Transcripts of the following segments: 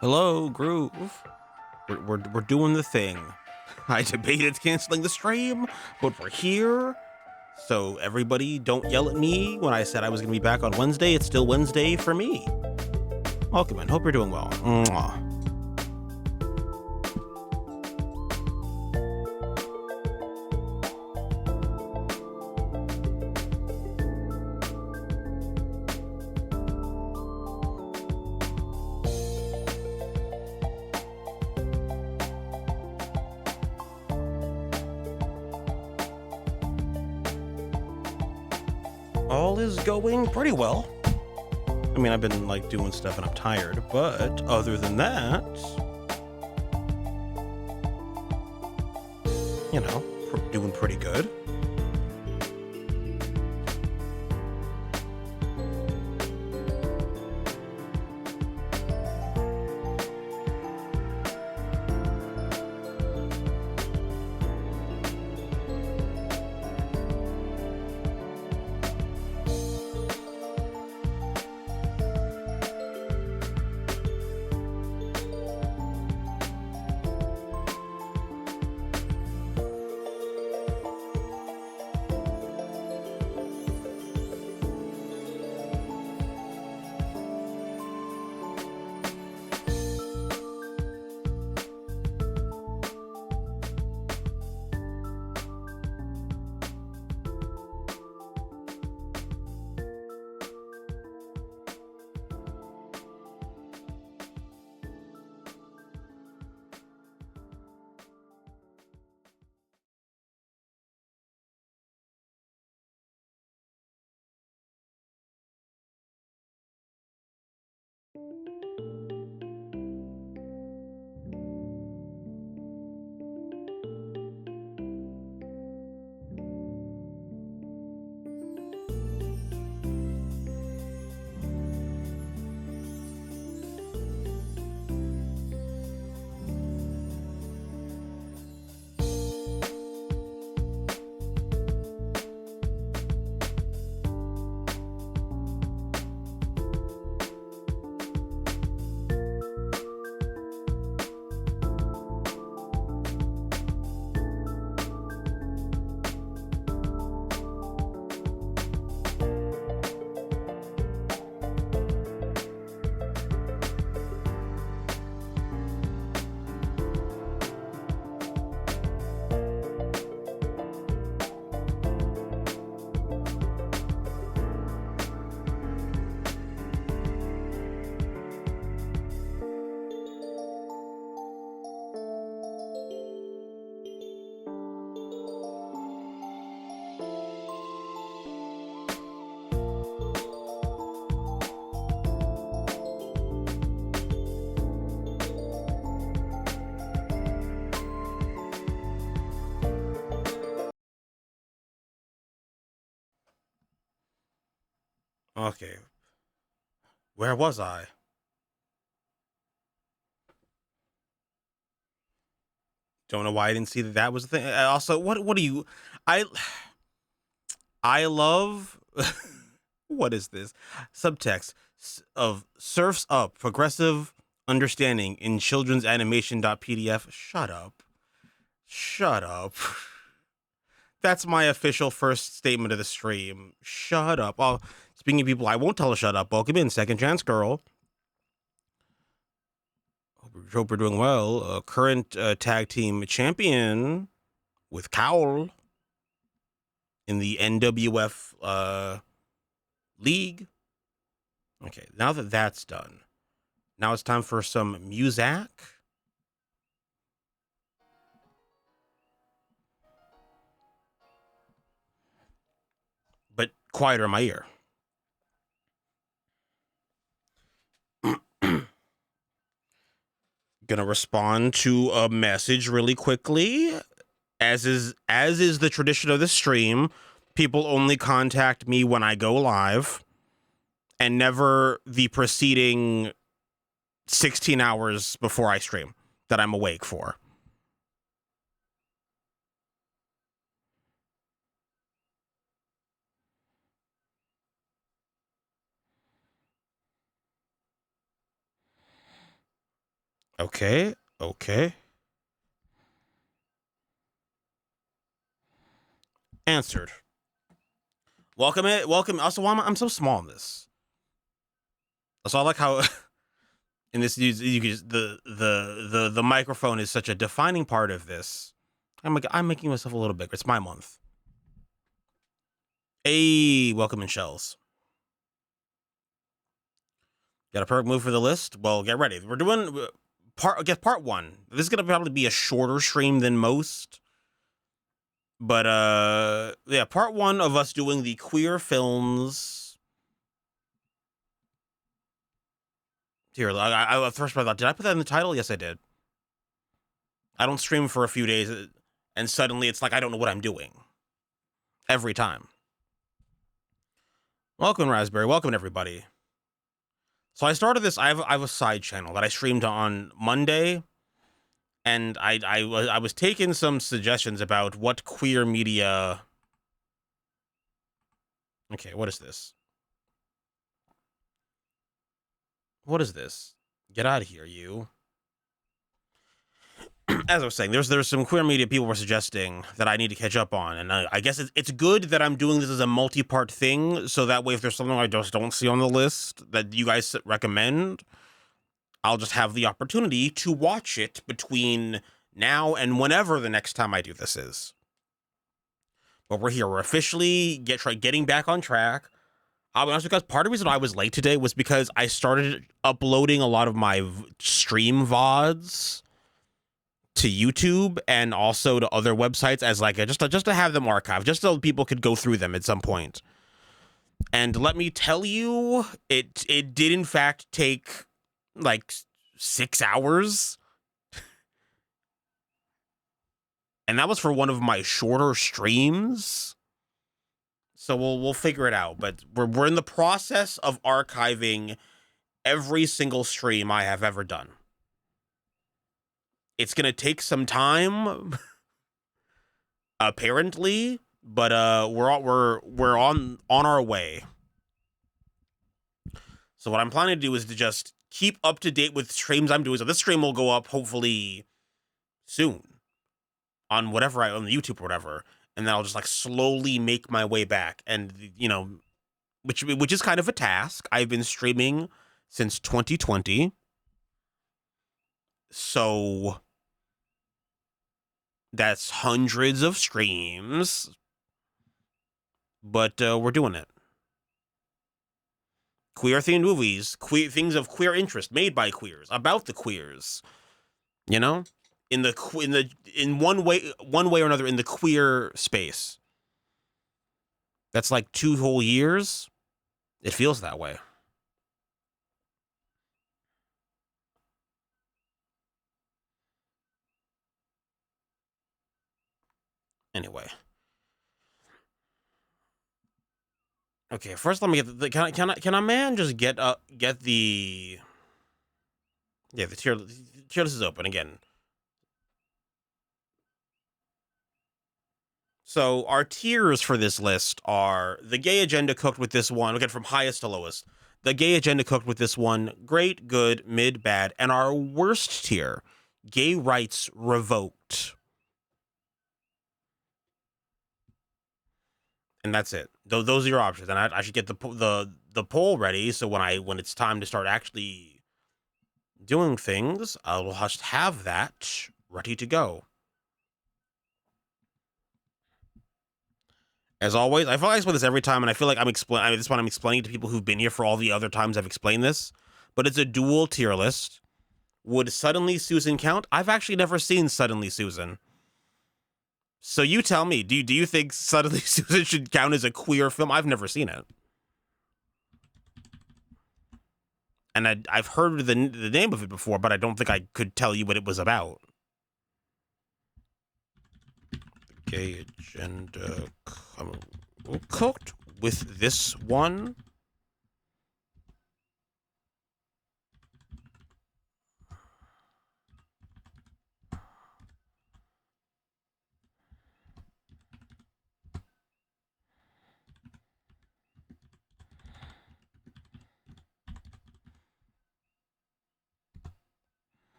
Hello, Groove. We're doing the thing. I debated canceling the stream, but we're here. So everybody don't yell at me when I said I was going to be back on Wednesday. It's still Wednesday for me. Welcome in. Hope you're doing well. Mwah. All is going pretty well. I mean, I've been like doing stuff and I'm tired, but other than that, you know, doing pretty good. Okay, where was I? Don't know why I didn't see that was the thing. Also, what do you? I I love. What is this subtext of surfs up progressive understanding in children's animation.pdf? Shut up. Shut up. That's my official first statement of the stream. Shut up. Oh, speaking of people, I won't tell her shut up. Welcome in, second chance girl. Hope we're doing well. Current tag team champion with Cowl in the NWF league. Okay, now that that's done, now it's time for some music. But quieter in my ear. Gonna respond to a message really quickly. As is the tradition of the stream, people only contact me when I go live and never the preceding 16 hours before I stream that I'm awake for. Okay. Okay. Answered. Welcome it. Welcome. Also, why I'm so small in this. So I like how in this you can just, the microphone is such a defining part of this. I'm making myself a little bigger. It's my month. Hey, welcome in shells. Got a perk move for the list? Well, get ready. We're doing part one. This is gonna probably be a shorter stream than most. But yeah, part one of us doing the queer films. Here, I first I thought, did I put that in the title? Yes, I did. I don't stream for a few days, and suddenly it's like I don't know what I'm doing. Every time. Welcome, Raspberry. Welcome, everybody. So I started this. I have a side channel that I streamed on Monday, and I was taking some suggestions about what queer media. Okay, what is this? What is this? Get out of here, you. As I was saying, there's some queer media people were suggesting that I need to catch up on, and I guess it's good that I'm doing this as a multi-part thing, so that way if there's something I just don't see on the list that you guys recommend, I'll just have the opportunity to watch it between now and whenever the next time I do this is. But we're here. We're officially getting back on track. I'll be honest, because part of the reason I was late today was because I started uploading a lot of my stream VODs to YouTube and also to other websites as like just to have them archived, just so people could go through them at some point. And let me tell you, it did in fact take like 6 hours, and that was for one of my shorter streams. So we'll figure it out, but we're in the process of archiving every single stream I have ever done. It's gonna take some time, apparently, but we're on our way. So what I'm planning to do is to just keep up to date with streams I'm doing. So this stream will go up hopefully soon on whatever on the YouTube or whatever, and then I'll just like slowly make my way back. And you know, which is kind of a task. I've been streaming since 2020, so that's hundreds of streams, but we're doing it. Queer themed movies, queer things of queer interest made by queers, about the queers, you know, in one way or another in the queer space. That's like 2 whole years. It feels that way. Anyway. Okay, first let me get the can a man just get the yeah, the tier list is open again. So our tiers for this list are the gay agenda cooked with this one, again from highest to lowest. The gay agenda cooked with this one, great, good, mid, bad, and our worst tier, gay rights revoked. And that's it. Those are your options. And I should get the poll ready so when it's time to start actually doing things, I'll just have that ready to go. As always, I feel like I explain this every time, and I feel like this one I'm explaining to people who've been here for all the other times I've explained this. But it's a dual tier list. Would Suddenly Susan count? I've actually never seen Suddenly Susan. So you tell me, do you think Suddenly Susan should count as a queer film? I've never seen it. And I've heard the name of it before, but I don't think I could tell you what it was about. Gay agenda cooked with this one.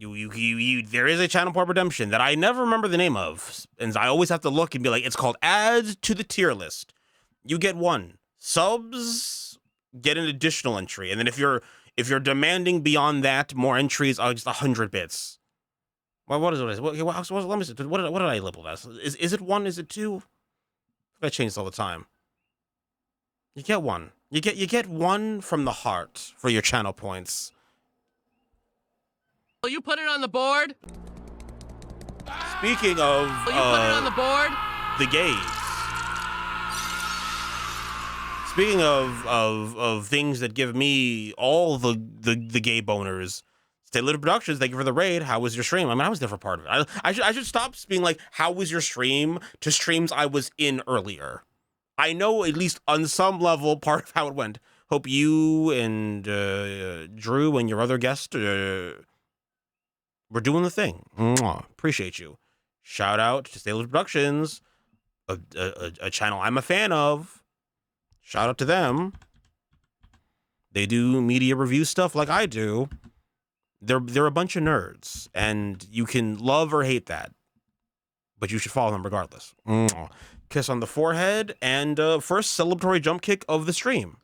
There is a channel point redemption that I never remember the name of, and I always have to look and be like, it's called add to the tier list. You get one. Subs get an additional entry, and then if you're demanding beyond that more entries, just 100 bits. Well, what is it? Let me see. What did I label as? Is it 1? Is it 2? I change this all the time. You get 1. You get 1 from the heart for your channel points. Will you put it on the board? Speaking of, Will you put it on the board? The gays. Speaking of things that give me all the gay boners, Tierlist Productions, thank you for the raid. How was your stream? I mean, I was there for part of it. I should stop being like, how was your stream, to streams I was in earlier. I know at least on some level part of how it went. Hope you and Drew and your other guest were doing the thing. Mwah. Appreciate you. Shout out to Tierlist Productions, a channel I'm a fan of. Shout out to them. They do media review stuff like I do. They're a bunch of nerds, and you can love or hate that, but you should follow them regardless. Mwah. Kiss on the forehead, and first celebratory jump kick of the stream.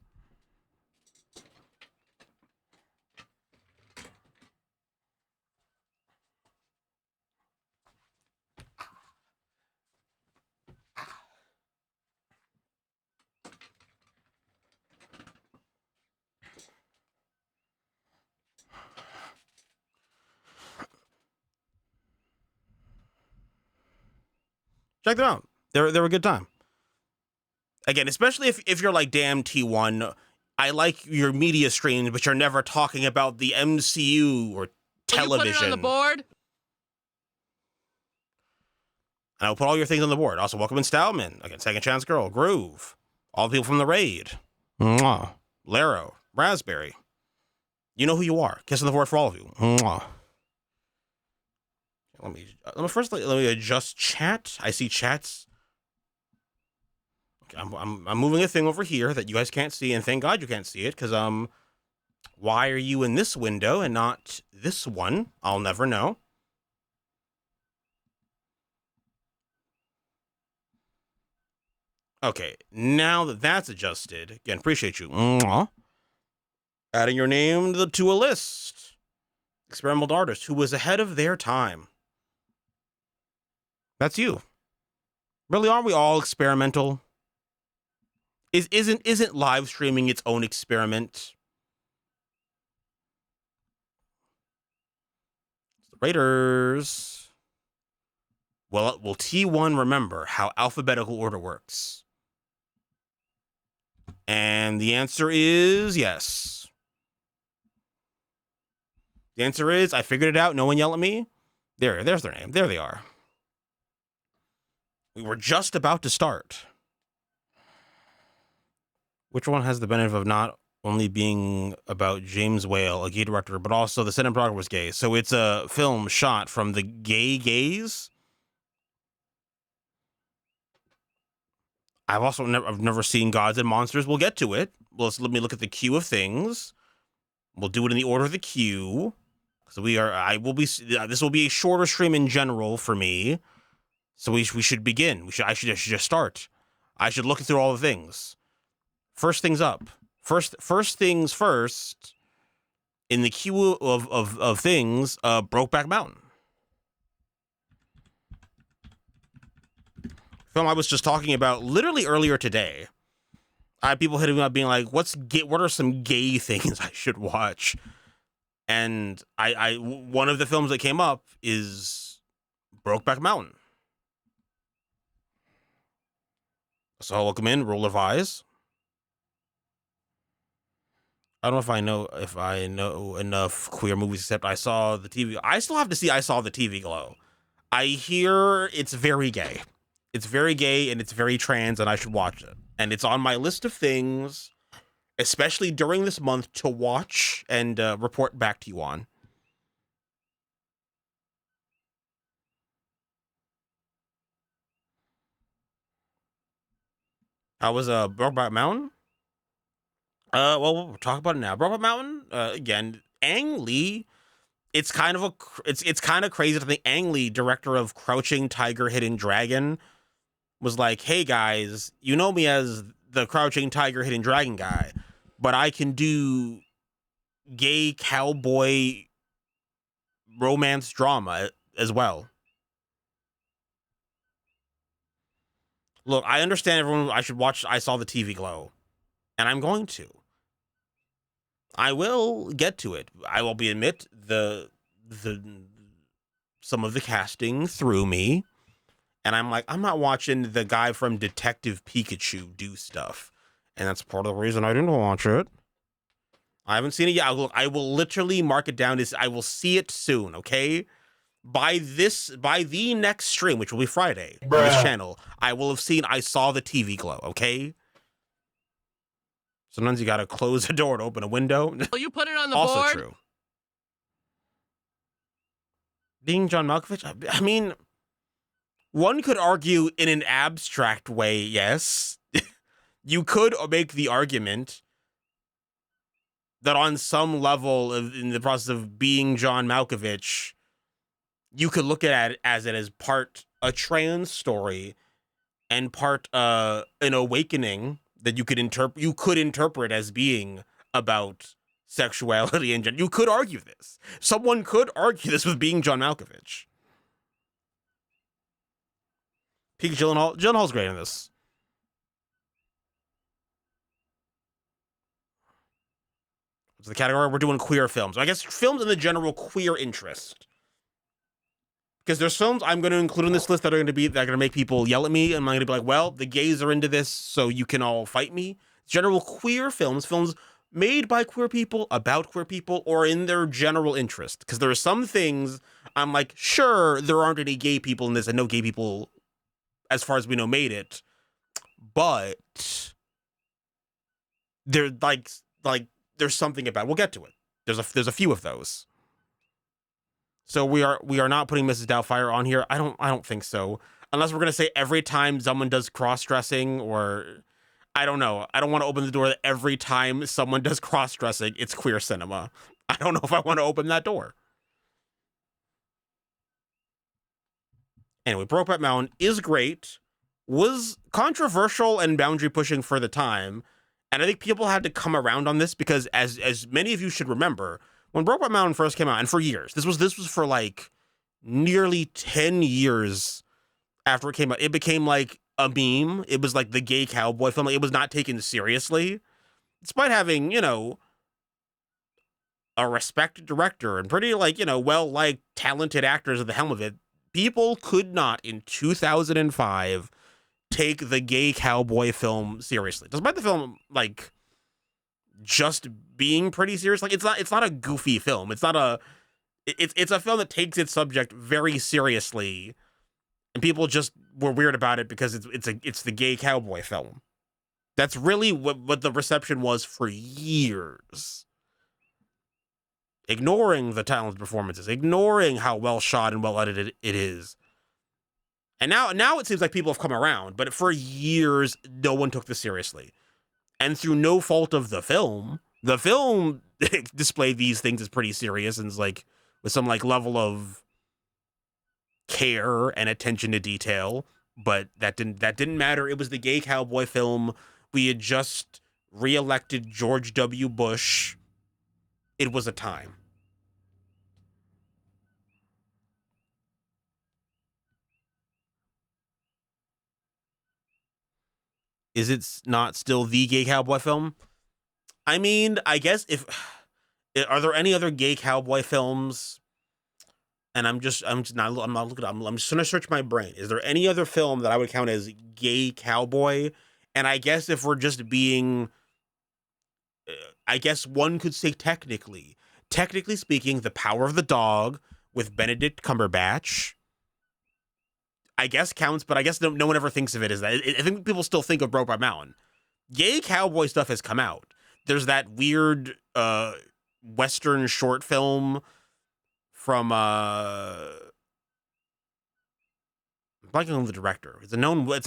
Check them out. They're a good time. Again, especially if you're like, damn, T1, I like your media streams, but you're never talking about the MCU or television. Will you put it on the board? And I'll put all your things on the board. Also, welcome in Stallman. Again, Second Chance Girl, Groove, all the people from the raid. Mwah. Laro, Raspberry. You know who you are. Kiss on the board for all of you. Mwah. Let me adjust chat. I see chats. Okay, I'm moving a thing over here that you guys can't see, and thank God you can't see it, because why are you in this window and not this one? I'll never know. Okay, now that that's adjusted, again, appreciate you. Mwah. Adding your name to a list. Experimental artist who was ahead of their time. That's you. Really, aren't we all experimental? Isn't live streaming its own experiment? Raiders. Well, will T1 remember how alphabetical order works? And the answer is yes. The answer is, I figured it out. No one yell at me. There's their name. There they are. We were just about to start. Which one has the benefit of not only being about James Whale, a gay director, but also the cinematographer was gay? So it's a film shot from the gay gaze. I've never seen Gods and Monsters. We'll get to it. Let me look at the queue of things. We'll do it in the order of the queue. So this will be a shorter stream in general for me. So we should begin. I should just start. I should look through all the things. First things up. First things first. In the queue of things, Brokeback Mountain. Film I was just talking about literally earlier today. I had people hitting me up being like, what are some gay things I should watch? And one of the films that came up is Brokeback Mountain. So I'll welcome in Roller of Eyes. I don't know if I know enough queer movies, except I saw the TV. I still have to see I Saw the TV Glow. I hear it's very gay. It's very gay and it's very trans, and I should watch it. And it's on my list of things, especially during this month, to watch and report back to you on. How was Brokeback Mountain? Well, we'll talk about it now. Brokeback Mountain, again, Ang Lee it's kind of it's kind of crazy to think Ang Lee, director of Crouching Tiger, Hidden Dragon, was like, "Hey guys, you know me as the Crouching Tiger, Hidden Dragon guy, but I can do gay cowboy romance drama as well." Look, I understand everyone. I should watch. I saw the TV Glow, and I'm going to. I will get to it. I will be admit the some of the casting threw me, and I'm like, I'm not watching the guy from Detective Pikachu do stuff, and that's part of the reason I didn't watch it. I haven't seen it yet. I will literally mark it down as I will see it soon. Okay, by the next stream, which will be Friday on this channel, I will have seen. I saw the TV Glow. Okay. Sometimes you gotta close a door to open a window. Will you put it on the Also board? true. Being John Malkovich, I mean, one could argue in an abstract way, yes. You could make the argument that on some level in the process of being John Malkovich, you could look at it as part a trans story and part an awakening that you could interpret as being about sexuality and gender. You could argue this. Someone could argue this with being John Malkovich. Peak Gyllenhaal. Gyllenhaal's great in this. What's the category? We're doing queer films. I guess films in the general queer interest. Because there's films I'm going to include in this list that are going to make people yell at me, and I'm going to be like, well, the gays are into this, so you can all fight me. General queer films, films made by queer people, about queer people, or in their general interest. Because there are some things I'm like, sure, there aren't any gay people in this, and no gay people, as far as we know, made it. But they're like there's something about it. We'll get to it. There's a few of those. So we are not putting Mrs. Doubtfire on here. I don't think so. Unless we're gonna say every time someone does cross dressing, or I don't know. I don't want to open the door that every time someone does cross dressing, it's queer cinema. I don't know if I want to open that door. Anyway, Brokeback Mountain is great. Was controversial and boundary pushing for the time, and I think people had to come around on this because, as many of you should remember, when Brokeback Mountain first came out, and for years, this was for like nearly 10 years after it came out, it became like a meme. It was like the gay cowboy film. Like, it was not taken seriously, despite having, a respected director and pretty well-liked, talented actors at the helm of it. People could not in 2005 take the gay cowboy film seriously, despite the film just being pretty serious. Like, it's not a goofy film. It's a film that takes its subject very seriously, and people just were weird about it because it's the gay cowboy film. That's really what the reception was for years. Ignoring the talented performances, ignoring how well shot and well edited it is. And now it seems like people have come around, but for years, no one took this seriously. And through no fault of the film displayed these things as pretty serious and with some level of care and attention to detail. But that didn't matter. It was the gay cowboy film. We had just reelected George W. Bush. It was a time. Is it not still the gay cowboy film? I mean, I guess are there any other gay cowboy films? And I'm not looking. I'm just gonna search my brain. Is there any other film that I would count as gay cowboy? And I guess if we're just being, I guess one could say technically speaking, The Power of the Dog with Benedict Cumberbatch, I guess counts, but I guess no one ever thinks of it as that. I think people still think of Brokeback Mountain. Gay cowboy stuff has come out. There's that weird Western short film from I'm blanking on the director. It's a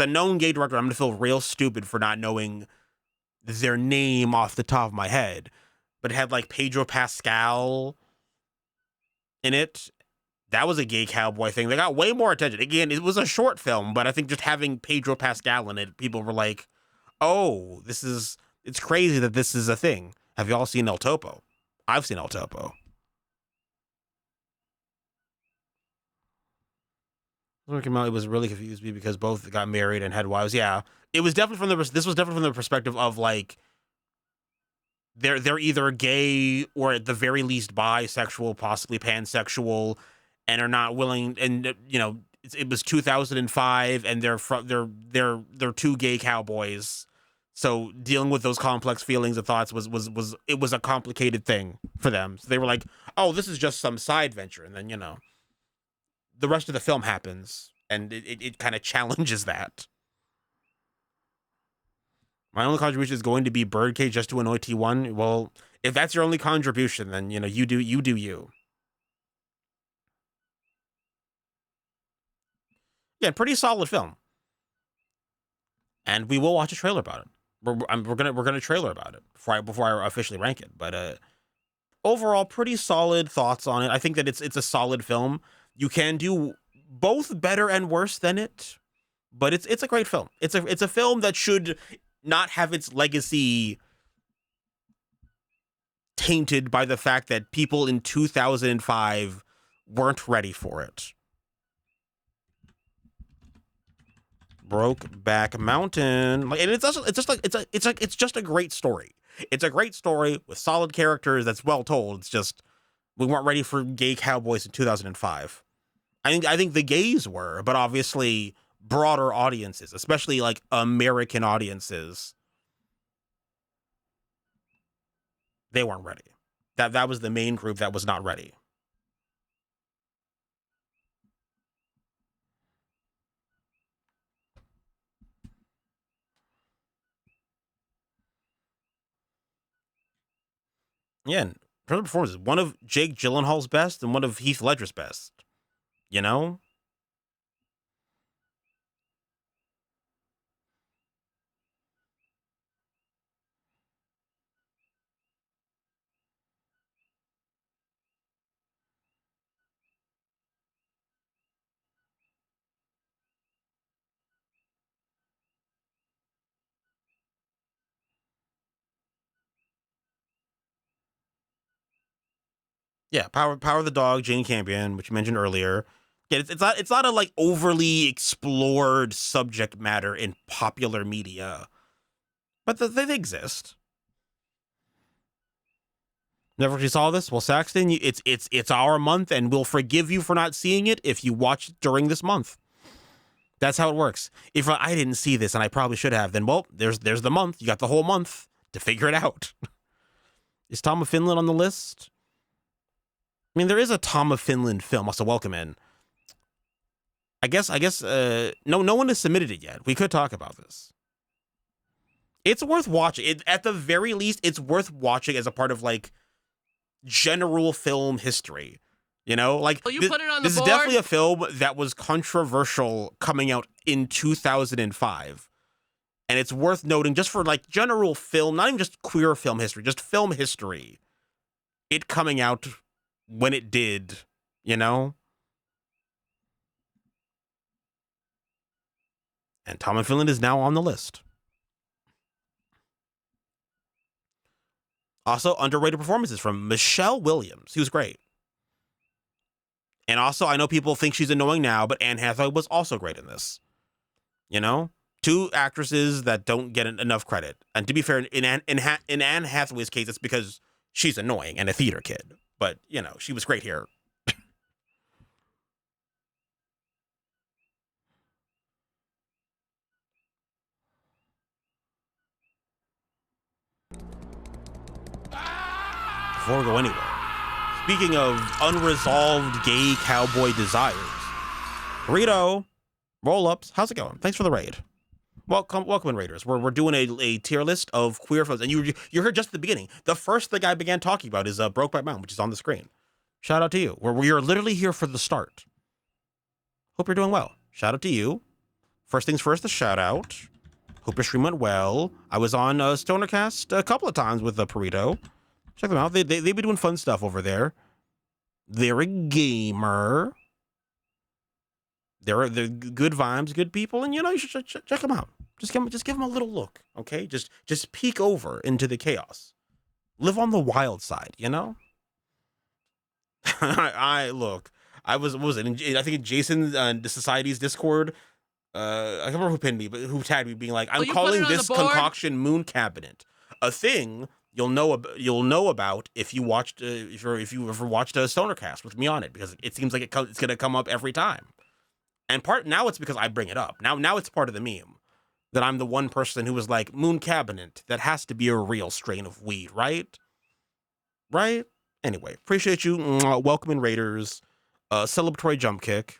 known gay director. I'm gonna feel real stupid for not knowing their name off the top of my head. But it had Pedro Pascal in it. That was a gay cowboy thing. They got way more attention. Again, it was a short film, but I think just having Pedro Pascal in it, people were like, "Oh, it's crazy that this is a thing." Have you all seen El Topo? I've seen El Topo. When it came out, it was really confused me because both got married and had wives. Yeah, it was definitely this was definitely from the perspective of like they're either gay or at the very least bisexual, possibly pansexual, and are not willing. And it was 2005, and they're two gay cowboys. So dealing with those complex feelings and thoughts was it was a complicated thing for them. So they were like, "Oh, this is just some side venture," and then the rest of the film happens, and it kind of challenges that. My only contribution is going to be Birdcage just to annoy T1. Well, if that's your only contribution, then you do you. Yeah, pretty solid film, and we will watch a trailer about it. We're gonna trailer about it before I officially rank it. But overall, pretty solid thoughts on it. I think that it's a solid film. You can do both better and worse than it, but it's a great film. It's a film that should not have its legacy tainted by the fact that people in 2005 weren't ready for it. Brokeback Mountain, and it's just a great story. It's a great story with solid characters that's well told. It's just we weren't ready for gay cowboys in 2005. I think the gays were, but obviously broader audiences, especially like American audiences, they weren't ready. That was the main group that was not ready. Yeah, in terms of performances, one of Jake Gyllenhaal's best and one of Heath Ledger's best. You know? Yeah, Power of the Dog, Jane Campion, which you mentioned earlier. Yeah, it's not a like overly explored subject matter in popular media, but they exist. Never actually saw this. Well, Saxton, it's our month, and we'll forgive you for not seeing it if you watch it during this month. That's how it works. If I didn't see this and I probably should have, then well, there's the month. You got the whole month to figure it out. Is Tom of Finland on the list? I mean, there is a Tom of Finland film. Also, welcome in. I guess. No one has submitted it yet. We could talk about this. It's worth watching. At the very least, it's worth watching as a part of like general film history. Like Will you put it on the this board? is definitely a film that was controversial coming out in 2005. And it's worth noting just for like general film, not even just queer film history, just film history. It coming out when it did, And Tom of Finland is now on the list. Also, underrated performances from Michelle Williams. He was great. And also, I know people think she's annoying now, but Anne Hathaway was also great in this. Two actresses that don't get enough credit. And to be fair, in Anne Hathaway's case, it's because she's annoying and a theater kid. But, she was great here. Before we go anywhere, speaking of unresolved gay cowboy desires, Burrito, roll-ups, how's it going? Thanks for the raid. Welcome in, Raiders. We're doing a tier list of queer films, and you heard just at the beginning. The first thing I began talking about is Brokeback Mountain, which is on the screen. Shout out to you. We are literally here for the start. Hope you're doing well. Shout out to you. First things first, a shout out. Hope your stream went well. I was on Stonercast a couple of times with Burrito. Check them out. They be doing fun stuff over there. They're a gamer. They're good vibes, good people, and you should check them out. Just give them a little look, okay? Just peek over into the chaos. Live on the wild side. I look. I was it? I think in Jason the Society's Discord. I can't remember who pinned me, but who tagged me, being like, Will "I'm you put it calling on the this board? concoction Moon Cabinet, a thing you'll know about if you watched if you ever watched a Stoner Cast with me on it, because it seems like it's gonna come up every time. And now it's because I bring it up. Now it's part of the meme that I'm the one person who was like, Moon Cabinet, that has to be a real strain of weed, right? Right? Anyway, appreciate you. Welcome in, Raiders. Celebratory jump kick.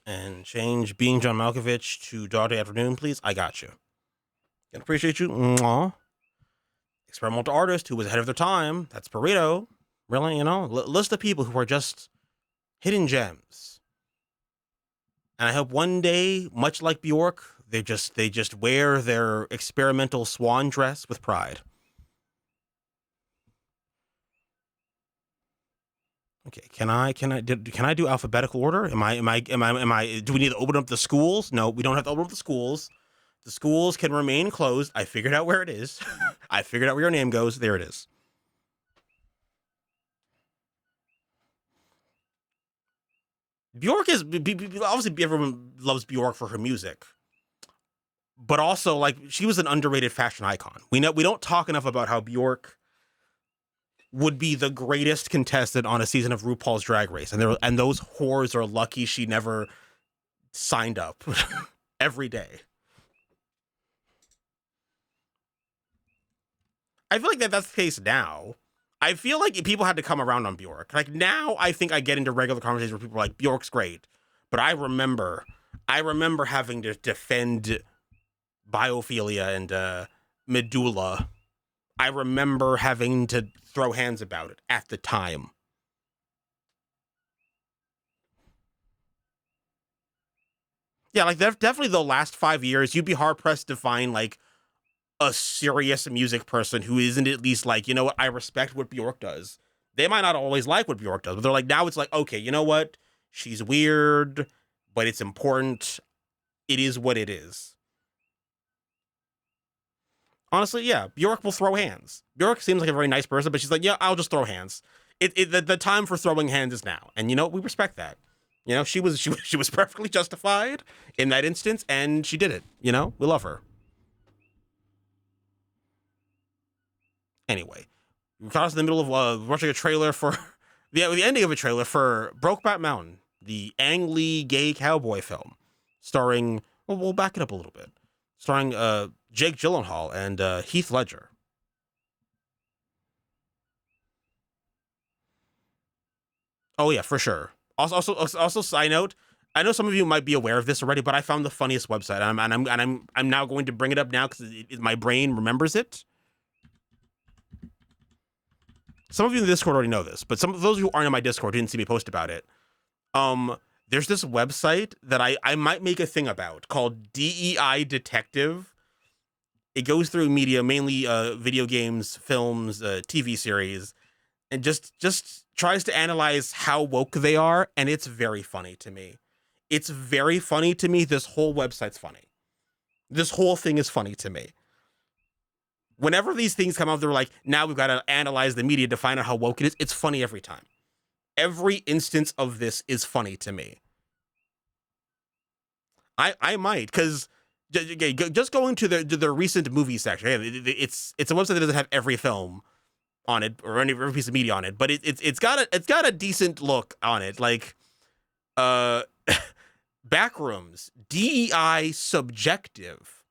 And change being John Malkovich to Dog Day Afternoon, please. I got you. And appreciate you. Mwah. Experimental artist who was ahead of their time. That's Burrito. Really, list of people who are just hidden gems. And I hope one day, much like Bjork, they just wear their experimental swan dress with pride. Okay, can I do alphabetical order? Am I? Do we need to open up the schools? No, we don't have to open up the schools. The schools can remain closed. I figured out where it is. I figured out where your name goes. There it is. Bjork is obviously, everyone loves Bjork for her music, but also, like, she was an underrated fashion icon. We don't talk enough about how Bjork would be the greatest contestant on a season of RuPaul's Drag Race, and those whores are lucky she never signed up every day. I feel like that's the case now. I feel like people had to come around on Bjork. Like, now I think I get into regular conversations where people are like, Bjork's great. But I remember having to defend biophilia and medulla. I remember having to throw hands about it at the time. Yeah, like, definitely the last 5 years, you'd be hard pressed to find, like, a serious music person who isn't at least like, you know what, I respect what Bjork does. They might not always like what Bjork does, but they're like, now it's like, okay, you know what? She's weird, but it's important. It is what it is. Honestly, yeah, Bjork will throw hands. Bjork seems like a very nice person, but she's like, yeah, I'll just throw hands. The time for throwing hands is now, and we respect that. She was perfectly justified in that instance, and she did it. We love her. Anyway, we caught us in the middle of watching a trailer for the ending of a trailer for Brokeback Mountain, the Ang Lee gay cowboy film, starring. Well, we'll back it up a little bit, starring Jake Gyllenhaal and Heath Ledger. Oh yeah, for sure. Also, side note. I know some of you might be aware of this already, but I found the funniest website, and I'm now going to bring it up now because my brain remembers it. Some of you in the Discord already know this, but some of those who aren't in my Discord didn't see me post about it. There's this website that I might make a thing about called DEI Detective. It goes through media, mainly video games, films, TV series, and just tries to analyze how woke they are, and it's very funny to me. It's very funny to me. This whole website's funny. This whole thing is funny to me. Whenever these things come out, they're like, now we've got to analyze the media to find out how woke it is. It's funny every time. Every instance of this is funny to me. I might, because just going to the recent movie section, it's a website that doesn't have every film on it or every piece of media on it, but it's got a decent look on it, like Backrooms, DEI subjective.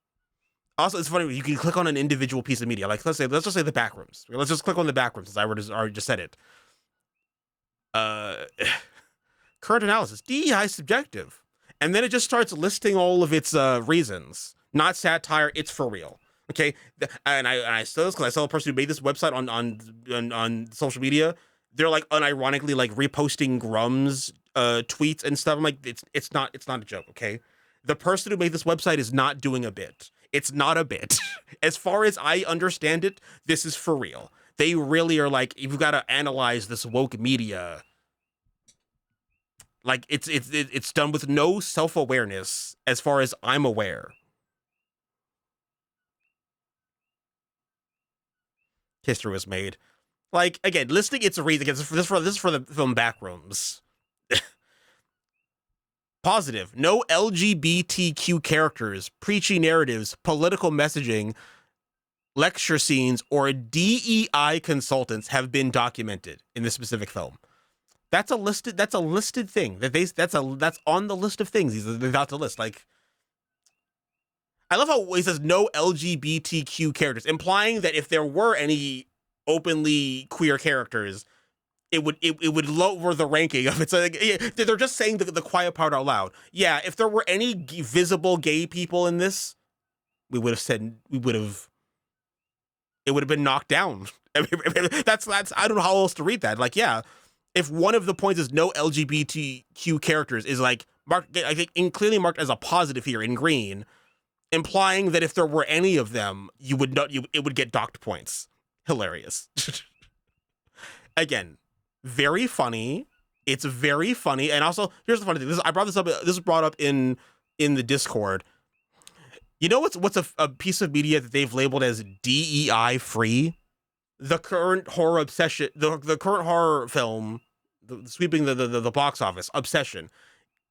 Also, it's funny, you can click on an individual piece of media. Like, let's just say the Backrooms. Let's just click on the Backrooms, as I already just said it. Current analysis, DEI subjective. And then it just starts listing all of its reasons. Not satire, it's for real. Okay, and I saw this because I saw a person who made this website on social media. They're like unironically like reposting Grum's tweets and stuff. I'm like, it's not a joke. Okay, the person who made this website is not doing a bit. It's not a bit. As far as I understand it, this is for real. They really are like, you've got to analyze this woke media. Like it's done with no self awareness, as far as I'm aware. History was made. Like, again, listing its a reason. This is for the film Backrooms. Positive. No LGBTQ characters, preachy narratives, political messaging, lecture scenes, or DEI consultants have been documented in this specific film. That's a listed. That's a listed thing. That's on the list of things they're about to list. Like, I love how he says no LGBTQ characters, implying that if there were any openly queer characters, it would lower the ranking of it. So like, they're just saying the quiet part out loud. Yeah, if there were any visible gay people in this, we would have said it would have been knocked down. That's I don't know how else to read that. Like, yeah, if one of the points is no LGBTQ characters is like marked, I think clearly marked as a positive here in green, implying that if there were any of them, you would not it would get docked points. Hilarious. Again, very funny. It's very funny, and also here's the funny thing. I brought this up. This was brought up in the Discord. You know what's a piece of media that they've labeled as DEI free? The current horror obsession, the current horror film, sweeping the box office, Obsession,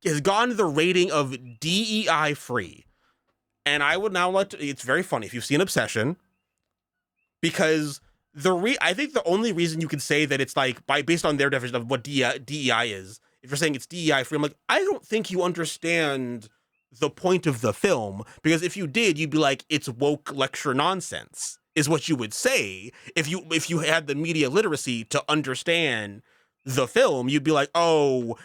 has gone the rating of DEI free. And I would now like to. It's very funny if you've seen Obsession, because I think the only reason you can say that it's like based on their definition of what DEI is, if you're saying it's DEI free, I'm like, I don't think you understand the point of the film, because if you did, you'd be like, it's woke lecture nonsense, is what you would say. If you had the media literacy to understand the film, you'd be like, oh,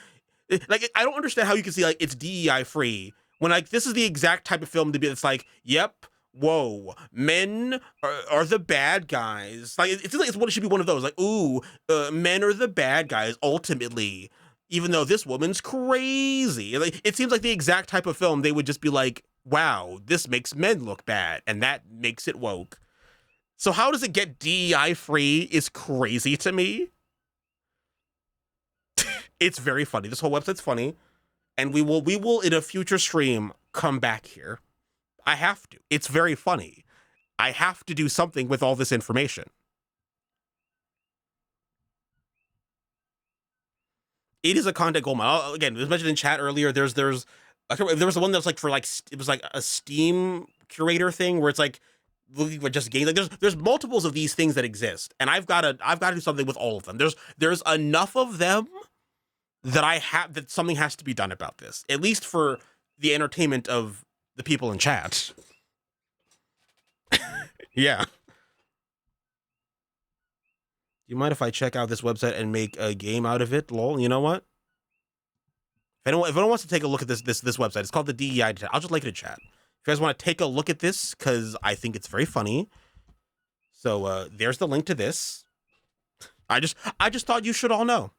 like, I don't understand how you can see like it's DEI free when like this is the exact type of film to be. It's like, yep, whoa, men are the bad guys. Like it's what it should be, one of those. Like, ooh, men are the bad guys ultimately, even though this woman's crazy. Like, it seems like the exact type of film they would just be like, wow, this makes men look bad, and that makes it woke. So how does it get DEI free is crazy to me. It's very funny. This whole website's funny, and we will in a future stream come back here. I have to. It's very funny. I have to do something with all this information. It is a content goldmine. Again, it was mentioned in chat earlier. There was the one that was like for like it was like a Steam curator thing where it's like looking for just games. Like there's multiples of these things that exist, and I've got to do something with all of them. There's enough of them that something has to be done about this, at least for the entertainment of the people in chat. Yeah. You mind if I check out this website and make a game out of it? Lol. You know what? If anyone wants to take a look at this website, it's called the DEI. I'll just link it in chat. If you guys want to take a look at this, because I think it's very funny. So there's the link to this. I just thought you should all know.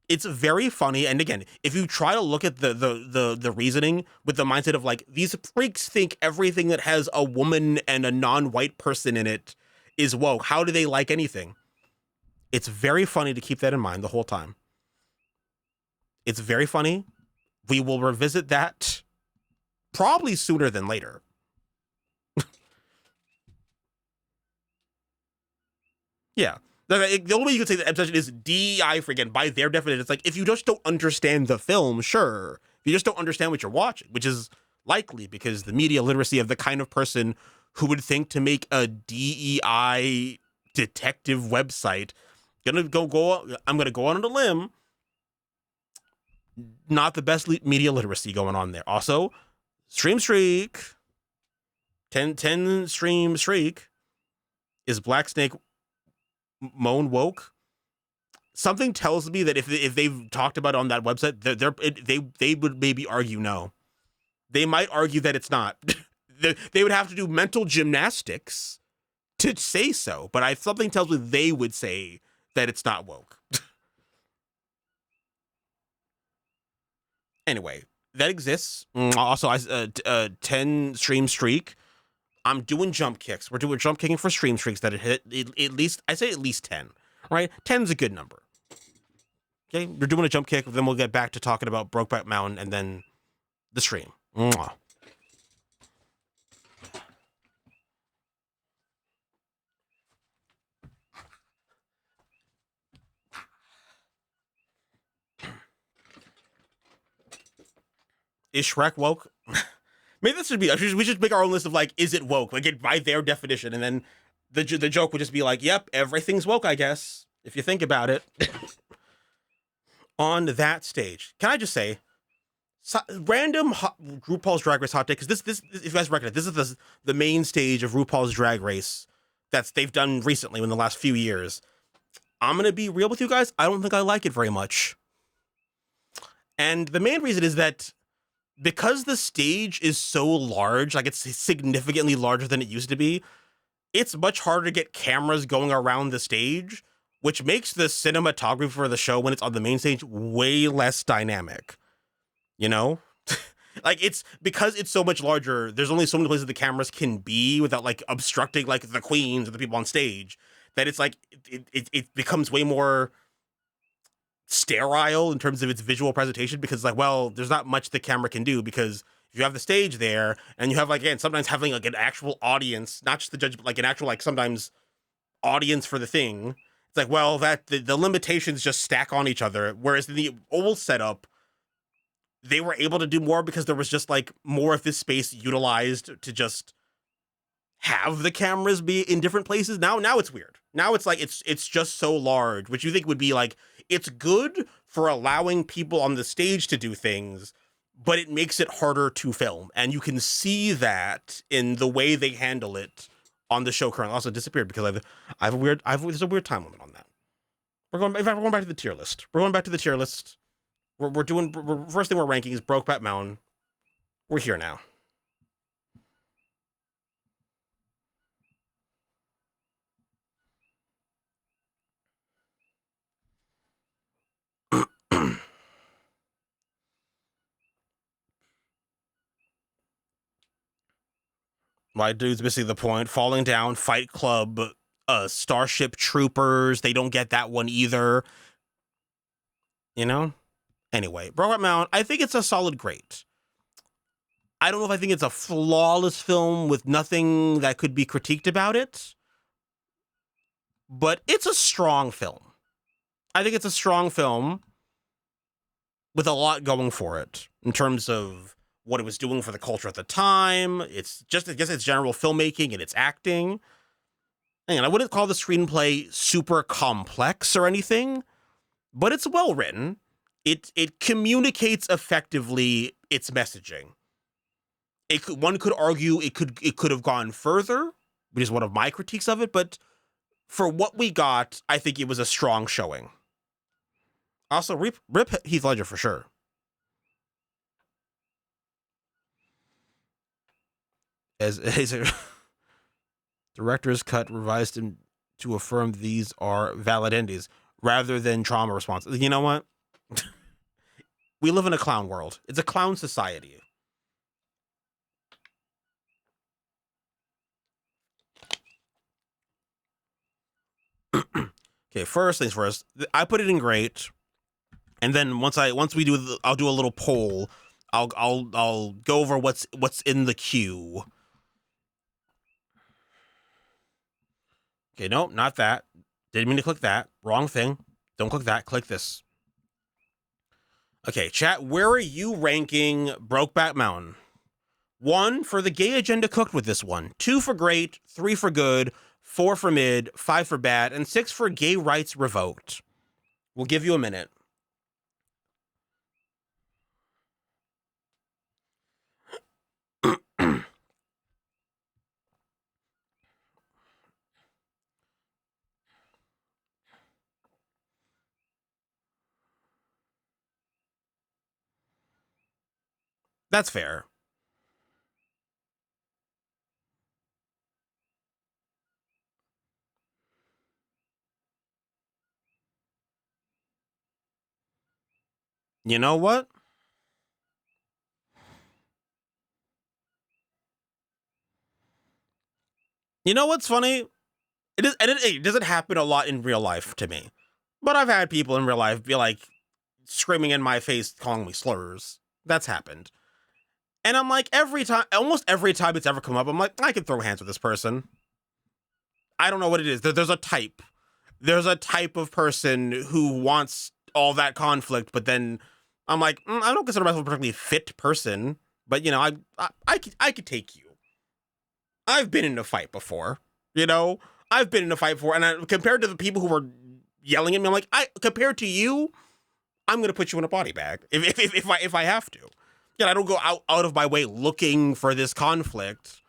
It's very funny, and again, if you try to look at the reasoning with the mindset of like, these freaks think everything that has a woman and a non-white person in it is woke. How do they like anything? It's very funny to keep that in mind the whole time. It's very funny. We will revisit that probably sooner than later. Yeah. The only way you can say that obsession is DEI free, again, by their definition. It's like, if you just don't understand the film, sure. If you just don't understand what you're watching, which is likely because the media literacy of the kind of person who would think to make a DEI detective website, I'm going to go on a limb. Not the best media literacy going on there. Also, stream streak, 10 stream streak. Is Black Snake moan woke? Something tells me that if they've talked about it on that website, they would maybe argue no. They might argue that it's not. they would have to do mental gymnastics to say so, but something tells me they would say that it's not woke. Anyway, that exists. Also, 10 stream streak. I'm doing jump kicks. We're doing jump kicking for stream streaks that hit at least, I say at least 10, right? 10's a good number. Okay, we're doing a jump kick, then we'll get back to talking about Brokeback Mountain and then the stream. Mwah. Is Shrek woke? Maybe this should be. We should make our own list of like, is it woke? Like by their definition, and then the joke would just be like, yep, everything's woke, I guess, if you think about it. On that stage, can I just say, random RuPaul's Drag Race hot take? Because this, if you guys recognize, this is the main stage of RuPaul's Drag Race they've done recently in the last few years. I'm gonna be real with you guys. I don't think I like it very much, and the main reason is that because the stage is so large, like it's significantly larger than it used to be, it's much harder to get cameras going around the stage, which makes the cinematography for the show when it's on the main stage way less dynamic. You know? Like it's because it's so much larger, there's only so many places the cameras can be without like obstructing like the queens or the people on stage, that it's like it becomes way more sterile in terms of its visual presentation, because like, well, there's not much the camera can do, because if you have the stage there and you have like, again, sometimes having like an actual audience, not just the judge, but like an actual like sometimes audience for the thing, it's like, well, that the limitations just stack on each other. Whereas in the old setup, they were able to do more because there was just like more of this space utilized to just have the cameras be in different places. Now it's weird. Now it's like it's just so large, which you think would be like, it's good for allowing people on the stage to do things, but it makes it harder to film. And you can see that in the way they handle it on the show currently. Also disappeared because there's a weird time limit on that. We're going back to the tier list. We're going back to the tier list. First thing we're ranking is Brokeback Mountain. We're here now. My dude's missing the point. Falling Down, Fight Club, Starship Troopers. They don't get that one either. You know? Anyway, Brokeback Mountain, I think it's a solid great. I don't know if I think it's a flawless film with nothing that could be critiqued about it, but it's a strong film. I think it's a strong film with a lot going for it in terms of what it was doing for the culture at the time. It's just, I guess, its general filmmaking and its acting. And I wouldn't call the screenplay super complex or anything, but it's well written. It communicates effectively its messaging. One could argue it could have gone further, which is one of my critiques of it, but for what we got, I think it was a strong showing. Also, rip Heath Ledger for sure. As a director's cut revised him to affirm these are valid endings rather than trauma responses. You know what? We live in a clown world. It's a clown society. Okay, first things first. I put it in great, and then once we do, I'll do a little poll. I'll go over what's in the queue. Okay, nope, not that. Didn't mean to click that. Wrong thing. Don't click that. Click this. Okay, chat, where are you ranking Brokeback Mountain? 1 for the gay agenda cooked with this one. 2 for great. 3 for good. 4 for mid. 5 for bad. And 6 for gay rights revoked. We'll give you a minute. That's fair. You know what? You know what's funny? It doesn't happen a lot in real life to me, but I've had people in real life be like screaming in my face, calling me slurs. That's happened, and I'm like every time, almost every time it's ever come up, I'm like, I can throw hands with this person. I don't know what it is. There's a type. There's a type of person who wants all that conflict, but then I'm like, I don't consider myself a particularly fit person, but you know, I could take you. I've been in a fight before, you know. I've been in a fight before, and compared to the people who were yelling at me, I'm like, compared to you, I'm gonna put you in a body bag if I have to. Yeah, I don't go out of my way looking for this conflict,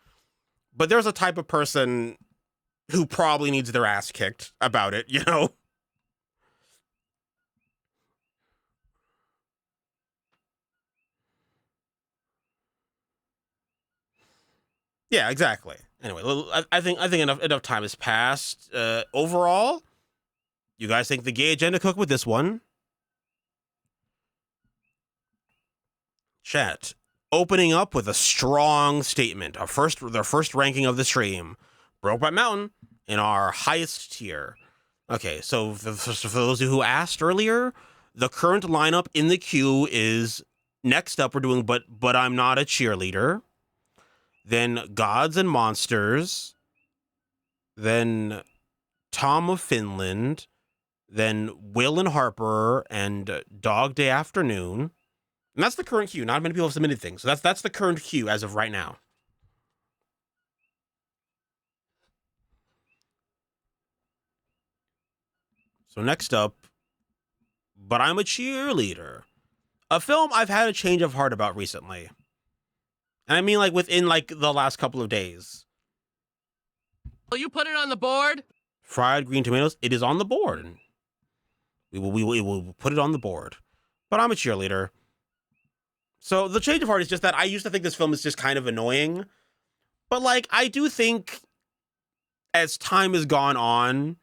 but there's a type of person who probably needs their ass kicked about it, you know. Yeah, exactly. Anyway, I think enough time has passed. Overall, you guys think the gay agenda cooked with this one? Chat. Opening up with a strong statement. Their first ranking of the stream. Brokeback Mountain in our highest tier. Okay, so for those of you who asked earlier, the current lineup in the queue is next up. We're doing but I'm not a cheerleader. Then Gods and Monsters. Then Tom of Finland. Then Will and Harper and Dog Day Afternoon. And that's the current queue. Not many people have submitted things. So that's the current queue as of right now. So next up, But I'm a Cheerleader. A film I've had a change of heart about recently. And I mean like within like the last couple of days. Will you put it on the board? Fried Green Tomatoes, it is on the board. And we will put it on the board. But I'm a Cheerleader. So the change of heart is just that I used to think this film is just kind of annoying. But like I do think as time has gone on,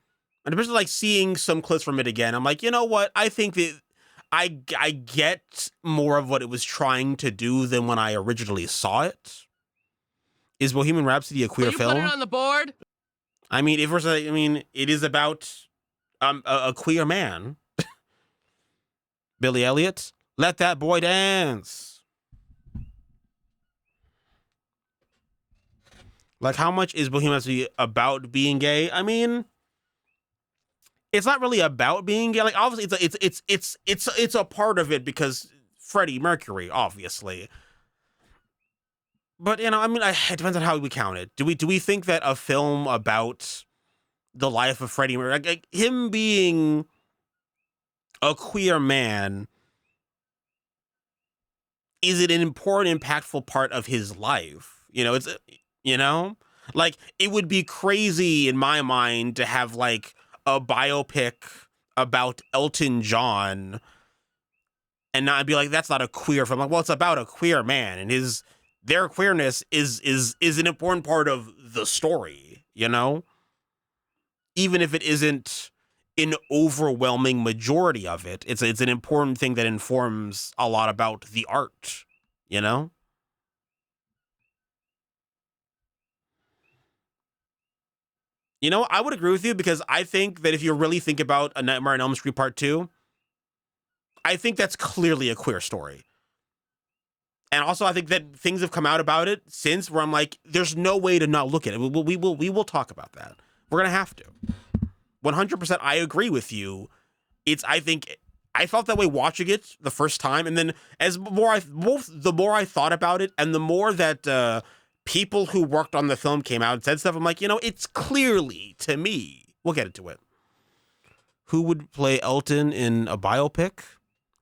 and especially like seeing some clips from it again, I'm like, you know what? I think that I get more of what it was trying to do than when I originally saw it. Is Bohemian Rhapsody a queer Will you put it film? on the board? I mean, it is about a queer man. Billy Elliot, let that boy dance. Like, how much is Bohemian Rhapsody about being gay? I mean, it's not really about being gay. Like, obviously, it's a part of it because Freddie Mercury, obviously. But you know, I mean, it depends on how we count it. Do we think that a film about the life of Freddie Mercury, like him being a queer man, is it an important, impactful part of his life? You know, you know, like it would be crazy in my mind to have like a biopic about Elton John and not be like, that's not a queer film. Like, well, it's about a queer man and their queerness is an important part of the story, you know? Even if it isn't an overwhelming majority of it, it's an important thing that informs a lot about the art, you know? You know, I would agree with you because I think that if you really think about A Nightmare on Elm Street Part 2, I think that's clearly a queer story. And also, I think that things have come out about it since where I'm like, there's no way to not look at it. We will talk about that. We're gonna have to. 100%. I agree with you. I think I felt that way watching it the first time, and then the more I thought about it, and the more that people who worked on the film came out and said stuff, I'm like, you know, it's clearly to me. We'll get into it. Who would play Elton in a biopic?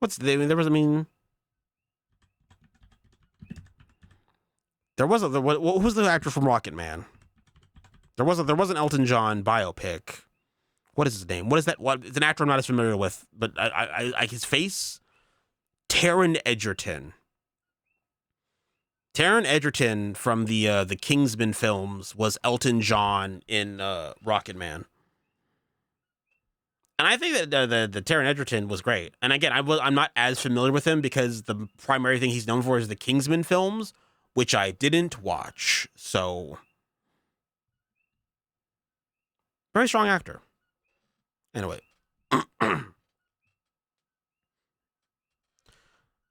What who's the actor from Rocket Man? There was an Elton John biopic. What is his name? What is that? What? It's an actor I'm not as familiar with, but I his face. Taron Egerton. Taron Egerton from the Kingsman films was Elton John in Rocket Man. And I think that the Taron Egerton was great. And again, I'm not as familiar with him because the primary thing he's known for is the Kingsman films, which I didn't watch. So very strong actor. Anyway.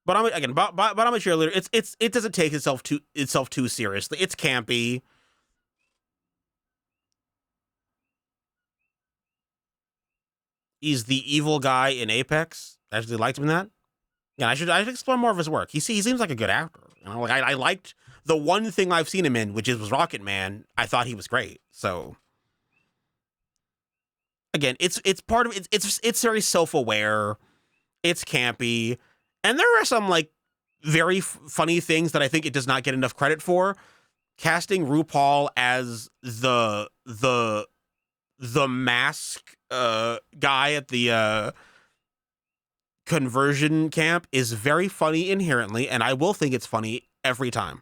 But I'm again, but I'm a cheerleader. It doesn't take itself too seriously. It's campy. He's the evil guy in Apex. I actually liked him in that. Yeah, I should explore more of his work. He seems like a good actor. You know, like I liked the one thing I've seen him in, which was Rocket Man. I thought he was great. So again, it's part of it's very self aware. It's campy, and there are some like very funny things that I think it does not get enough credit for. Casting RuPaul as the mask guy at the conversion camp is very funny inherently, and I will think it's funny every time.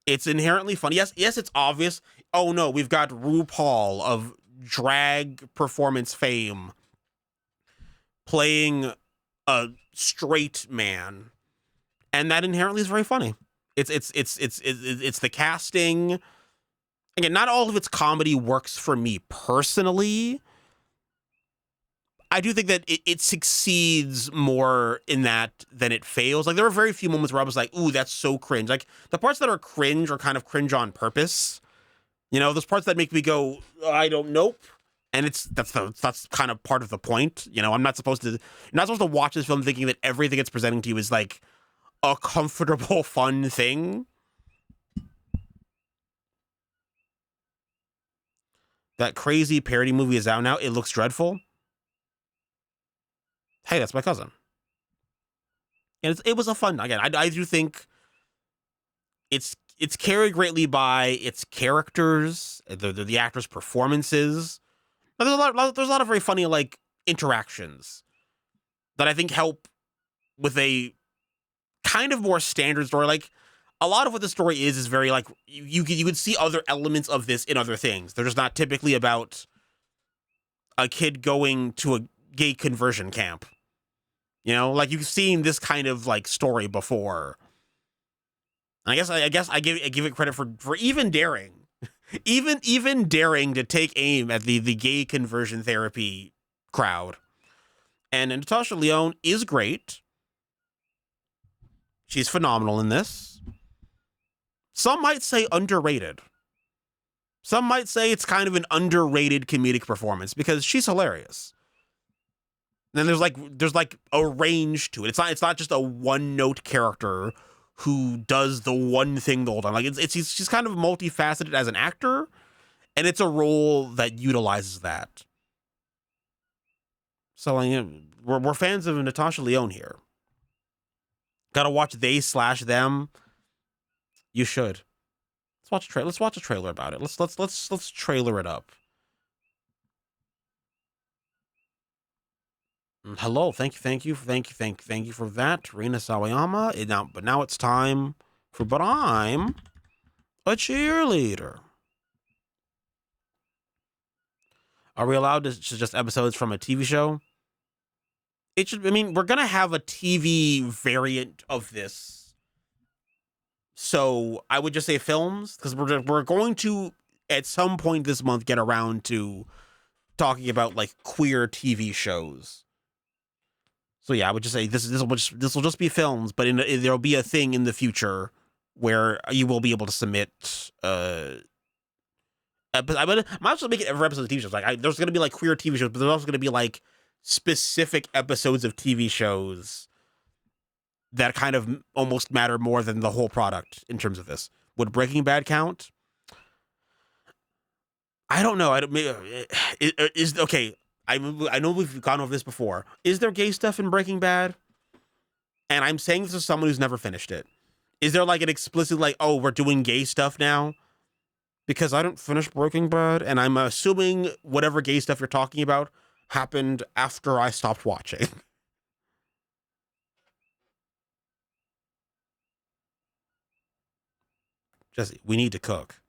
It's inherently funny. Yes, it's obvious. Oh no, we've got RuPaul of drag performance fame playing a straight man, and that inherently is very funny. It's the casting. Again, not all of its comedy works for me personally. I do think that it succeeds more in that than it fails. Like there are very few moments where I was like, "Ooh, that's so cringe." Like the parts that are cringe are kind of cringe on purpose. You know, those parts that make me go, "I don't know." And that's kind of part of the point. You know, you're not supposed to watch this film thinking that everything it's presenting to you is like a comfortable, fun thing. That crazy parody movie is out now. It looks dreadful. Hey, that's my cousin. And it was a fun. Again, I do think it's carried greatly by its characters, the actors' performances. But there's a lot of very funny like interactions that I think help with a kind of more standard story. Like a lot of what the story is very like you could see other elements of this in other things. They're just not typically about a kid going to a gay conversion camp. You know, like you've seen this kind of like story before. I guess I give it credit for even daring, even daring to take aim at the gay conversion therapy crowd. And Natasha Lyonne is great. She's phenomenal in this. Some might say underrated. Some might say it's kind of an underrated comedic performance because she's hilarious. And then there's like a range to it. It's not just a one note character who does the one thing the whole time. Like she's kind of multifaceted as an actor, and it's a role that utilizes that. So we're fans of Natasha Lyonne here. Gotta watch They/Them. You should. Let's watch a trailer about it. Let's trailer it up. Hello, thank you for that, Rina Sawayama. But now it's time for But I'm a Cheerleader. Are we allowed to just episodes from a TV show? It should. I mean, we're gonna have a TV variant of this, so I would just say films because we're going to at some point this month get around to talking about like queer TV shows. So yeah, I would just say this will just be films, but there'll be a thing in the future where you will be able to submit. I might as well make it every episode of TV shows. Like there's gonna be like queer TV shows, but there's also gonna be like specific episodes of TV shows that kind of almost matter more than the whole product in terms of this. Would Breaking Bad count? I don't know. I don't. Is okay. I know we've gone over this before. Is there gay stuff in Breaking Bad? And I'm saying this as someone who's never finished it. Is there like an explicit like, oh, we're doing gay stuff now? Because I didn't finish Breaking Bad, and I'm assuming whatever gay stuff you're talking about happened after I stopped watching. Jesse, we need to cook.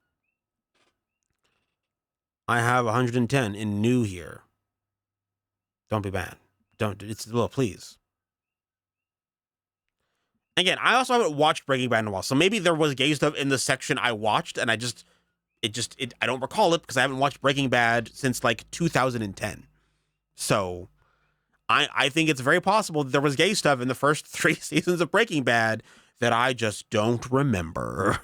I have 110 in new here. Don't be mad. Don't. It's well, please. Again, I also haven't watched Breaking Bad in a while, so maybe there was gay stuff in the section I watched, and I don't recall it because I haven't watched Breaking Bad since like 2010. So I think it's very possible that there was gay stuff in the first 3 seasons of Breaking Bad that I just don't remember.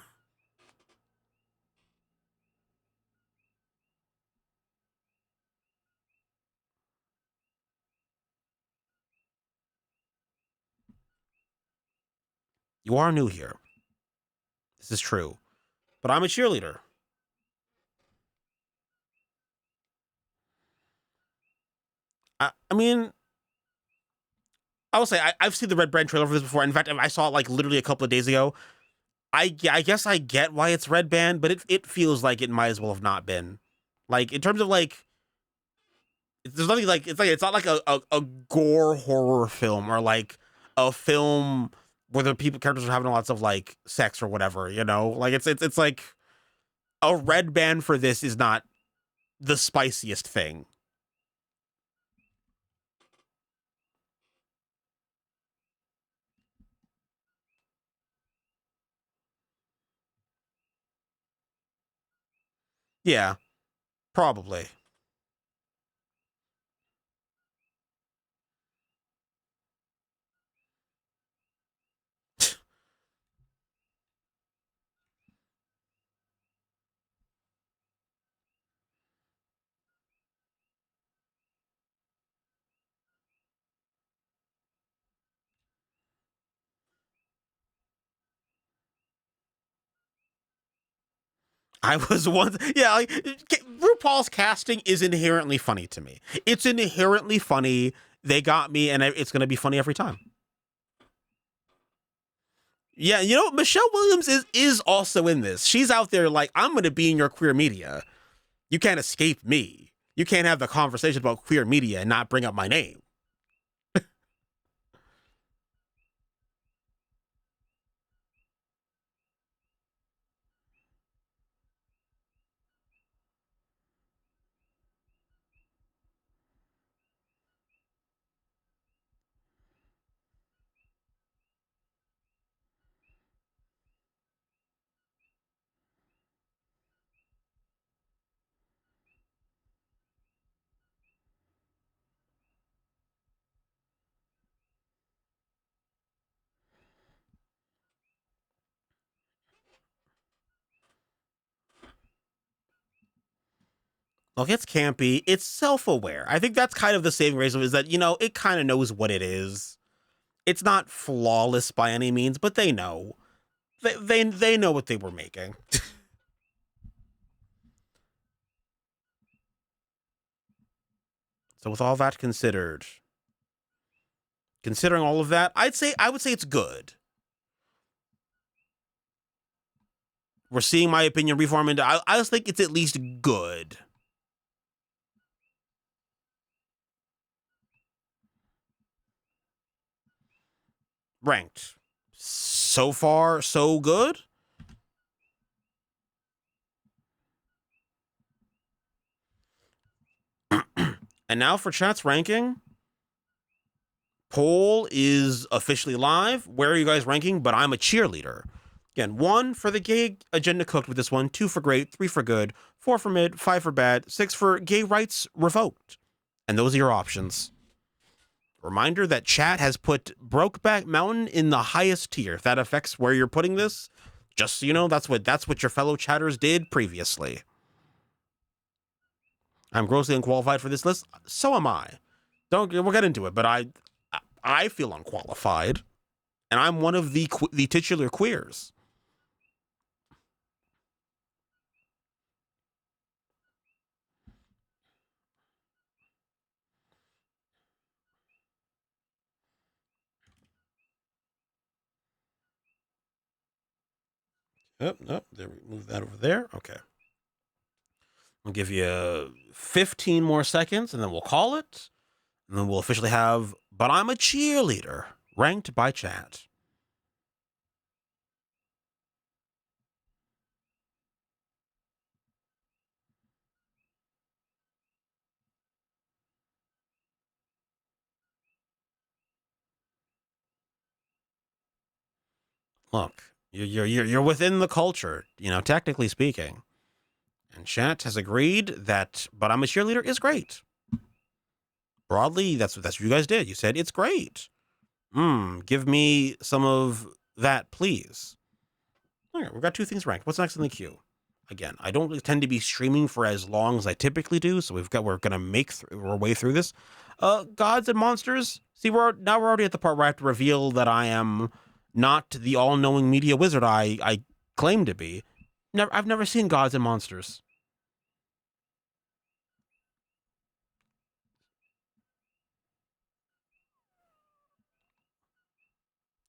You are new here. This is true, but I'm a cheerleader. I mean, I will say I've seen the Red Band trailer for this before. In fact, I saw it like literally a couple of days ago. I guess I get why it's Red Band, but it feels like it might as well have not been. Like in terms of like, there's nothing like it's not like a gore horror film or like a film where the people characters are having lots of like sex or whatever. You know, like it's like a Red Band for this is not the spiciest thing. Yeah, probably. I was once, yeah, like RuPaul's casting is inherently funny to me. It's inherently funny. They got me, and it's going to be funny every time. Yeah, you know, Michelle Williams is also in this. She's out there like, I'm going to be in your queer media. You can't escape me. You can't have the conversation about queer media and not bring up my name. Look, it's campy. It's self-aware. I think that's kind of the saving grace of it, is that, you know, it kind of knows what it is. It's not flawless by any means, but they know. They know what they were making. So with all that considered, considering all of that, I would say it's good. We're seeing my opinion reform into I just think it's at least good. Ranked. So far, so good. And now for chat's ranking. Poll is officially live. Where are you guys ranking? But I'm a cheerleader. Again, 1 for the gay agenda cooked with this one, 2 for great, 3 for good, 4 for mid, 5 for bad, 6 for gay rights revoked. And those are your options. Reminder that chat has put Brokeback Mountain in the highest tier. If that affects where you're putting this, just so you know, that's what your fellow chatters did previously. I'm grossly unqualified for this list. So am I. We'll get into it, but I feel unqualified, and I'm one of the titular queers. Oh, no, there we move that over there. Okay. I'll give you 15 more seconds, and then we'll call it. And then we'll officially have But I'm a Cheerleader ranked by chat. Look, you're within the culture, technically speaking. And chat has agreed that But I'm a Cheerleader is great. Broadly, that's what you guys did. You said it's great. Give me some of that, please. All right, we've got two things ranked. What's next in the queue? Again, I don't tend to be streaming for as long as I typically do, so we're gonna make our way through this. Gods and Monsters. See, we're already at the part where I have to reveal that I am not the all-knowing media wizard I claim to be. I've never seen Gods and Monsters.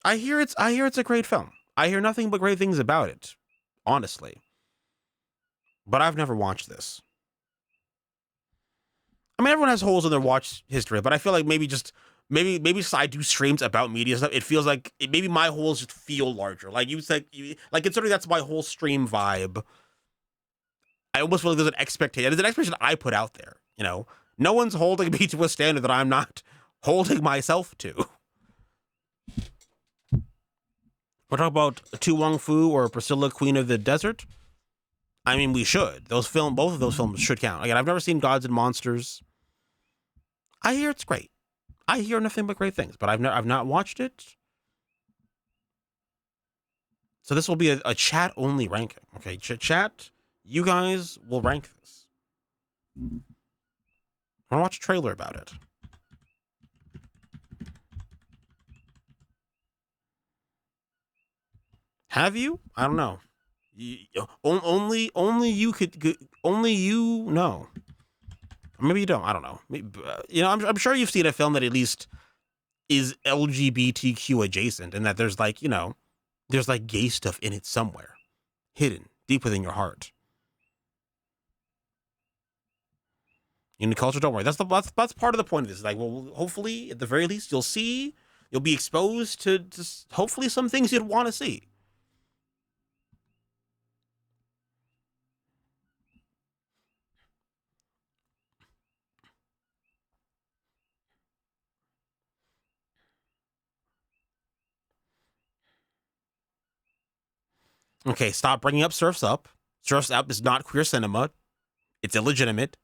I hear it's a great film. I hear nothing but great things about it, honestly. But I've never watched this. I mean, everyone has holes in their watch history, but I feel like maybe just I do streams about media stuff. It feels like maybe my holes just feel larger. Like you said, considering that's my whole stream vibe. I almost feel like there's an expectation. There's an expectation I put out there. No one's holding me to a standard that I'm not holding myself to. We're talking about Tu Wong Fu or Priscilla, Queen of the Desert. I mean, we should. Both of those films should count. Again, I've never seen Gods and Monsters. I hear it's great. I hear nothing but great things, but I've not watched it. So this will be a chat only ranking. Okay, chat. You guys will rank this. I want to watch a trailer about it. Have you? I don't know. Only you could. Only you know. Maybe you don't. I don't know. Maybe, I'm sure you've seen a film that at least is LGBTQ adjacent, and that there's there's gay stuff in it somewhere, hidden deep within your heart. In the culture, don't worry. That's part of the point of this. Well, hopefully, at the very least, you'll be exposed to just hopefully some things you'd want to see. Okay, stop bringing up Surf's Up. Surf's Up is not queer cinema. It's illegitimate.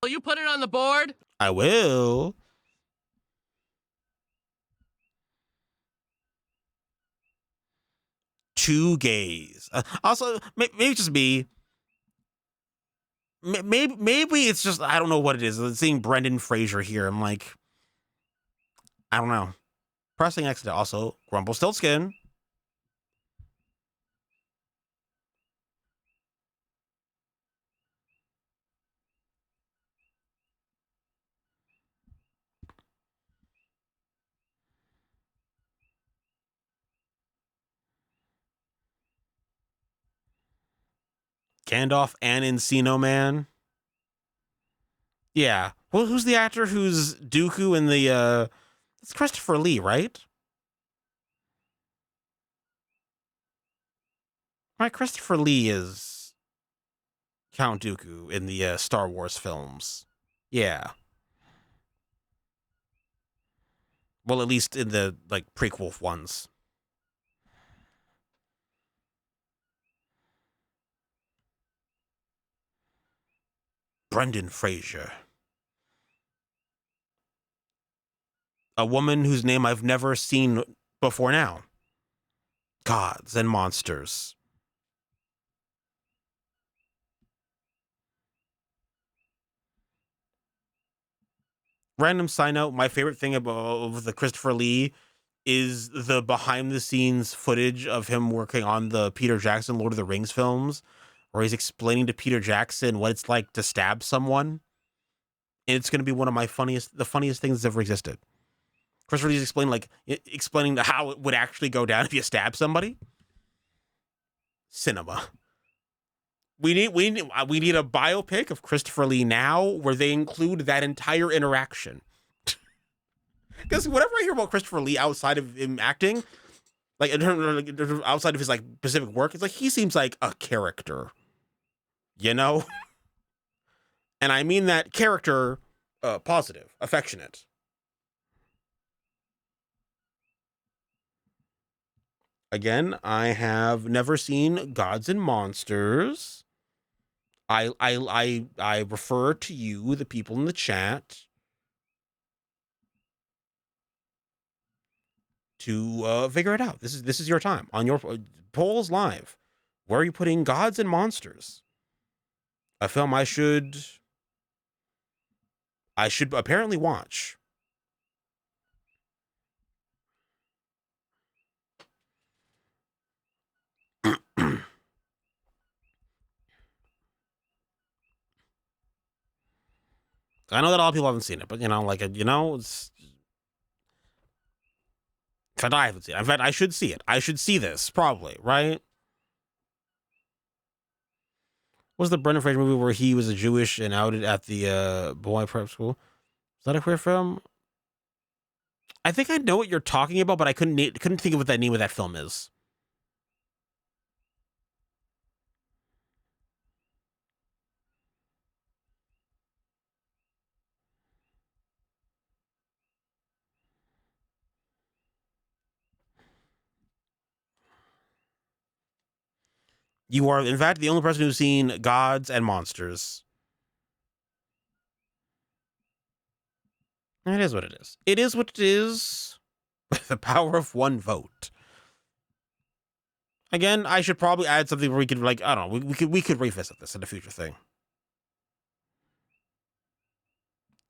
Will you put it on the board? I will. Two gays. Also, maybe just me. Maybe it's just I don't know what it is. Seeing Brendan Fraser here, I'm like, I don't know. Pressing accident. Also, Rumpelstiltskin. Gandalf and Encino Man. Yeah. Well, who's the actor who's Dooku in the it's Christopher Lee, right? Right, Christopher Lee is Count Dooku in the Star Wars films. Yeah. Well, at least in the prequel ones. Brendan Fraser. A woman whose name I've never seen before now. Gods and Monsters. Random side note, my favorite thing of the Christopher Lee is the behind the scenes footage of him working on the Peter Jackson Lord of the Rings films, where he's explaining to Peter Jackson what it's like to stab someone. And it's going to be one of the funniest things that's ever existed. Christopher Lee's explaining how it would actually go down if you stab somebody. cinema. We need a biopic of Christopher Lee now where they include that entire interaction. Because whatever I hear about Christopher Lee outside of him acting, like outside of his like specific work, it's like he seems like a character, you know. And I mean that character, positive, affectionate. Again, I have never seen Gods and Monsters. I refer to you, the people in the chat, to figure it out. This is your time on your polls live. Where are you putting Gods and Monsters? A film I should apparently watch. I know that a lot of people haven't seen it, but it's. In fact, I haven't seen it. In fact, I should see it. I should see this probably, right? Was the Brendan Fraser movie where he was a Jewish and outed at the boy prep school? Is that a queer film? I think I know what you're talking about, but I couldn't think of what the name of that film is. You are, in fact, the only person who's seen Gods and Monsters. It is what it is. It is what it is. The power of one vote. Again, I should probably add something where we could, like, I don't know, we could revisit this in a future thing.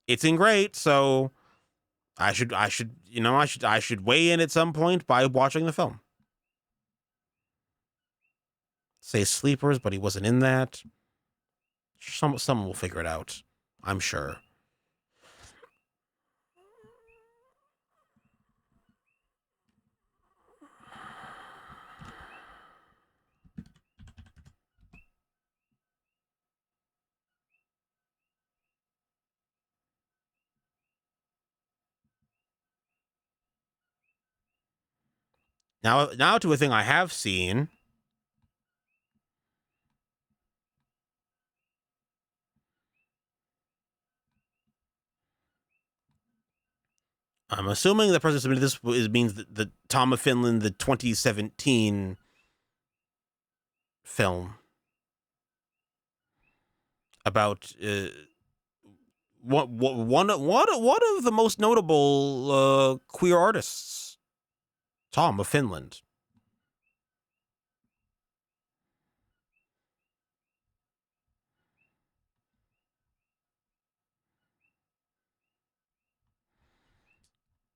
It's in great, so I should weigh in at some point by watching the film. Say Sleepers, but he wasn't in that. Someone will figure it out, I'm sure. Now to a thing I have seen. I'm assuming the person submitted this means the Tom of Finland, the 2017 film about one of the most notable queer artists, Tom of Finland.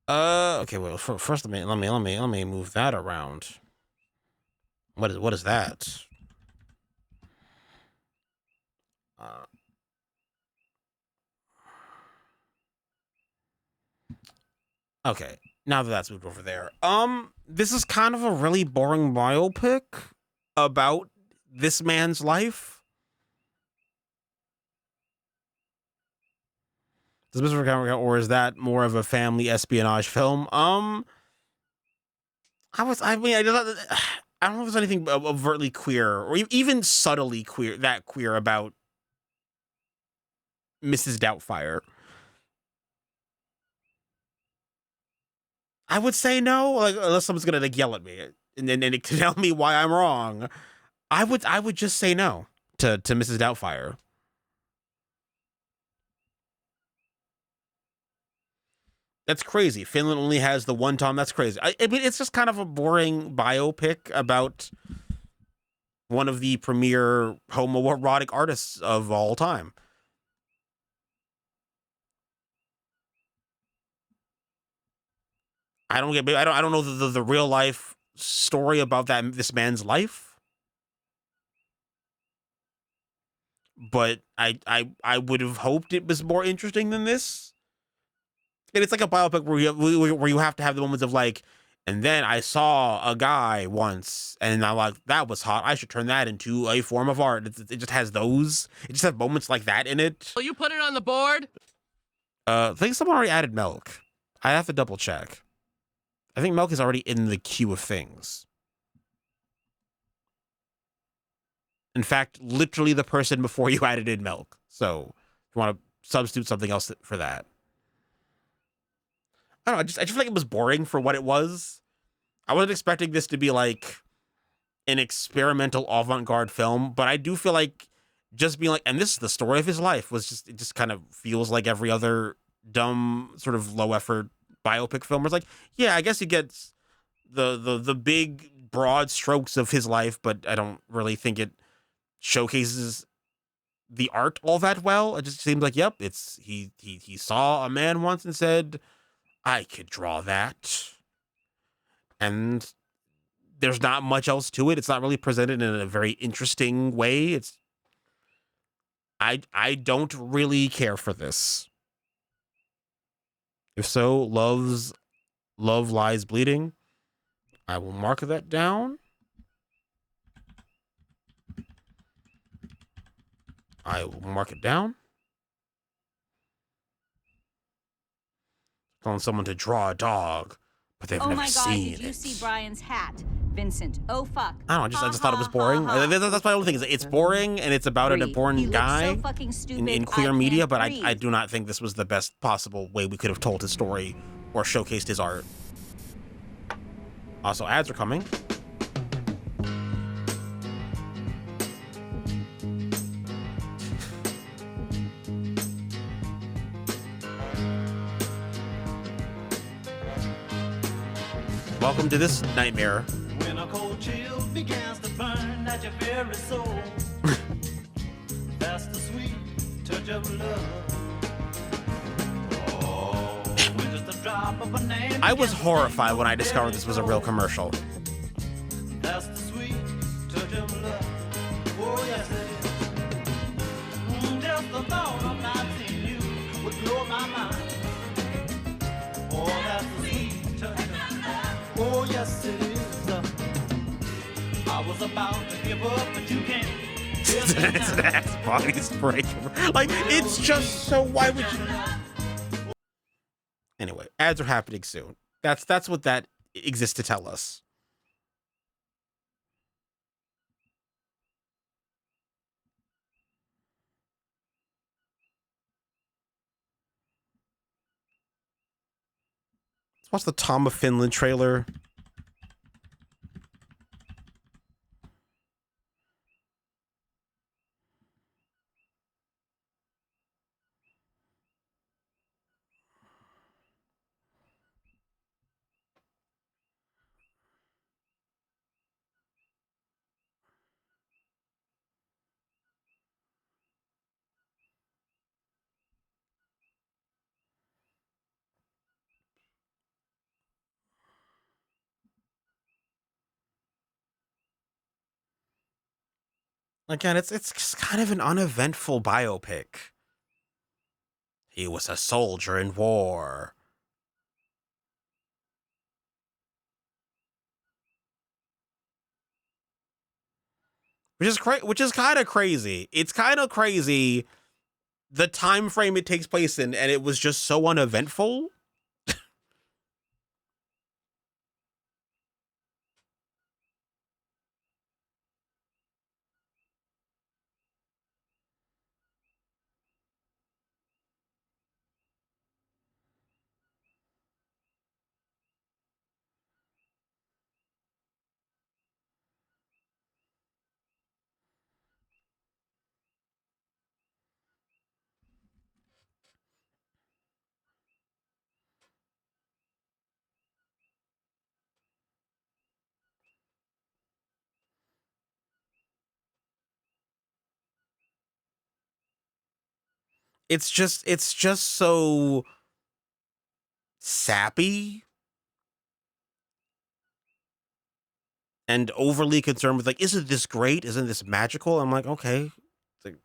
Okay. Well, first let me move that around. What is that? Okay. Now that that's moved over there, this is kind of a really boring biopic about this man's life. Does this work out, or is that more of a family espionage film? I don't know if there's anything overtly queer or even subtly queer about Mrs. Doubtfire. I would say no, like unless someone's gonna like yell at me and tell me why I'm wrong. I would just say no to Mrs. Doubtfire. That's crazy. Finland only has the one Tom. That's crazy. I mean, it's just kind of a boring biopic about one of the premier homoerotic artists of all time. I don't know the real life story about this man's life, but I would have hoped it was more interesting than this. And it's like a biopic where you have to have the moments of like, And then I saw a guy once, and I'm like, that was hot. I should turn that into a form of art. It just has those. It just has moments like that in it. Will you put it on the board? I think someone already added milk. I have to double check. I think milk is already in the queue of things. In fact, literally the person before you added in milk. So if you want to substitute something else for that. I don't know. I just feel like it was boring for what it was. I wasn't expecting this to be like an experimental avant-garde film, but I do feel like just being like, and this is the story of his life, was just, it just kind of feels like every other dumb sort of low effort biopic film. Where it's like, yeah, I guess he gets the big broad strokes of his life, but I don't really think it showcases the art all that well. It just seems like, yep, it's he saw a man once and said, I could draw that. And there's not much else to it. It's not really presented in a very interesting way. It's I don't really care for this. If so, love lies bleeding. I will mark that down. I will mark it down. Telling someone to draw a dog, but they've never seen it. Did you see Brian's hat? Vincent, oh fuck. I don't know, I just thought it was boring. That's my only thing, is it's boring and it's about an important guy in queer media, but I do not think this was the best possible way we could have told his story or showcased his art. Also, ads are coming. Welcome to this nightmare. When a cold chill begins to burn at your very soul, that's the sweet touch of love. Oh, when just a drop of a name. I was horrified when I discovered this was a real commercial. That's the sweet touch of love. Oh, yes, it is. Just the thought of not seeing you would blow my mind. Oh, that's the sweet touch of love. Oh, yes, it is. I was about to give up, but you can't. It's an ass body spray. Like, it's just so, why would you? Anyway, ads are happening soon. That's what that exists to tell us. Let's watch the Tom of Finland trailer. Again, it's just kind of an uneventful biopic. He was a soldier in war. Which is kind of crazy. It's kind of crazy the time frame it takes place in, and it was just so uneventful. It's just so sappy and overly concerned with, like, isn't this great? Isn't this magical? I'm like, okay. It's like,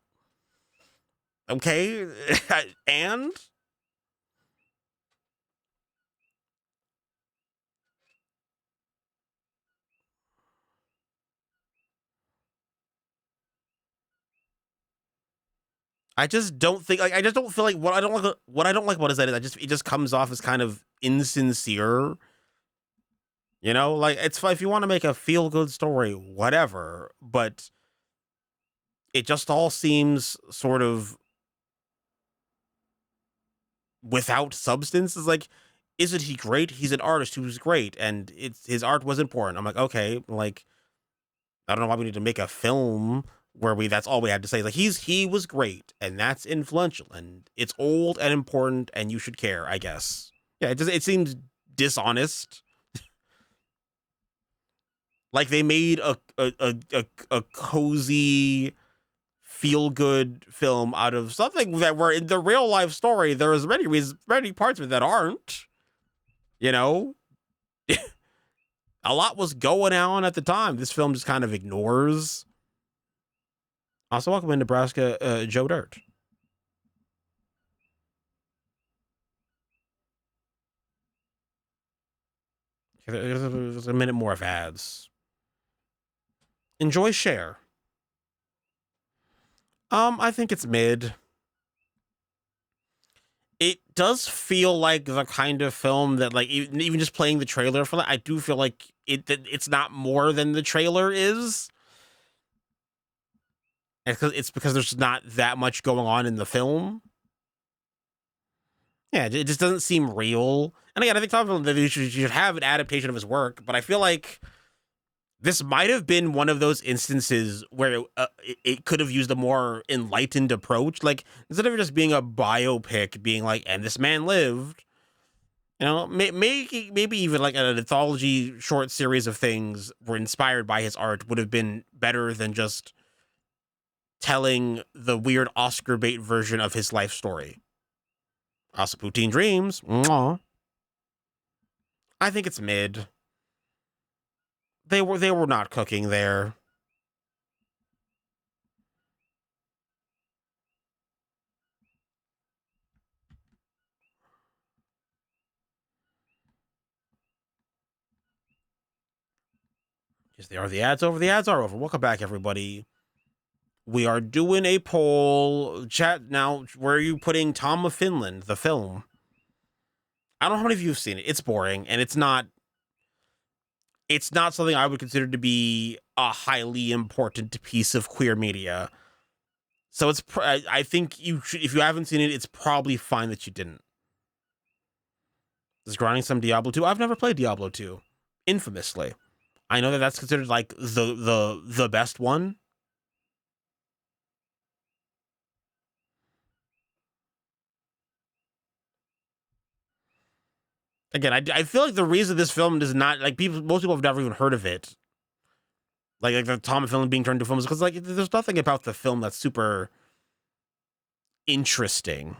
okay. And I just don't think like I just don't feel like what I don't like about it is that it just comes off as kind of insincere. You know, like it's if you want to make a feel good story, whatever, but it just all seems sort of without substance. Is like, isn't he great? He's an artist who's great, and it's his art was important. I'm like, okay, like I don't know why we need to make a film where that's all we had to say. Like he was great, and that's influential, and it's old and important, and you should care, I guess. Yeah, it seems dishonest. Like they made a cozy, feel good film out of something that were in the real life story. There was many parts of it that aren't. You know, a lot was going on at the time. This film just kind of ignores. Also, welcome in Nebraska, Joe Dirt. There's a minute more of ads. Enjoy Share. I think it's mid. It does feel like the kind of film that, like, even just playing the trailer for that, I do feel like it's not more than the trailer is. And it's because there's not that much going on in the film. Yeah, it just doesn't seem real. And again, I think Tom Holland should have an adaptation of his work, but I feel like this might have been one of those instances where it could have used a more enlightened approach. Like, instead of just being a biopic, being like, and this man lived, you know, maybe even like an anthology short series of things were inspired by his art would have been better than just telling the weird Oscar bait version of his life story. Also, Poutine Dreams. Mwah. I think it's mid. They were not cooking there. Yes, they are. The ads over. The ads are over. Welcome back, everybody. We are doing a poll. Chat now. Where are you putting Tom of Finland, the film? I don't know how many of you have seen it. It's boring, and it's not something I would consider to be a highly important piece of queer media. So it's. I think you should, if you haven't seen it, it's probably fine that you didn't. Is grinding some Diablo 2? I've never played Diablo 2, infamously. I know that that's considered like the best one. Again, I feel like the reason this film does not, like, most people have never even heard of it. Like the Tom of Finland being turned into films, because like there's nothing about the film that's super interesting.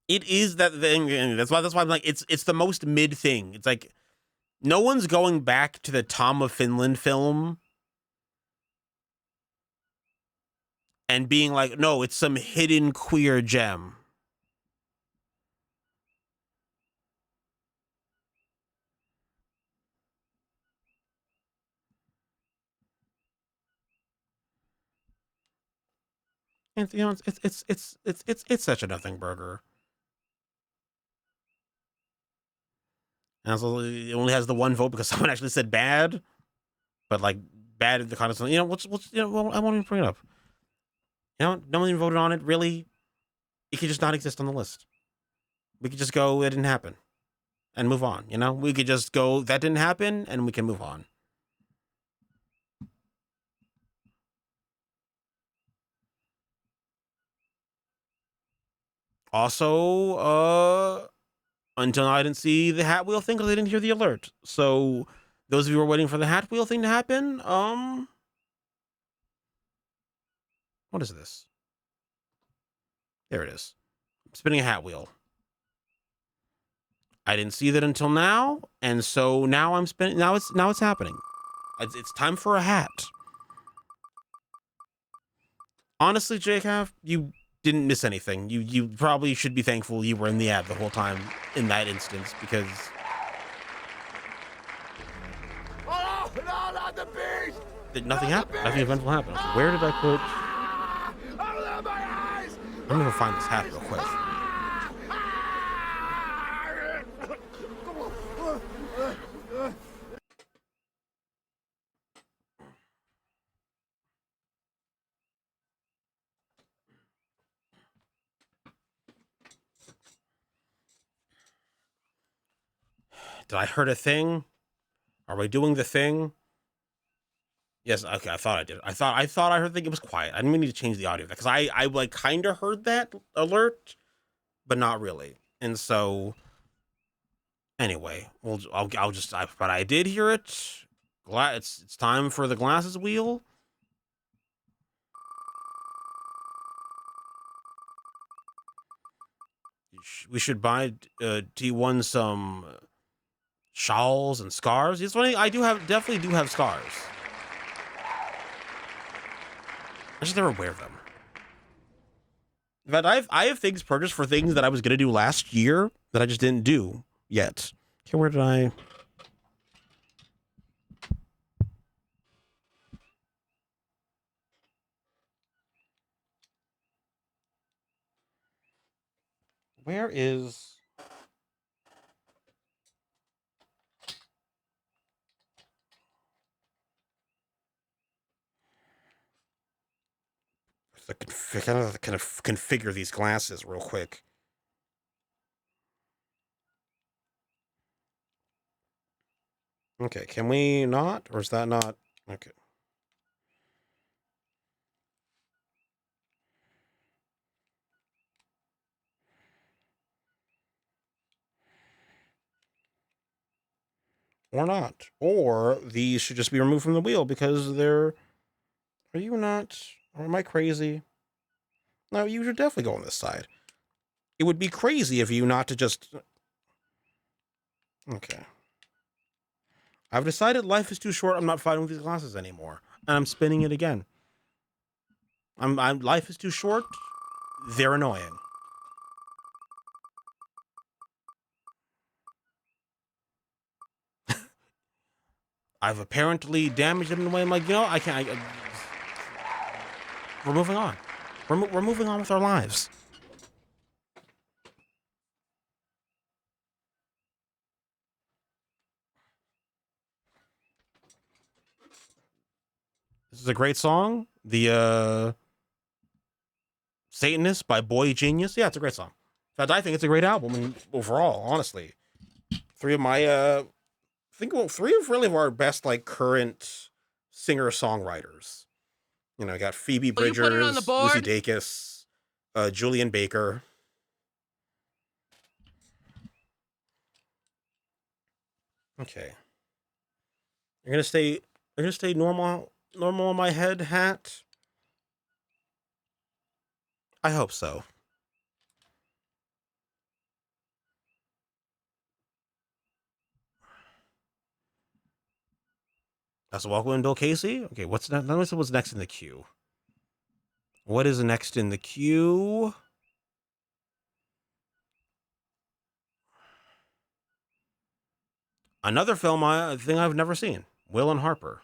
It is that thing, and that's why I'm like, it's the most mid thing. It's like no one's going back to the Tom of Finland film and being like, no, it's some hidden queer gem. And you know, it's such a nothing burger. And so it only has the one vote because someone actually said bad, but like bad in the context. You know, what's you know, well, I won't even bring it up. You know, no one even voted on it. Really, it could just not exist on the list. We could just go, it didn't happen, and move on. You know, we could just go, that didn't happen, and we can move on. Also, until now, I didn't see the Hat Wheel thing because I didn't hear the alert. So, those of you who are waiting for the Hat Wheel thing to happen, what is this? There it is. I'm spinning a Hat Wheel. I didn't see that until now, and so now I'm spinning. Now it's happening. It's time for a hat. Honestly, Jacob, you didn't miss anything. You probably should be thankful you were in the ad the whole time in that instance, because Oh, no, not the beast! nothing happened. Nothing eventful happened. Okay, where did I put? Open my eyes! I'm gonna find this hat real quick. Did I heard a thing? Are we doing the thing? Yes. Okay. I thought I did. I thought I heard the thing. It was quiet. I didn't need to change the audio because I like kind of heard that alert, but not really. And so anyway, but I did hear it. It's time for the glasses wheel. We should buy T1 some shawls and scarves. It's funny. I definitely do have scarves. I just never wear them. In fact, I have things purchased for things that I was gonna do last year that I just didn't do yet. Okay, where did I? Where is? Kind of configure these glasses real quick. Okay, can we not? Or is that not? Okay. Or not. Or these should just be removed from the wheel because they're... Are you not? Or am I crazy? No, you should definitely go on this side. It would be crazy of you not to just... Okay. I've decided life is too short. I'm not fighting with these glasses anymore. And I'm spinning it again. Life is too short. They're annoying. I've apparently damaged them in a way. I'm like, I can't. We're moving on. We're moving on with our lives. This is a great song. The Satanist by Boy Genius. Yeah, it's a great song. In fact, I think it's a great album and overall, honestly. Three of my three of really of our best like current singer-songwriters. I got Phoebe Will you put it on the Bridgers, board? Lucy Dacus, Julian Baker. Okay. You're gonna stay normal in my head, hat? I hope so. That's welcome, Bill Casey. Okay, what's next? Let me see what's next in the queue. What is next in the queue? Another film thing I've never seen. Will and Harper.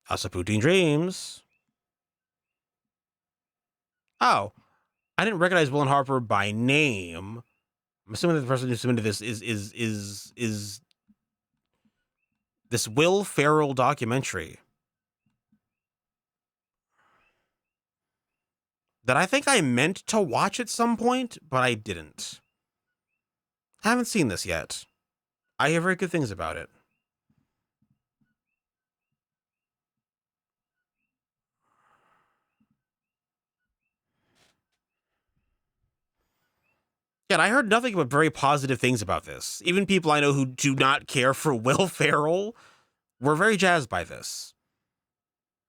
House of Poutine Dreams. Oh, I didn't recognize Will and Harper by name. I'm assuming that the person who submitted this is this Will Ferrell documentary that I think I meant to watch at some point, but I didn't. Haven't seen this yet. I hear very good things about it. Yeah, and I heard nothing but very positive things about this. Even people I know who do not care for Will Ferrell were very jazzed by this.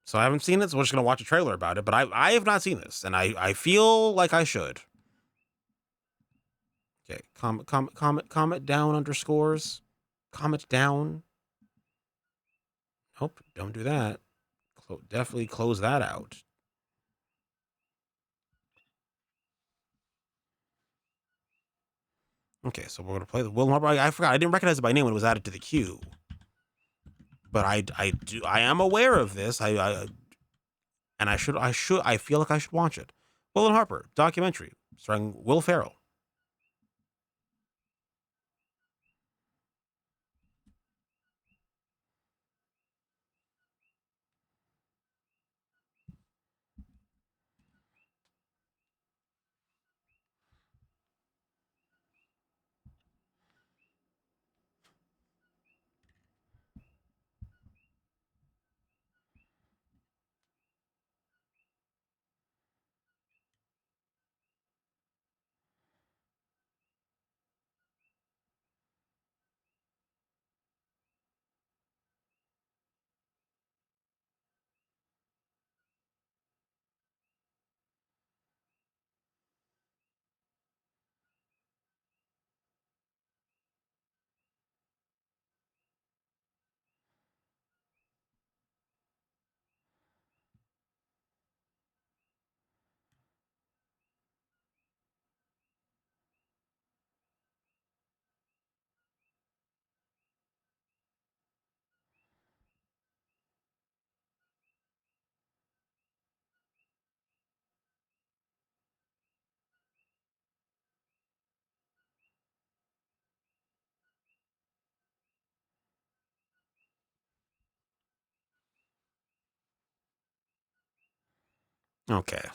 So I haven't seen it, so we're just going to watch a trailer about it. But I have not seen this, and I feel like I should. Okay, comment down underscores. Comment down. Nope, don't do that. Definitely close that out. Okay, so we're gonna play the Will Harper. I forgot. I didn't recognize it by name when it was added to the queue, but I am aware of this. And I feel like I should watch it. Will and Harper documentary starring Will Ferrell. Okay.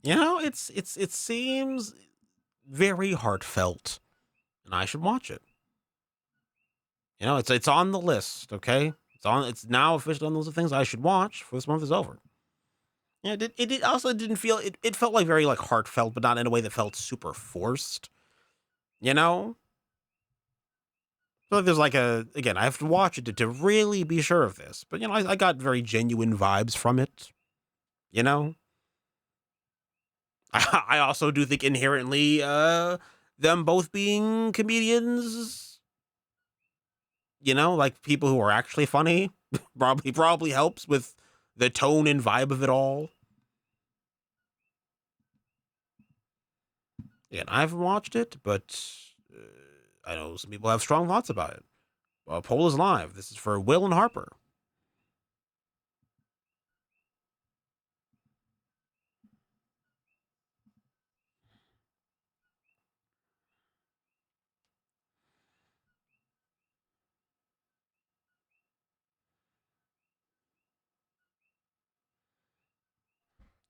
It seems very heartfelt, and I should watch it. It's on the list. Okay, it's now officially on those things I should watch for this month is over. Yeah, it also didn't feel it felt like very like heartfelt, but not in a way that felt super forced. You know, so there's like again, I have to watch it to really be sure of this. But I got very genuine vibes from it. You know, I also do think inherently, them both being comedians, like people who are actually funny, probably helps with the tone and vibe of it all. Yeah, I haven't watched it, but uh, I know some people have strong thoughts about it. Poll is live. This is for Will and Harper.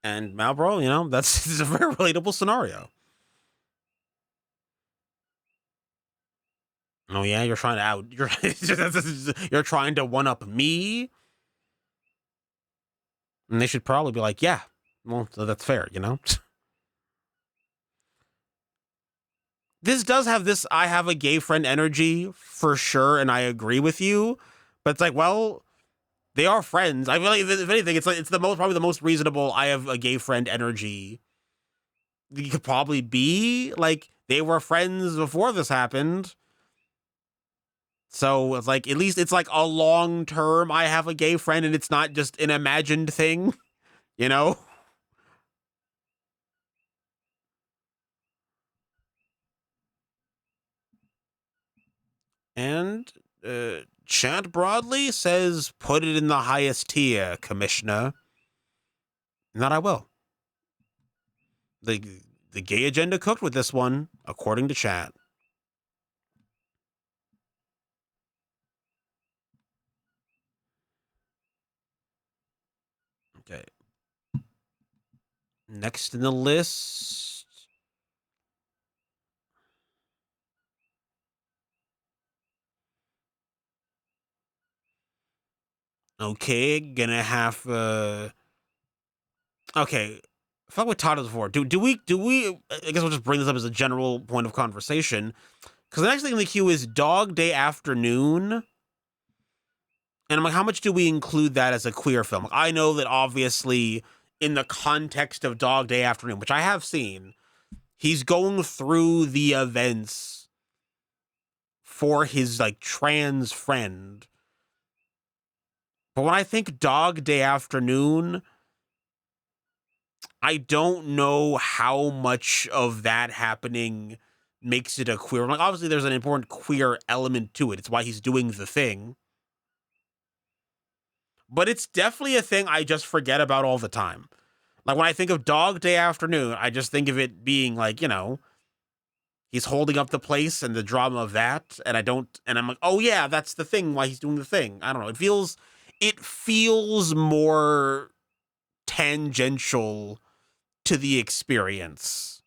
And Malbro, that's it's a very relatable scenario. Oh yeah, you're trying to you're trying to one up me, and they should probably be like, yeah, well, so that's fair. This does have this I have a gay friend energy for sure, and I agree with you. But it's like, well, they are friends. I feel like if anything, it's like it's probably the most reasonable I have a gay friend energy you could probably be. Like they were friends before this happened. So it's like at least it's like a long term I have a gay friend and it's not just an imagined thing. You know? And chat broadly says, put it in the highest tier, Commissioner. And that I will. The gay agenda cooked with this one, according to chat. Okay. Next in the list. Okay, gonna have okay. I felt we taught it before. Do we I guess we'll just bring this up as a general point of conversation. Because the next thing in the queue is Dog Day Afternoon. And I'm like, how much do we include that as a queer film? Like, I know that obviously in the context of Dog Day Afternoon, which I have seen, he's going through the events for his like trans friend. But when I think Dog Day Afternoon, I don't know how much of that happening makes it a queer. Like, obviously, there's an important queer element to it. It's why he's doing the thing. But it's definitely a thing I just forget about all the time. Like, when I think of Dog Day Afternoon, I just think of it being like, you know, he's holding up the place and the drama of that. And I'm like, oh yeah, that's the thing why he's doing the thing. I don't know. It feels more tangential to the experience.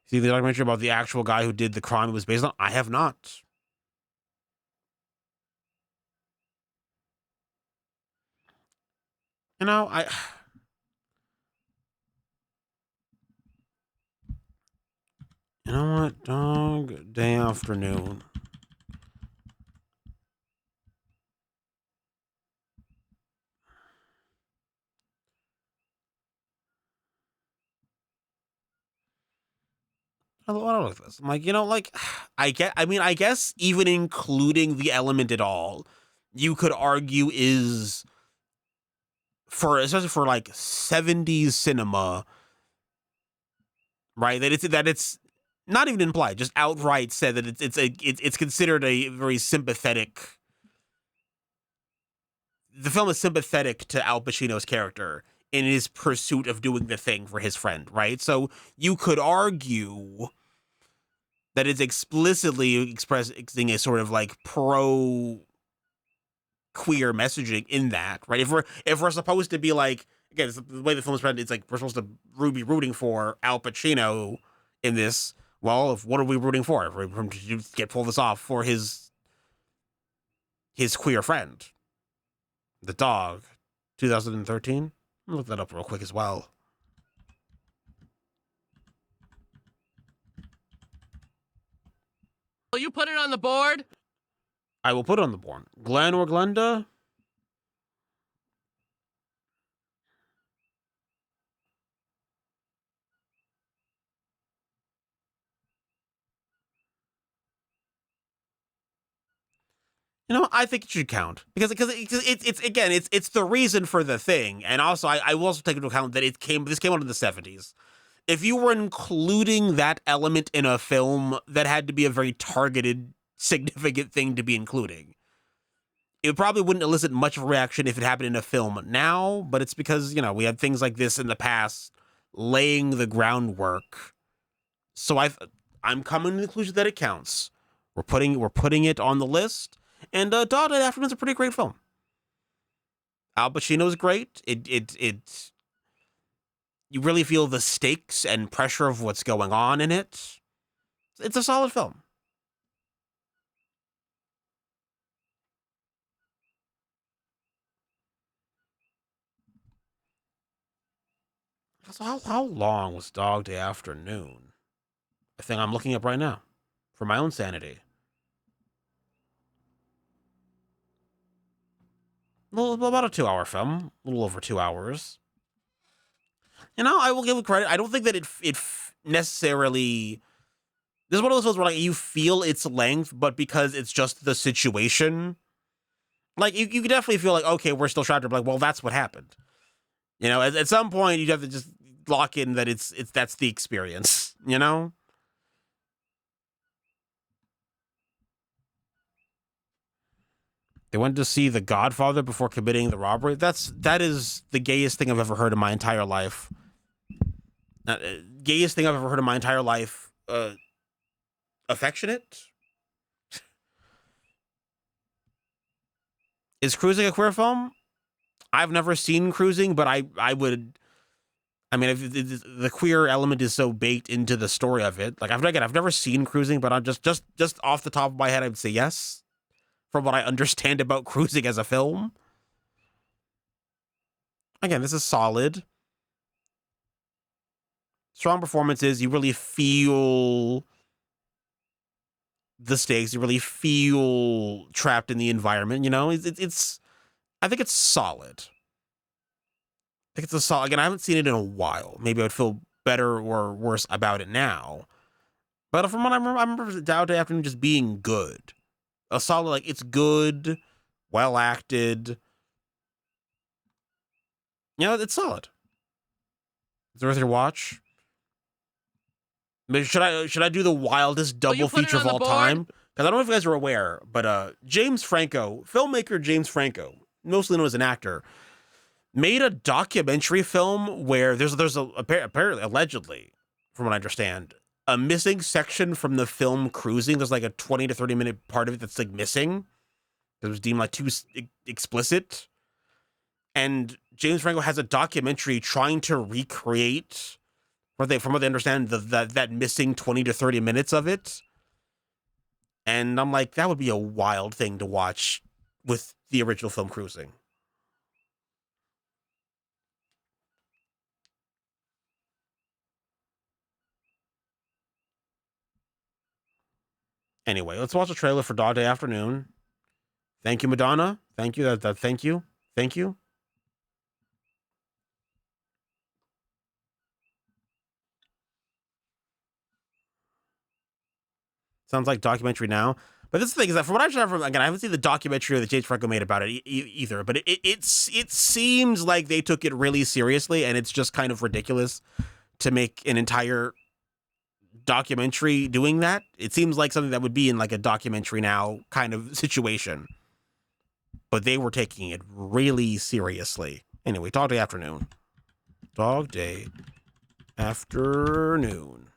See the documentary about the actual guy who did the crime it was based on? I have not. You know, you know what? Dog Day Afternoon. I don't like this. I'm like, you know, like, I guess even including the element at all, you could argue is especially for like 70s cinema, right? That it's not even implied, just outright said that it's considered a very sympathetic. The film is sympathetic to Al Pacino's character in his pursuit of doing the thing for his friend, right? So you could argue that it's explicitly expressing a sort of like pro queer messaging in that, right? If we're supposed to be like, again, it's the way the film is presented, it's like we're supposed to be rooting for Al Pacino in this. Well, what are we rooting for? For him to pull this off for his queer friend, the dog, 2013. I'll look that up real quick as well. Will you put it on the board? I will put it on the board. Glenn or Glenda? You know, I think it should count because it's the reason for the thing, and also I will also take into account that this came out in the 70s. If you were including that element in a film, that had to be a very targeted, significant thing to be including. It probably wouldn't elicit much of a reaction if it happened in a film now, but it's because, you know, we had things like this in the past laying the groundwork. So I'm coming to the conclusion that it counts. We're putting it on the list. And Dog Day Afternoon's a pretty great film. Al Pacino's great. It you really feel the stakes and pressure of what's going on in it. It's a solid film. So how long was Dog Day Afternoon? I think I'm looking up right now for my own sanity. Well, about a 2-hour film, a little over 2 hours. You know, I will give it credit. I don't think that it necessarily. This is one of those films where like you feel its length, but because it's just the situation, Like you could definitely feel like, okay, we're still trapped. Like, well, that's what happened. You know, at some point you have to just lock in that it's that's the experience. You know. They went to see The Godfather before committing the robbery. That is the gayest thing I've ever heard in my entire life. Gayest thing I've ever heard in my entire life. Affectionate? Is Cruising a queer film? I've never seen Cruising, but I would. I mean, if the queer element is so baked into the story of it, like I've never seen Cruising, but I'm just off the top of my head, I'd say yes. From what I understand about Cruising as a film, again, this is solid. Strong performances. You really feel the stakes. You really feel trapped in the environment. You know, it's I think it's solid. I think it's a solid. Again, I haven't seen it in a while. Maybe I would feel better or worse about it now. But from what I remember Dow Day Afternoon just being good. A solid, like, it's good, well acted. You know, it's solid. It's worth your watch. Maybe should I do the wildest double feature of all time? Because I don't know if you guys are aware, but James Franco, filmmaker James Franco, mostly known as an actor, made a documentary film where there's apparently allegedly, from what I understand, a missing section from the film Cruising. There's like a 20 to 30 minute part of it that's like missing. That was deemed like too explicit. And James Franco has a documentary trying to recreate from what they understand that missing 20 to 30 minutes of it. And I'm like, that would be a wild thing to watch with the original film Cruising. Anyway, let's watch the trailer for Dog Day Afternoon. Thank you, Madonna. Thank you. Thank you. Thank you. Sounds like documentary now. But this is the thing is that from what I've from again, I haven't seen the documentary that James Franco made about it either. But it seems like they took it really seriously, and it's just kind of ridiculous to make an entire documentary doing that. It seems like something that would be in like a documentary now kind of situation. But they were taking it really seriously. Anyway, Dog Day Afternoon. Dog Day Afternoon.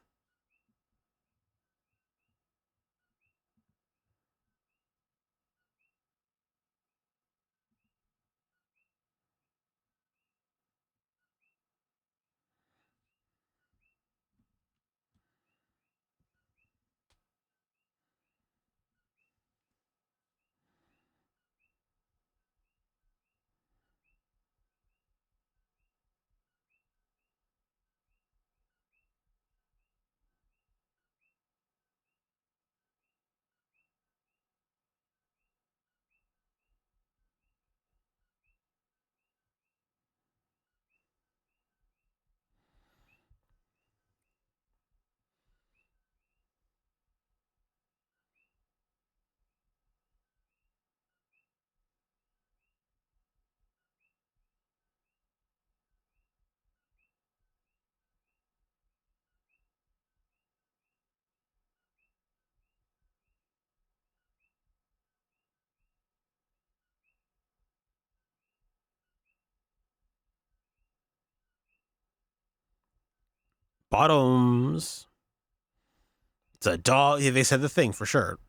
Bottoms. It's a dog. Yeah, they said the thing for sure.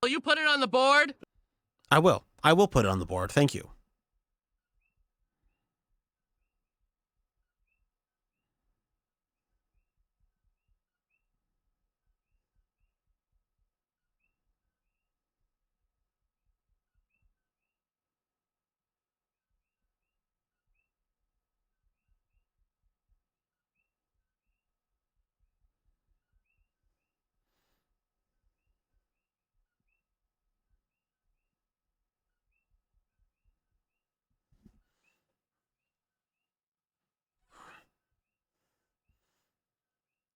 Will you put it on the board? I will. I will put it on the board. Thank you.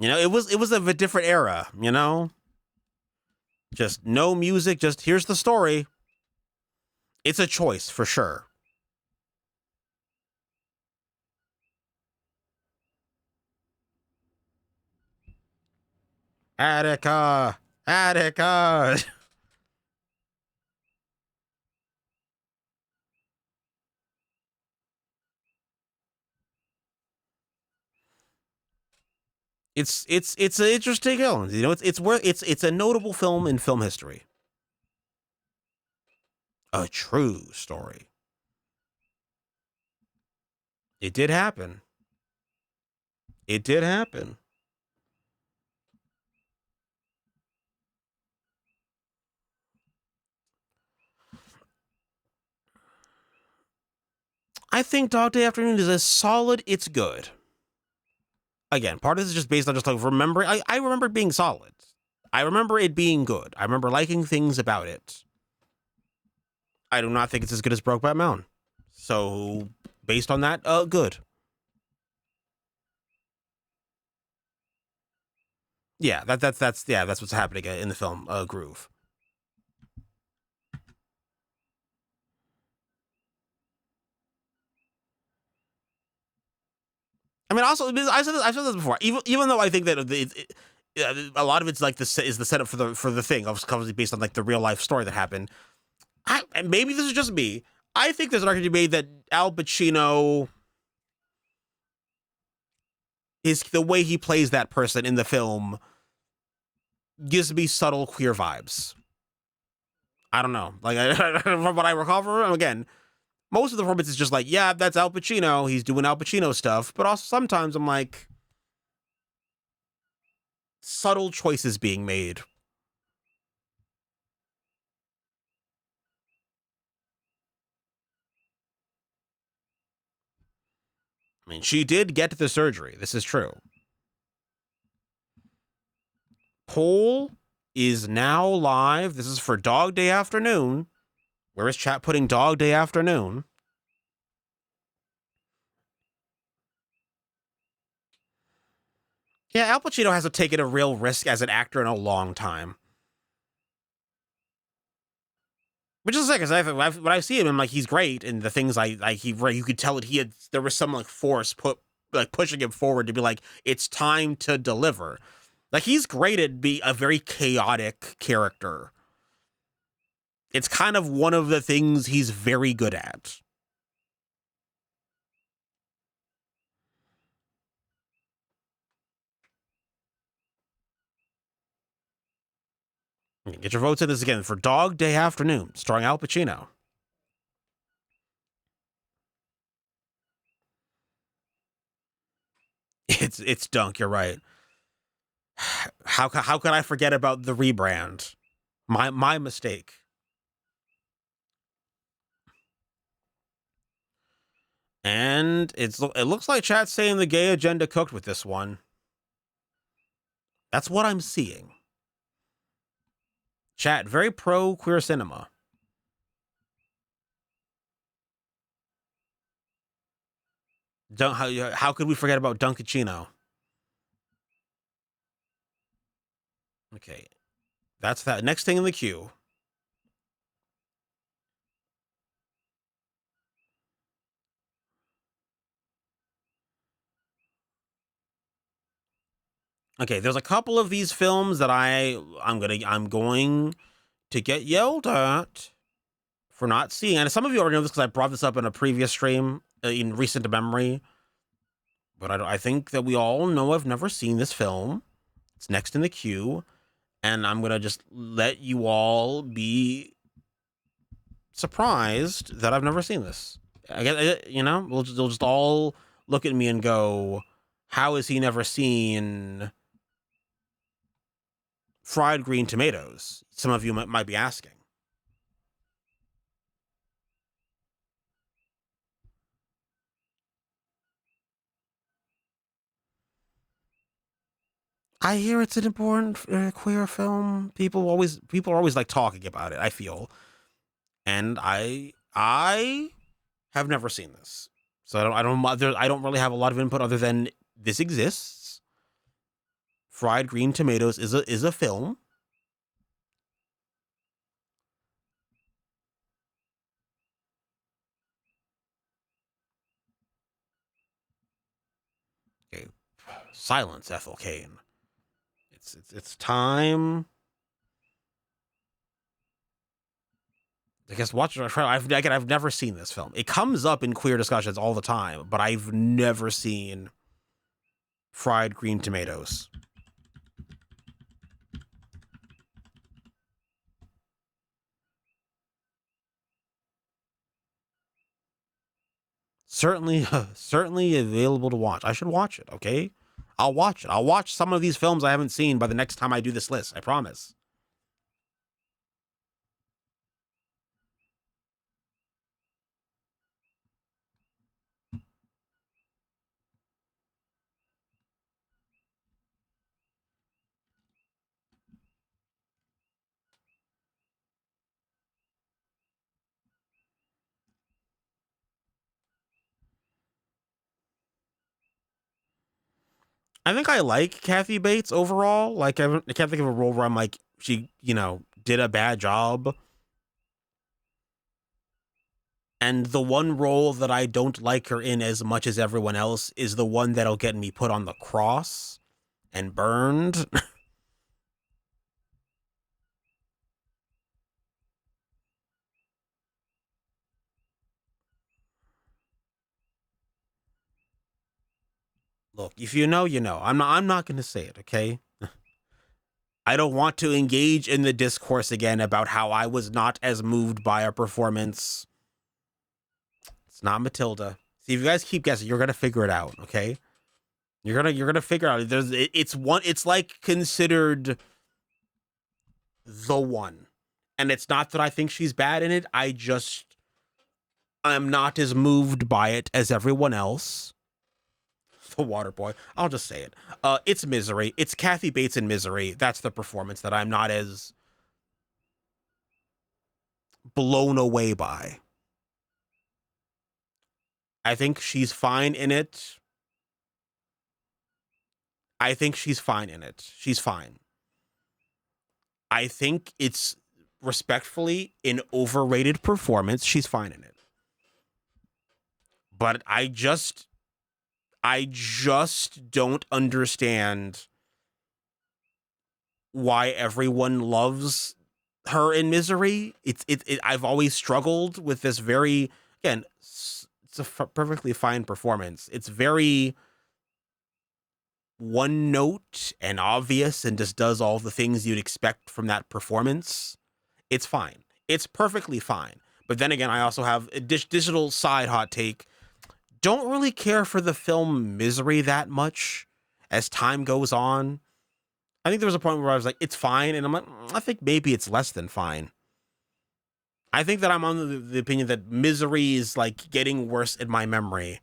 You know, it was of a different era, you know? Just no music, just here's the story. It's a choice for sure. Attica, Attica. It's an interesting film. You know, it's a notable film in film history. A true story. It did happen. It did happen. I think Dog Day Afternoon is as solid. It's good. Again, part of this is just based on just like remembering. I remember it being solid. I remember it being good. I remember liking things about it. I do not think it's as good as Brokeback Mountain. So based on that, good. Yeah, that's what's happening in the film Groove. I mean, also I've said this before. Even though I think that a lot of it's like is the setup for the thing, obviously based on like the real life story that happened. And maybe this is just me. I think there's an argument to be made that Al Pacino is the way he plays that person in the film gives me subtle queer vibes. I don't know. Like from what I recall from him, again, most of the performance is just like, yeah, that's Al Pacino. He's doing Al Pacino stuff. But also sometimes I'm like, subtle choices being made. I mean, she did get the surgery. This is true. Poll is now live. This is for Dog Day Afternoon. Where is chat putting Dog Day Afternoon? Yeah, Al Pacino hasn't taken a real risk as an actor in a long time. Which is like, because when I see him, I'm like, he's great, and the things I like, you could tell that there was some like force pushing him forward to be like, it's time to deliver. Like he's great at be a very chaotic character. It's kind of one of the things he's very good at. Get your votes in this again for Dog Day Afternoon, starring Al Pacino. It's Dunk. You're right. How could I forget about the rebrand? My mistake. And it looks like chat's saying the gay agenda cooked with this one. That's what I'm seeing. Chat very pro queer cinema. How could we forget about Dunkachino? Okay, that's that. Next thing in the queue. Okay, there's a couple of these films that I'm going to get yelled at for not seeing. And some of you already know this because I brought this up in a previous stream in recent memory. But I think that we all know I've never seen this film. It's next in the queue, and I'm gonna just let you all be surprised that I've never seen this. I guess they'll just all look at me and go, "How has he never seen Fried Green Tomatoes?" Some of you might be asking. I hear it's an important queer film. People are always like talking about it. I feel, and I have never seen this, so I don't really have a lot of input other than this exists. Fried Green Tomatoes is a film. Okay, silence, Ethel Kane. It's time. I guess watch it. I've never seen this film. It comes up in queer discussions all the time, but I've never seen Fried Green Tomatoes. Certainly, certainly available to watch. I should watch it. Okay, I'll watch it. I'll watch some of these films I haven't seen by the next time I do this list. I promise. I think I like Kathy Bates overall. Like, I can't think of a role where I'm like, she, did a bad job. And the one role that I don't like her in as much as everyone else is the one that'll get me put on the cross and burned. Look, if you know, you know. I'm not going to say it, okay? I don't want to engage in the discourse again about how I was not as moved by a performance. It's not Matilda. See, if you guys keep guessing, you're gonna figure it out, okay? You're gonna figure out. It's like considered the one, and it's not that I think she's bad in it. I'm not as moved by it as everyone else. The Water Boy. I'll just say it. It's Misery. It's Kathy Bates in Misery. That's the performance that I'm not as blown away by. I think she's fine in it. She's fine. I think it's respectfully an overrated performance. She's fine in it. But I just don't understand why everyone loves her in Misery. I've always struggled with this very, again, it's a perfectly fine performance. It's very one note and obvious and just does all the things you'd expect from that performance. It's fine. It's perfectly fine. But then again, I also have a digital side hot take. Don't really care for the film Misery that much as time goes on. I think there was a point where I was like, it's fine. And I'm like, I think maybe it's less than fine. I think that I'm on the opinion that Misery is like getting worse in my memory.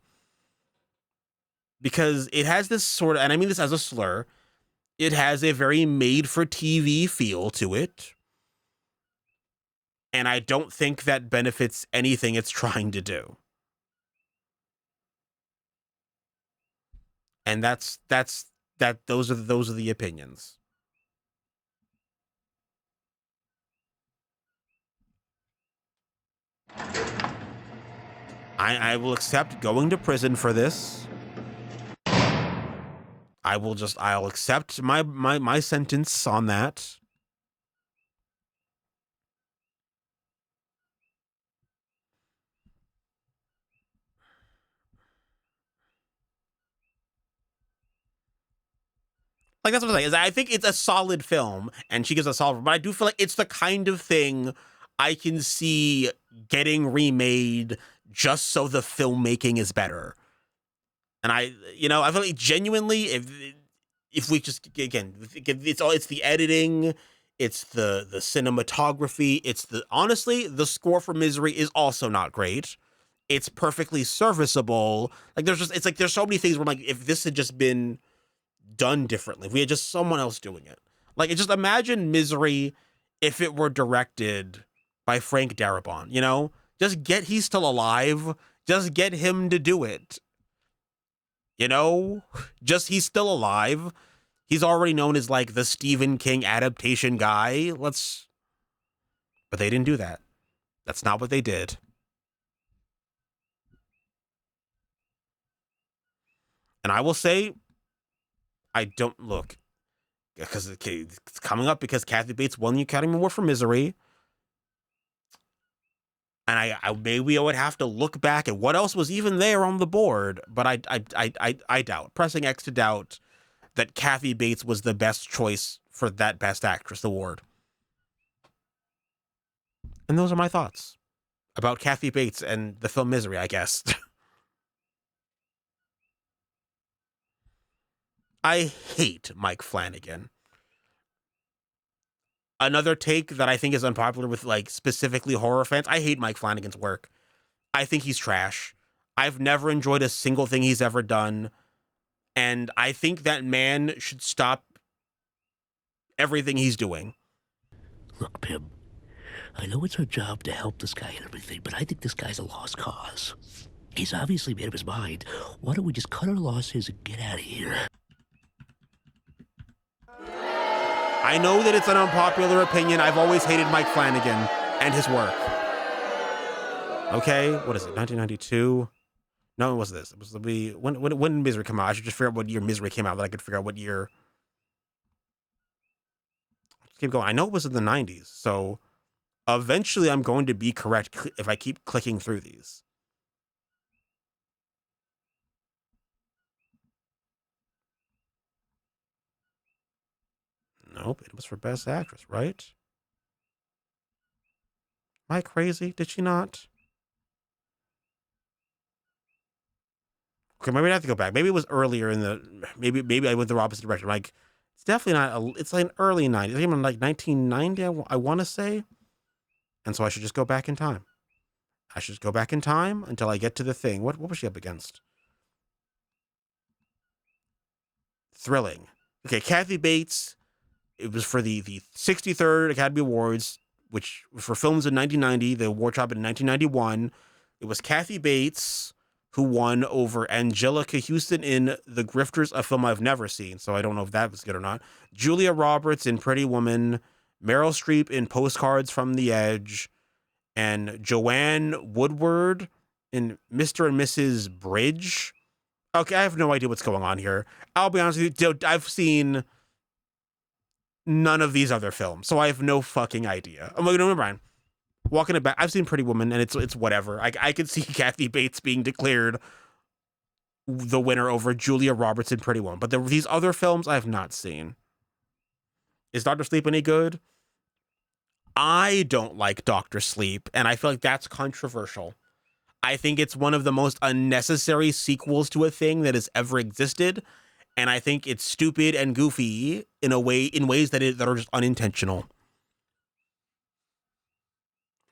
Because it has this sort of, and I mean this as a slur, it has a very made for TV feel to it. And I don't think that benefits anything it's trying to do. And those are the opinions. I will accept going to prison for this. I'll accept my sentence on that. Like, that's what I'm saying. Is I think it's a solid film, and she gives a solid. But I do feel like it's the kind of thing I can see getting remade just so the filmmaking is better. And I feel like genuinely, if we just, again, it's the editing, it's the cinematography, honestly, the score for Misery is also not great. It's perfectly serviceable. Like, there's so many things where I'm like, if this had just been done differently, if we had just someone else doing it, like, just imagine Misery if it were directed by Frank Darabont. Just he's still alive, just get him to do it. Just he's still alive, He's already known as like the Stephen King adaptation guy. But they didn't do that. That's not what they did. And I will say, I don't look because it's coming up because Kathy Bates won the Academy Award for Misery. And I maybe I would have to look back at what else was even there on the board, but I doubt. Pressing X to doubt that Kathy Bates was the best choice for that Best Actress award. And those are my thoughts about Kathy Bates and the film Misery, I guess. I hate Mike Flanagan. Another take that I think is unpopular with like specifically horror fans. I hate Mike Flanagan's work. I think he's trash. I've never enjoyed a single thing he's ever done. And I think that man should stop everything he's doing. Look, Pim, I know it's our job to help this guy and everything, but I think this guy's a lost cause. He's obviously made up his mind. Why don't we just cut our losses and get out of here? I know that it's an unpopular opinion. I've always hated Mike Flanagan and his work. Okay, what is it, 1992? No, it was this. It was when did Misery come out? I should just figure out what year Misery came out, that I could figure out what year. Let's keep going. I know it was in the 90s, so eventually I'm going to be correct if I keep clicking through these. Nope, it was for Best Actress, right? Am I crazy? Did she not? Okay, maybe I have to go back. Maybe it was earlier in the. Maybe I went the opposite direction. Like, it's definitely not. It's like an early 90s. Even like 1990. I want to say, and so I should just go back in time. I should just go back in time until I get to the thing. What was she up against? Thrilling. Okay, Kathy Bates. It was for the 63rd Academy Awards, which for films in 1990. The award happened in 1991. It was Kathy Bates who won over Angelica Houston in The Grifters, a film I've never seen, so I don't know if that was good or not. Julia Roberts in Pretty Woman, Meryl Streep in Postcards from the Edge, and Joanne Woodward in Mr. and Mrs. Bridge. Okay, I have no idea what's going on here. I'll be honest with you, I've seen none of these other films, so I have no fucking idea. I'm like, no, Brian. Walking it back, I've seen Pretty Woman, and it's whatever. I could see Kathy Bates being declared the winner over Julia Roberts in Pretty Woman, but these other films I have not seen. Is Dr. Sleep any good? I don't like Dr. Sleep, and I feel like that's controversial. I think it's one of the most unnecessary sequels to a thing that has ever existed, and I think it's stupid and goofy in ways that are just unintentional.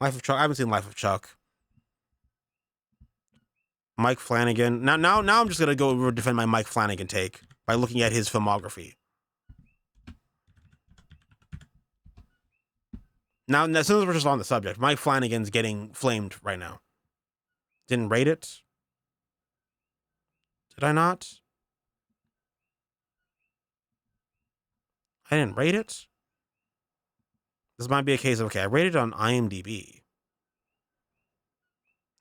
Life of Chuck. I haven't seen Life of Chuck. Mike Flanagan. Now I'm just gonna go defend my Mike Flanagan take by looking at his filmography. Now, as soon as we're just on the subject, Mike Flanagan's getting flamed right now. Didn't rate it. Did I not? I didn't rate it. This might be a case of, okay, I rated it on IMDb.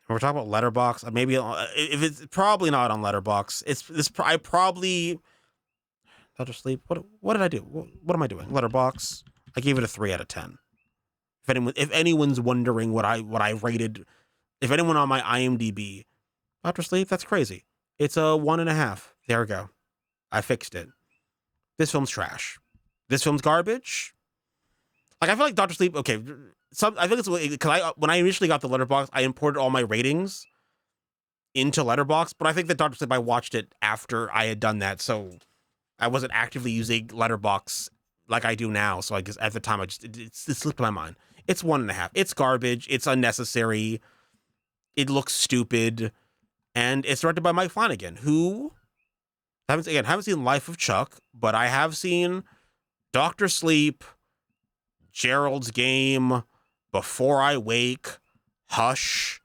We're talking about Letterboxd. Maybe if it's probably not on Letterboxd. It's this. I probably. Dr. Sleep. What did I do? What am I doing? Letterboxd. I gave it a 3 out of 10. If anyone's wondering what I rated, if anyone on my IMDb, Dr. Sleep, that's crazy. It's a 1.5. There we go. I fixed it. This film's trash. This film's garbage. Like, I feel like Dr. Sleep, okay, I think it's because when I initially got the Letterboxd, I imported all my ratings into Letterboxd, but I think that Dr. Sleep, I watched it after I had done that, so I wasn't actively using Letterboxd like I do now, so I guess at the time, it slipped my mind. It's 1.5. It's garbage. It's unnecessary. It looks stupid, and it's directed by Mike Flanagan, who, haven't seen Life of Chuck, but I have seen Dr. Sleep, Gerald's Game, Before I Wake, Hush,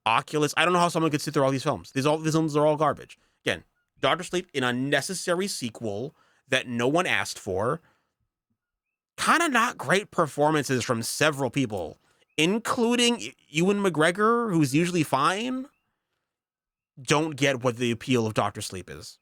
Oculus. I don't know how someone could sit through all these films. These films are all garbage. Again, Dr. Sleep, an unnecessary sequel that no one asked for. Kind of not great performances from several people, including Ewan McGregor, who's usually fine. Don't get what the appeal of Doctor Sleep is.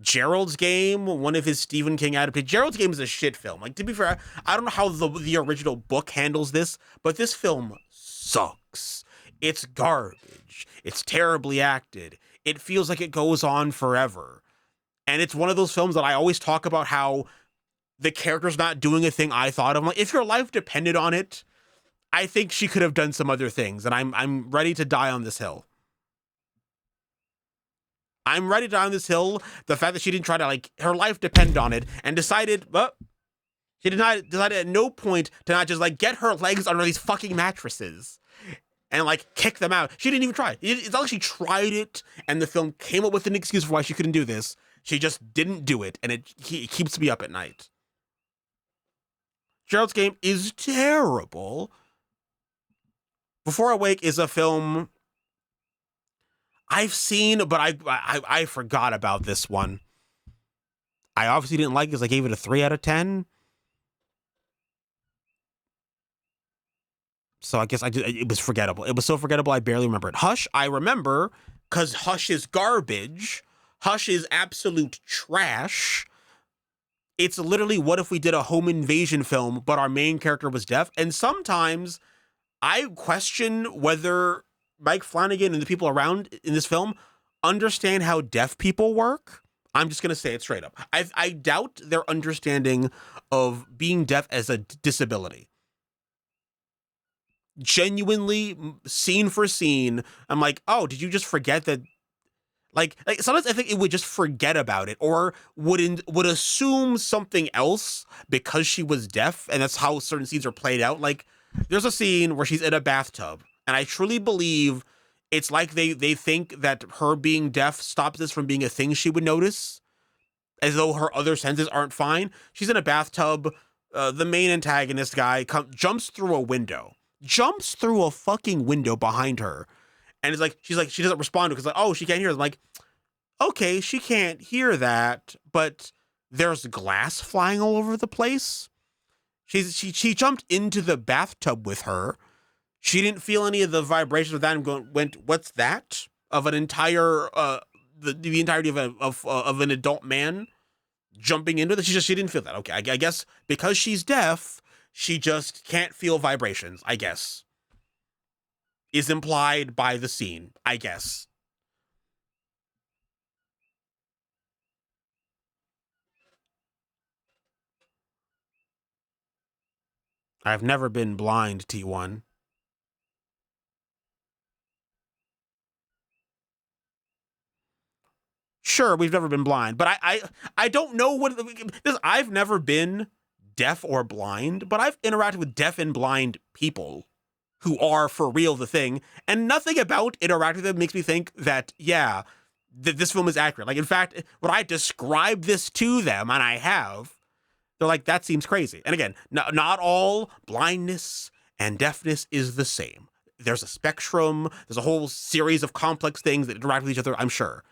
Gerald's Game, one of his Stephen King adaptations. Gerald's Game is a shit film. Like, to be fair, I don't know how the original book handles this, but this film sucks. It's garbage. It's terribly acted. It feels like it goes on forever. And it's one of those films that I always talk about how the character's not doing a thing I thought of. Like, if your life depended on it, I think she could have done some other things, and I'm ready to die on this hill. I'm ready to die on this hill. The fact that she didn't try to, like, her life depended on it, and decided, well, she decided at no point to not just, like, get her legs under these fucking mattresses and, like, kick them out. She didn't even try. It's not like she tried it, and the film came up with an excuse for why she couldn't do this. She just didn't do it, and it keeps me up at night. Gerald's Game is terrible. Before I Wake is a film I've seen, but I forgot about this one. I obviously didn't like it because I gave it a 3 out of 10. So I guess it was forgettable. It was so forgettable I barely remember it. Hush, I remember, because Hush is garbage. Hush is absolute trash. It's literally what if we did a home invasion film, but our main character was deaf. And sometimes I question whether Mike Flanagan and the people around in this film understand how deaf people work. I'm just going to say it straight up. I doubt their understanding of being deaf as a disability. Genuinely, scene for scene, I'm like, oh, did you just forget that? Like sometimes I think it would just forget about it, or would assume something else because she was deaf, and that's how certain scenes are played out. Like, there's a scene where she's in a bathtub, and I truly believe it's like they think that her being deaf stops this from being a thing she would notice, as though her other senses aren't fine. She's in a bathtub. The main antagonist guy jumps through a fucking window behind her. And she's like, she doesn't respond to it because, like, oh, she can't hear. I'm like, okay, she can't hear that, but there's glass flying all over the place. She jumped into the bathtub with her. She didn't feel any of the vibrations of that and went, what's that? Of an entire the entirety of an adult man jumping into this. She didn't feel that. Okay, I guess because she's deaf, she just can't feel vibrations, I guess. Is implied by the scene, I guess. I've never been blind, T1. Sure, we've never been blind, but I don't know what this. I've never been deaf or blind, but I've interacted with deaf and blind people who are for real the thing, and nothing about interacting with them makes me think that, yeah, this film is accurate. Like, in fact, when I describe this to them, and I have, they're like, that seems crazy. And again, not all blindness and deafness is the same. There's a spectrum. There's a whole series of complex things that interact with each other, I'm sure.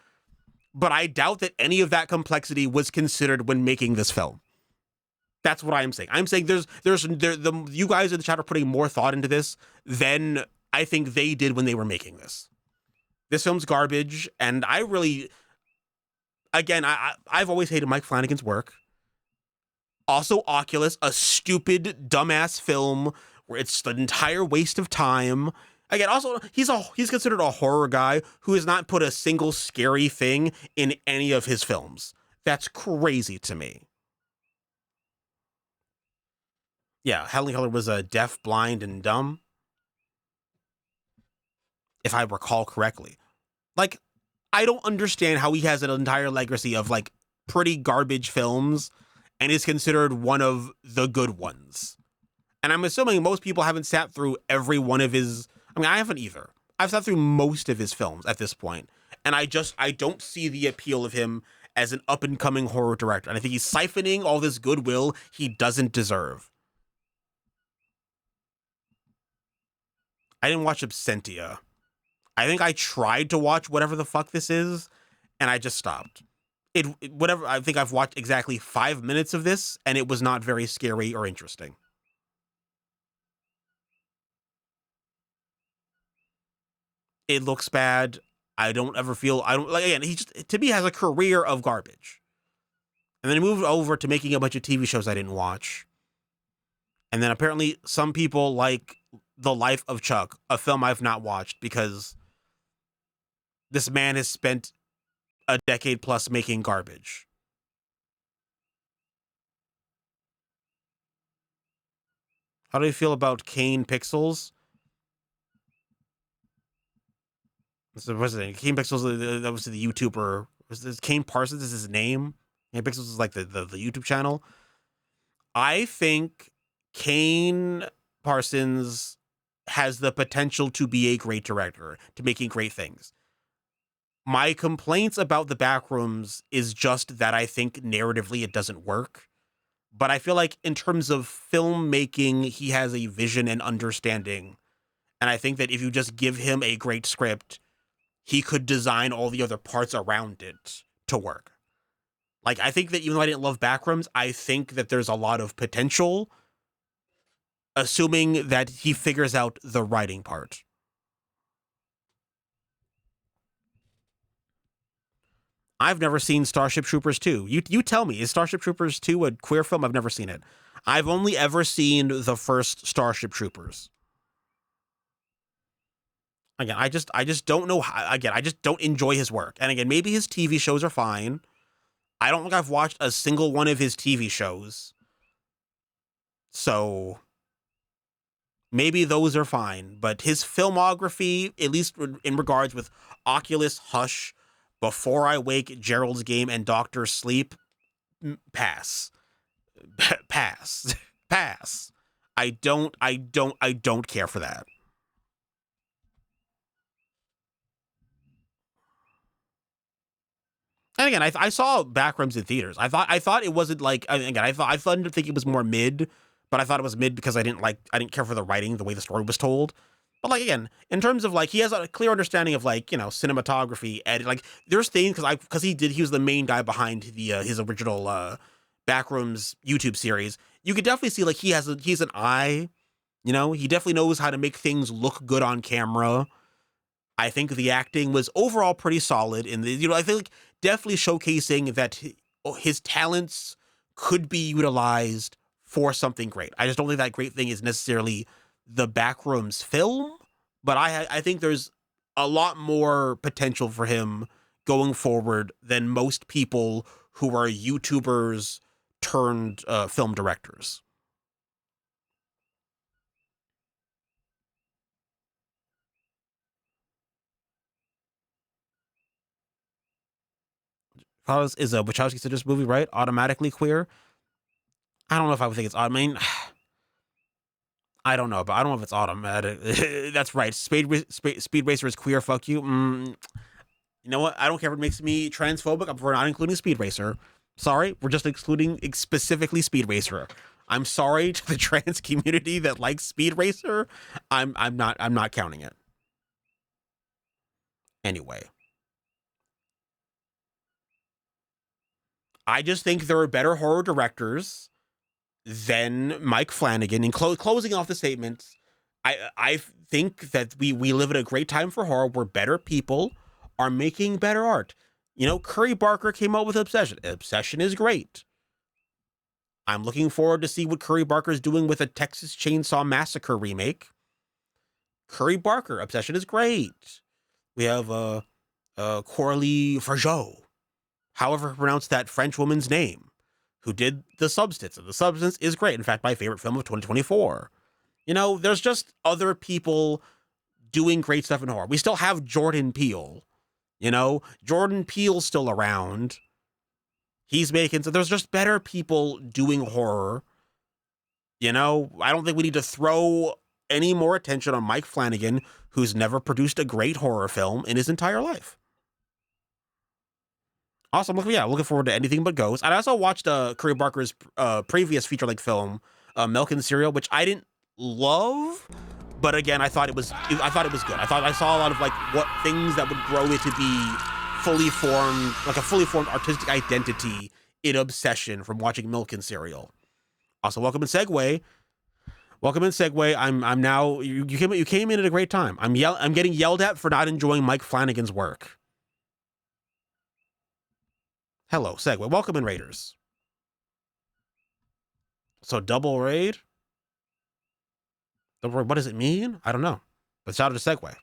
But I doubt that any of that complexity was considered when making this film. That's what I'm saying. I'm saying you guys in the chat are putting more thought into this than I think they did when they were making this. This film's garbage, and I really, again, I've always hated Mike Flanagan's work. Also, Oculus, a stupid, dumbass film where it's an entire waste of time. Again, also, he's considered a horror guy who has not put a single scary thing in any of his films. That's crazy to me. Yeah, Helen Keller was deaf, blind, and dumb, if I recall correctly. Like, I don't understand how he has an entire legacy of, like, pretty garbage films and is considered one of the good ones. And I'm assuming most people haven't sat through every one of his... I mean, I haven't either. I've sat through most of his films at this point, and I don't see the appeal of him as an up-and-coming horror director. And I think he's siphoning all this goodwill he doesn't deserve. I didn't watch Absentia. I think I tried to watch whatever the fuck this is, and I just stopped. Whatever. I think I've watched exactly 5 minutes of this, and it was not very scary or interesting. It looks bad. I don't ever feel. I don't like. Again, he just to me has a career of garbage, and then he moved over to making a bunch of TV shows I didn't watch, and then apparently some people like The Life of Chuck, a film I've not watched because this man has spent a decade plus making garbage. How do you feel about Kane Pixels? So what's his name? Kane Pixels, that was the YouTuber. Was this Kane Parsons is his name? Kane Pixels is like the YouTube channel. I think Kane Parsons has the potential to be a great director, to making great things. My complaints about the Backrooms is just that I think narratively it doesn't work. But I feel like in terms of filmmaking, he has a vision and understanding. And I think that if you just give him a great script, he could design all the other parts around it to work. Like, I think that even though I didn't love Backrooms, I think that there's a lot of potential, assuming that he figures out the writing part. I've never seen Starship Troopers 2. You tell me, is Starship Troopers 2 a queer film? I've never seen it. I've only ever seen the first Starship Troopers. Again, I just don't know how, again, I just don't enjoy his work. And again, maybe his TV shows are fine. I don't think I've watched a single one of his TV shows. So maybe those are fine, but his filmography, at least in regards with Oculus, Hush, Before I Wake, Gerald's Game, and Doctor Sleep, pass. Pass. Pass. I don't care for that. And again, I saw Backrooms in theaters. I thought it wasn't like, again, I didn't think it was more mid, but I thought it was mid because I didn't care for the writing, the way the story was told. But like, again, in terms of like, he has a clear understanding of like, cinematography, edit, like there's things because he was the main guy behind the his original Backrooms YouTube series. You could definitely see like he's an eye, he definitely knows how to make things look good on camera. I think the acting was overall pretty solid in the, I think definitely showcasing that his talents could be utilized for something great. I just don't think that great thing is necessarily the Backrooms film, but I think there's a lot more potential for him going forward than most people who are YouTubers turned film directors. Is a Wachowski Sisters movie, right? Automatically queer? I don't know if I would think it's. I mean, I don't know, but I don't know if it's automatic. That's right. Speed Racer is queer. Fuck you. You know what? I don't care if it makes me transphobic. We're not including Speed Racer. Sorry, we're just excluding specifically Speed Racer. I'm sorry to the trans community that likes Speed Racer. I'm not counting it. Anyway, I just think there are better horror directors than Mike Flanagan. In closing off the statements, I think that we live in a great time for horror where better people are making better art. Curry Barker came out with Obsession. Obsession is great. I'm looking forward to see what Curry Barker is doing with a Texas Chainsaw Massacre remake. Curry Barker, Obsession is great. We have Coralie Fargeau, however pronounce that French woman's name, who did The Substance, and The Substance is great. In fact, my favorite film of 2024. There's just other people doing great stuff in horror. We still have Jordan Peele. Jordan Peele's still around. He's making, so there's just better people doing horror. I don't think we need to throw any more attention on Mike Flanagan, who's never produced a great horror film in his entire life. Also, looking forward to Anything But Ghosts. I also watched Curry Barker's previous feature-length film, Milk and Cereal, which I didn't love, But again, I thought it was good. I thought I saw a lot of like what things that would grow it to be fully formed, like a fully formed artistic identity in Obsession from watching Milk and Cereal. Also, welcome in Segway. Welcome in Segway. I'm now you came in at a great time. I'm getting yelled at for not enjoying Mike Flanagan's work. Hello, Segway. Welcome in, Raiders. So double raid? Double raid, what does it mean? I don't know. But shout out to Segway.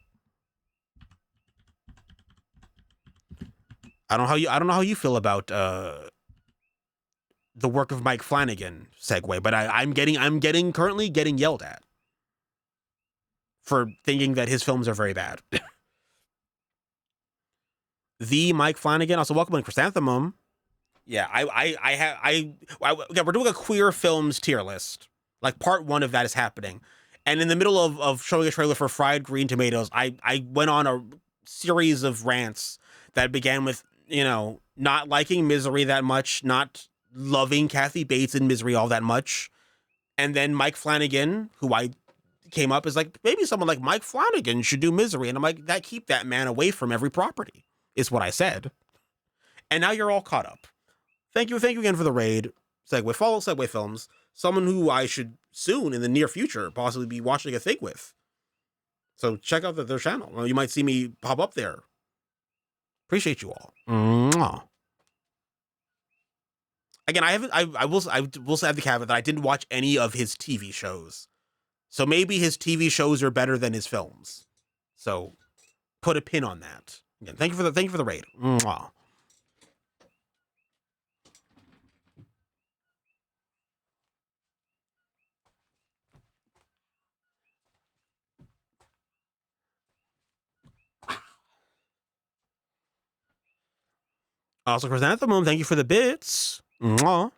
I don't know how you feel about the work of Mike Flanagan, Segway, but I'm currently getting yelled at for thinking that his films are very bad. The Mike Flanagan, also welcome in Chrysanthemum. Yeah, we're doing a queer films tier list. Like part 1 of that is happening. And in the middle of showing a trailer for Fried Green Tomatoes, I went on a series of rants that began with, not liking Misery that much, not loving Kathy Bates in Misery all that much. And then Mike Flanagan, who I came up as like, maybe someone like Mike Flanagan should do Misery. And I'm like, keep that man away from every property, is what I said. And now you're all caught up. Thank you again for the raid, Segway. Follow Segway Films, someone who I should soon, in the near future, possibly be watching a thing with. So check out their channel. You might see me pop up there. Appreciate you all. Mwah. Again, I will have the caveat that I didn't watch any of his TV shows. So maybe his TV shows are better than his films. So put a pin on that. Again, thank you for the raid. Mwah. Also, Chrysanthemum, thank you for the bits. Mwah.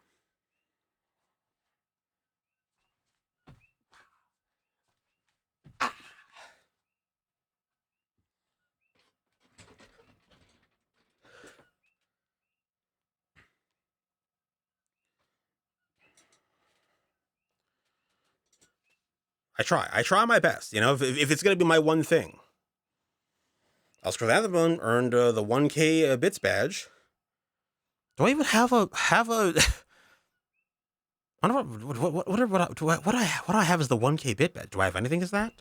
I try my best, if it's going to be my one thing. Also, Chrysanthemum earned the 1K bits badge. Do I even have a what do I have as the 1K bit badge? Do I have anything as that?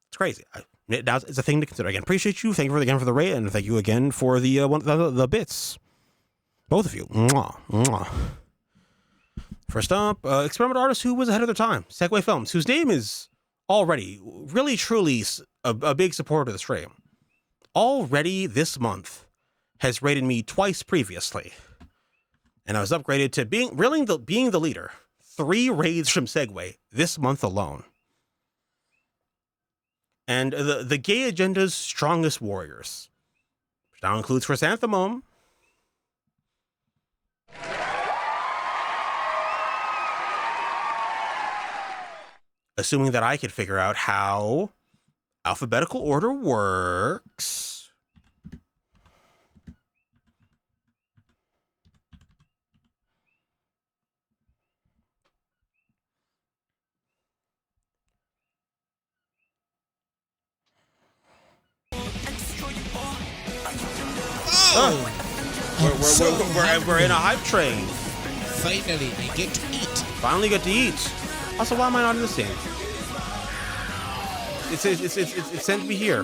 It's crazy. It's a thing to consider. Again, appreciate you. Thank you again for the raid, and thank you again for the bits. Both of you. Mwah, mwah. First up, experimental artist who was ahead of their time, Segway Films, whose name is already really truly a big supporter of the stream. Already this month has rated me twice previously, and I was upgraded to being the leader. 3 raids from Segway this month alone. And the gay agenda's strongest warriors, which now includes Chrysanthemum. Assuming that I could figure out how alphabetical order works. We're in a hype train. Finally, I get to eat. Finally get to eat. Also, why am I not in this scene? It's sent me here.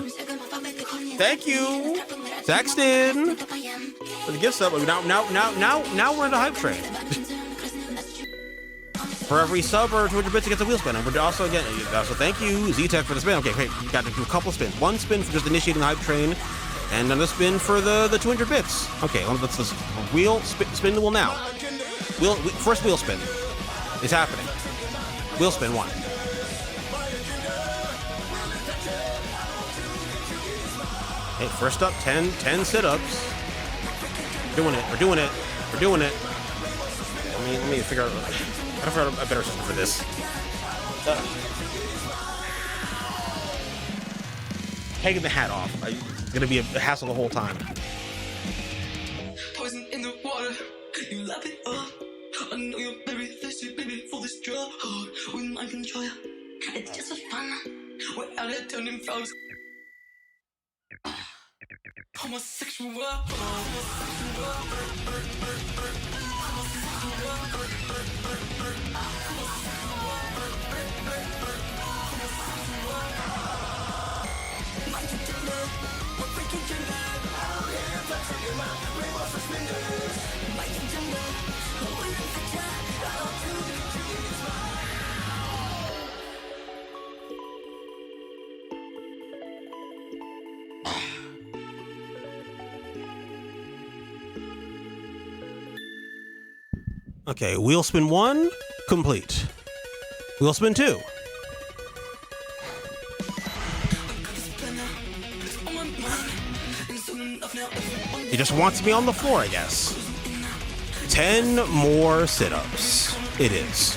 Thank you, Saxton, for the gift sub. Now we're in the hype train. For every sub or 200 bits, it gets a wheel spin. And we're also getting. So thank you, Z-Tech, for the spin. Okay, great. You got to do a couple spins. One spin for just initiating the hype train, and another spin for the 200 bits. Okay, let's wheel spin the wheel now. First wheel spin is happening. Wheel spin 1. Okay, first up, 10 sit-ups. We're doing it. Let me figure out. I gotta figure out a better system for this. Taking the hat off. It's gonna be a hassle the whole time. Poison in the water, you lap it up. I know you're very thirsty, baby, for this drug. With mind control, It's just for fun. We're out here turning frogs. Homosexual. Okay, wheel spin 1, complete. Wheel spin 2. He just wants me on the floor, I guess. 10 more sit-ups. It is.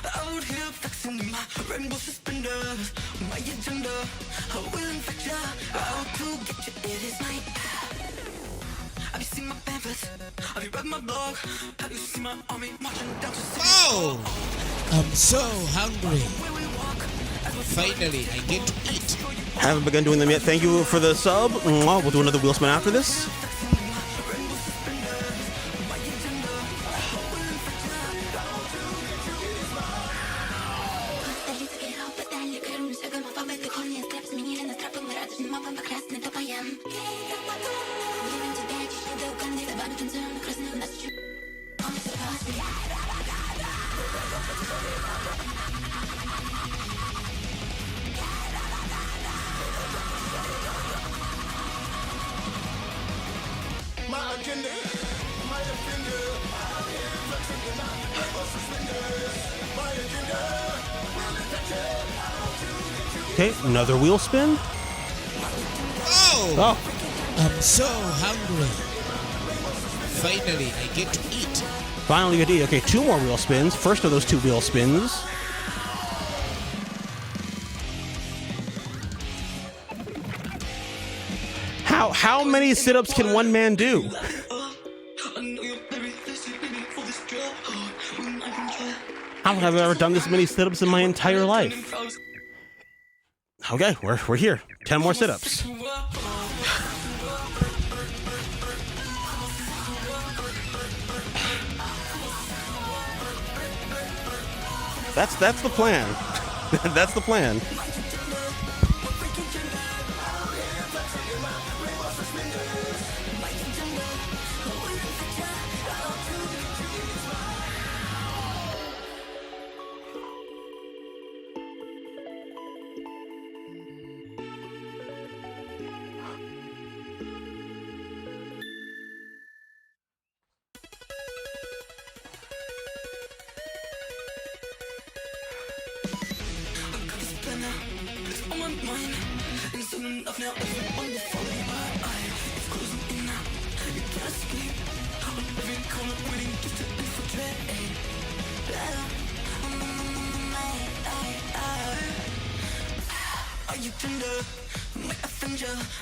Out here flexing in my rainbow suspenders. My agenda, I will infect ya. Out to get you, it is night. Have you seen my pamphlets? Have you read my blog? Have you seen my army marching down to sea? Oh, I'm so hungry. Finally, I get to eat. Haven't begun doing them yet. Thank you for the sub. Mwah. We'll do another wheel spin after this. Okay, another wheel spin. Oh, I'm so hungry. Finally, I get to eat. Finally get to eat. Okay, 2 more wheel spins. First of those 2 wheel spins. How many sit-ups can one man do? How have I ever done this many sit-ups in my entire life? Okay, we're here. 10 more sit-ups. That's the plan. That's the plan.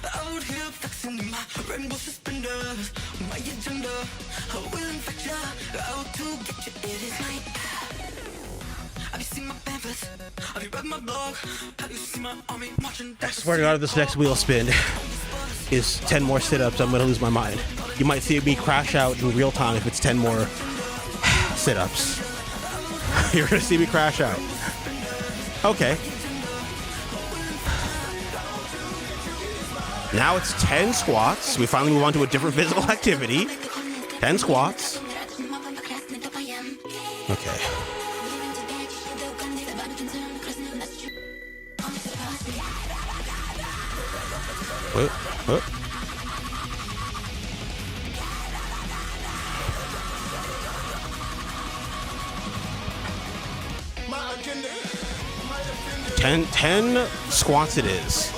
Out here flexing in my rainbow suspenders. My agenda, I will infect ya. Out to get you, it is night. Have you seen my pamphlets? Have you read my blog? Have you seen my army marching? I swear to God, if this next wheel spin is 10 more sit-ups, I'm gonna lose my mind. You might see me crash out in real time if it's 10 more sit-ups. You're gonna see me crash out. Okay. Now it's 10 squats. We finally move on to a different physical activity. 10 squats. Okay. Whoop. 10 squats it is.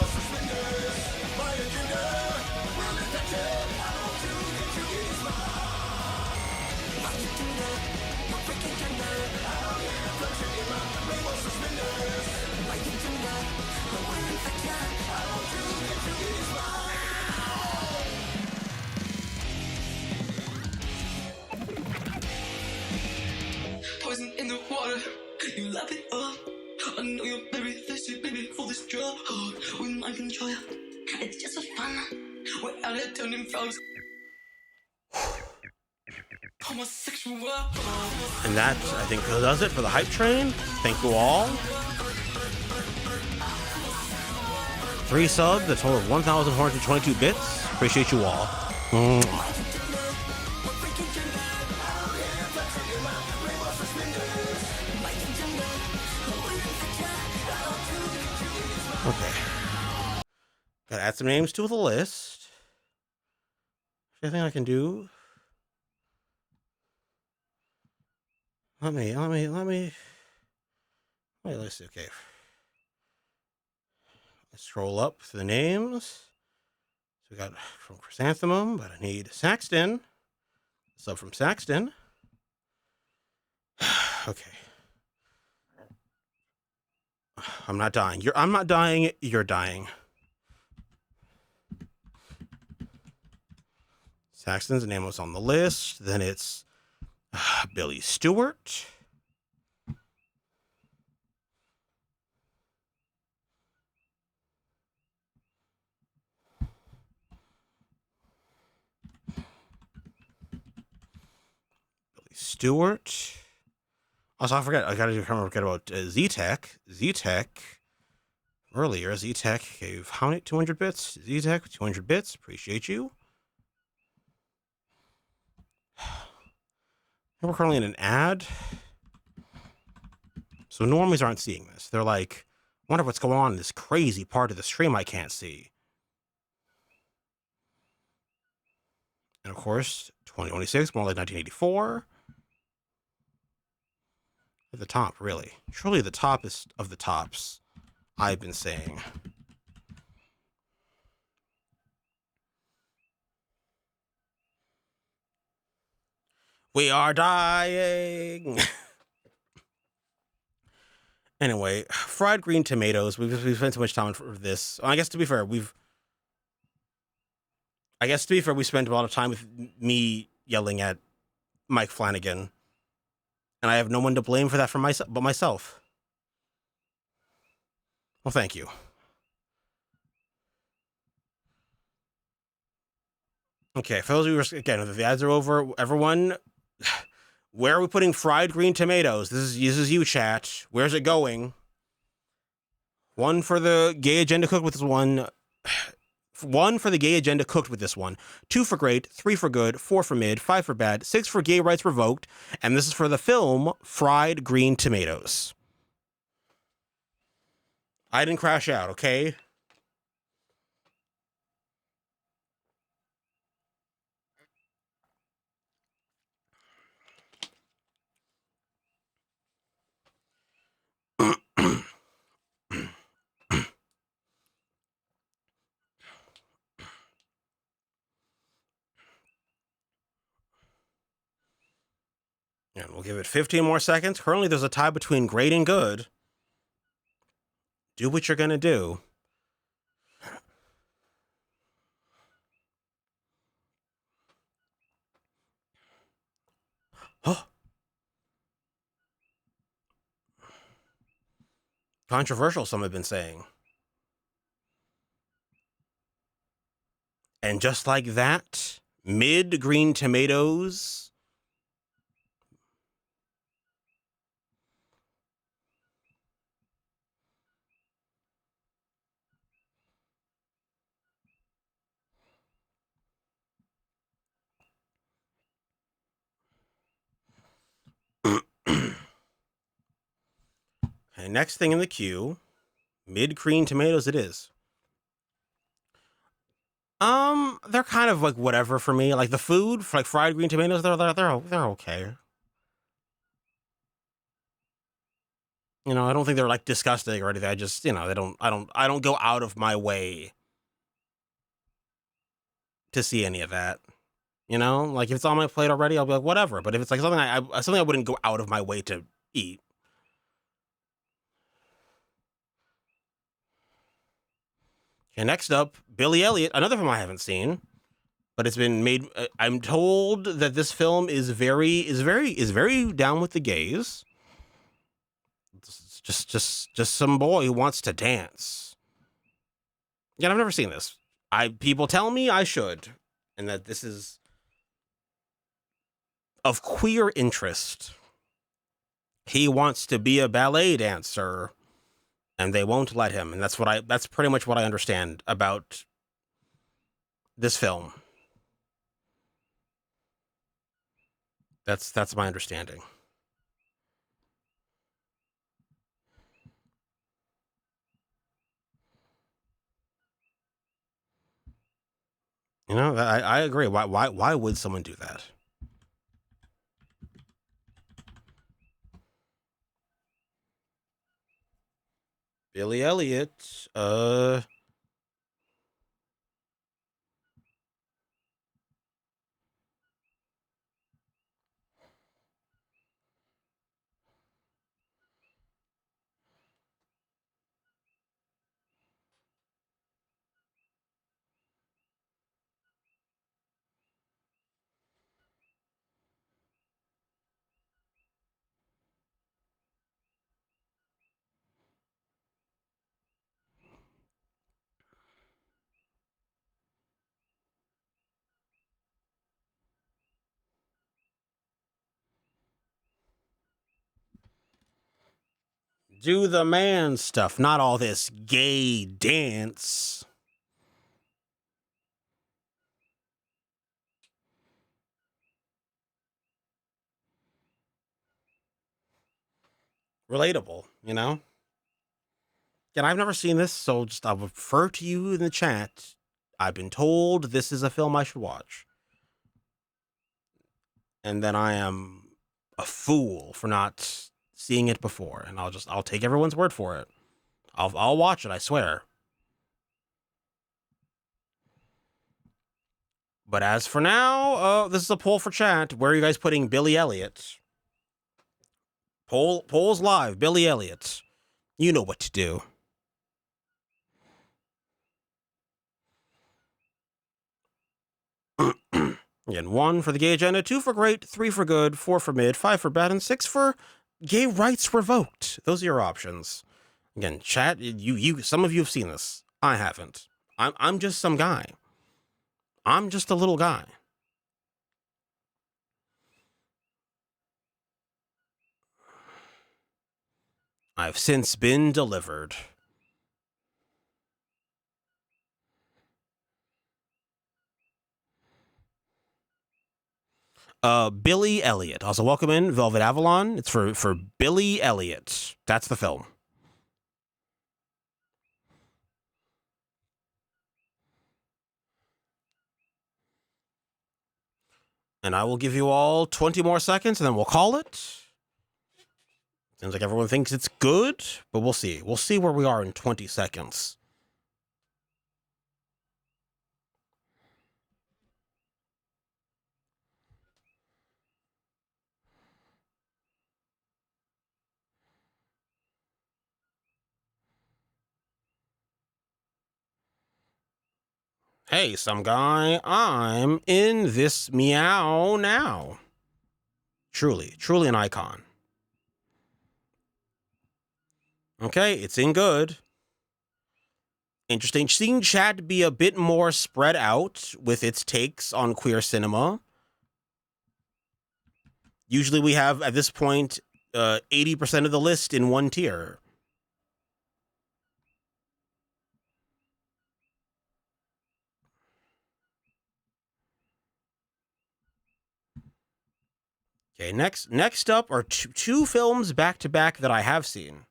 alle tun im Faust. Homosexual. And that, I think, does it for the hype train. Thank you all. 3 subs, a total of 1,422 bits. Appreciate you all. Okay. Gotta add some names to the list. Anything I can do? Let's see. Okay. Let's scroll up to the names. So we got from Chrysanthemum, but I need Saxton. Sub from Saxton. Okay. I'm not dying. I'm not dying. You're dying. Saxton's name was on the list. Then it's Billy Stewart. Stewart. Also, I gotta forget about Z-Tech. Z-Tech. Earlier, Z-Tech gave how many? 200 bits? Z-Tech, 200 bits. Appreciate you. We're currently in an ad. So normies aren't seeing this. They're like, wonder what's going on in this crazy part of the stream I can't see. And of course, 2026, more like 1984. At the top, really. Surely the toppest of the tops, I've been saying. We are dying. Anyway, fried green tomatoes. We've spent too much time for this. I guess to be fair, we spent a lot of time with me yelling at Mike Flanagan. And I have no one to blame for that but myself. Well, thank you. Okay, for those of you, again, the ads are over. Everyone, where are we putting fried green tomatoes? This is you, chat. Where's it going? 1 for the gay agenda cooked with this one. 1 for the gay agenda cooked with this one. 2 for great, 3 for good, 4 for mid, 5 for bad, 6 for gay rights revoked, and this is for the film Fried Green Tomatoes. I didn't crash out, okay? And we'll give it 15 more seconds. Currently, there's a tie between great and good. Do what you're going to do. Oh. Controversial, some have been saying. And just like that, mid green tomatoes. Okay, next thing in the queue, mid green tomatoes it is. They're kind of like whatever for me. Like the food, like fried green tomatoes, they're okay. You know, I don't think they're like disgusting or anything. I just, I don't go out of my way to see any of that. You know, like if it's on my plate already, I'll be like, whatever. But if it's like something I wouldn't go out of my way to eat. Okay, next up, Billy Elliot, another film I haven't seen, but it's been made. I'm told that this film is very down with the gays. It's just some boy who wants to dance. Yeah, I've never seen this. People tell me I should, and that this is of queer interest. He wants to be a ballet dancer, and they won't let him. And that's pretty much what I understand about this film. That's my understanding. You know, I agree. Why would someone do that? Billy Elliot, do the man stuff, not all this gay dance. Relatable, you know? Again, I've never seen this, so just I'll refer to you in the chat. I've been told this is a film I should watch. And then I am a fool for not seeing it before. And I'll take everyone's word for it. I'll watch it, I swear. But as for now, this is a poll for chat. Where are you guys putting Billy Elliot? Polls live. Billy Elliot. You know what to do. Again, 1 for the gay agenda, 2 for great, 3 for good, 4 for mid, 5 for bad, and 6 for gay rights revoked. Those are your options. Again, chat. Some of you have seen this. I haven't. I'm just some guy. I'm just a little guy. I've since been delivered. Billy Elliot. Also, welcome in Velvet Avalon. It's for Billy Elliot. That's the film. And I will give you all 20 more seconds, and then we'll call it. Seems like everyone thinks it's good, but we'll see. We'll see where we are in 20 seconds. Hey, some guy, I'm in this meow now. Truly an icon. Okay, it's in good. Interesting. Seeing chat be a bit more spread out with its takes on queer cinema. Usually we have, at this point, 80% of the list in one tier. Okay, next up are two films back to back that I have seen.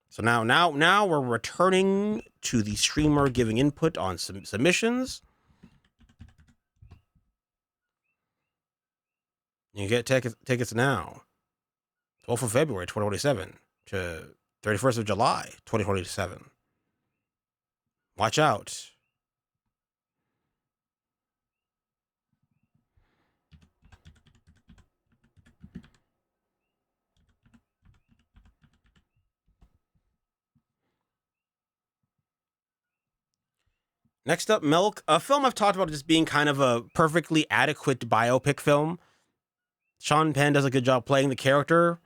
So now we're returning to the streamer giving input on some submissions. You get tickets now. 12th of February 2027 to 31st of July 2027. Watch out. Next up, Milk, a film I've talked about just being kind of a perfectly adequate biopic film. Sean Penn does a good job playing the character,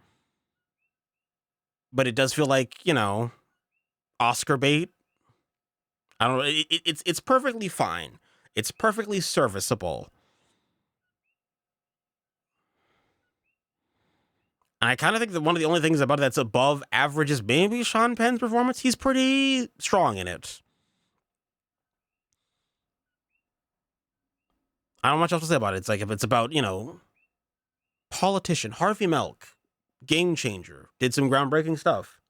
but it does feel like, Oscar bait. I don't know. It's perfectly fine. It's perfectly serviceable. And I kind of think that one of the only things about it that's above average is maybe Sean Penn's performance. He's pretty strong in it. I don't know much else to say about it. It's like if it's about, politician, Harvey Milk, game changer, did some groundbreaking stuff.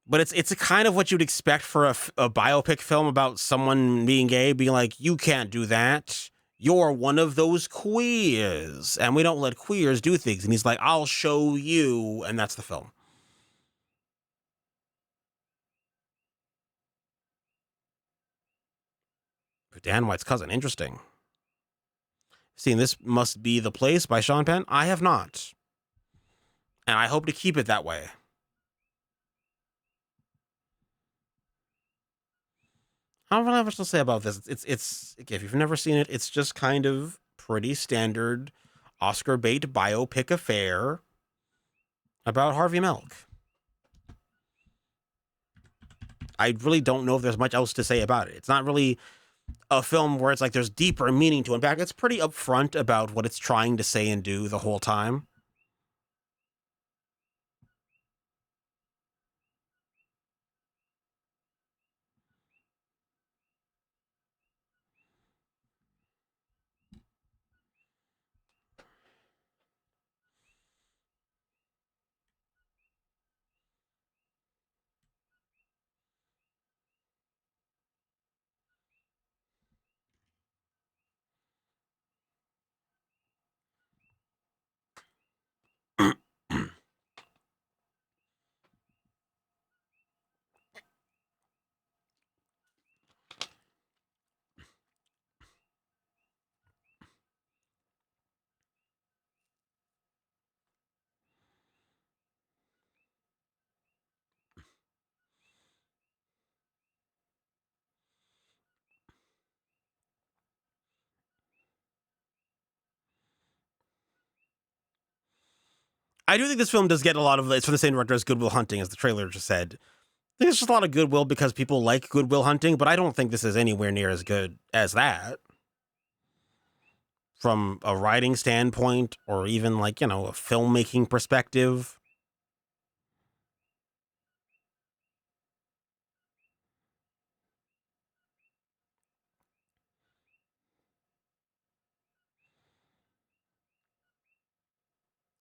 But it's a kind of what you'd expect for a biopic film about someone being gay, being like, you can't do that. You're one of those queers, and we don't let queers do things. And he's like, I'll show you, and that's the film. Dan White's cousin, interesting. Seeing This Must Be the Place by Sean Penn, I have not. And I hope to keep it that way. I don't really have much to say about this. It's if you've never seen it, it's just kind of pretty standard Oscar bait biopic affair about Harvey Milk. I really don't know if there's much else to say about it. It's not really a film where it's like there's deeper meaning to unpack. It's pretty upfront about what it's trying to say and do the whole time. I do think this film does get a lot of, it's from the same director as Good Will Hunting, as the trailer just said. I think it's just a lot of goodwill because people like Good Will Hunting, but I don't think this is anywhere near as good as that. From a writing standpoint, or even like, a filmmaking perspective.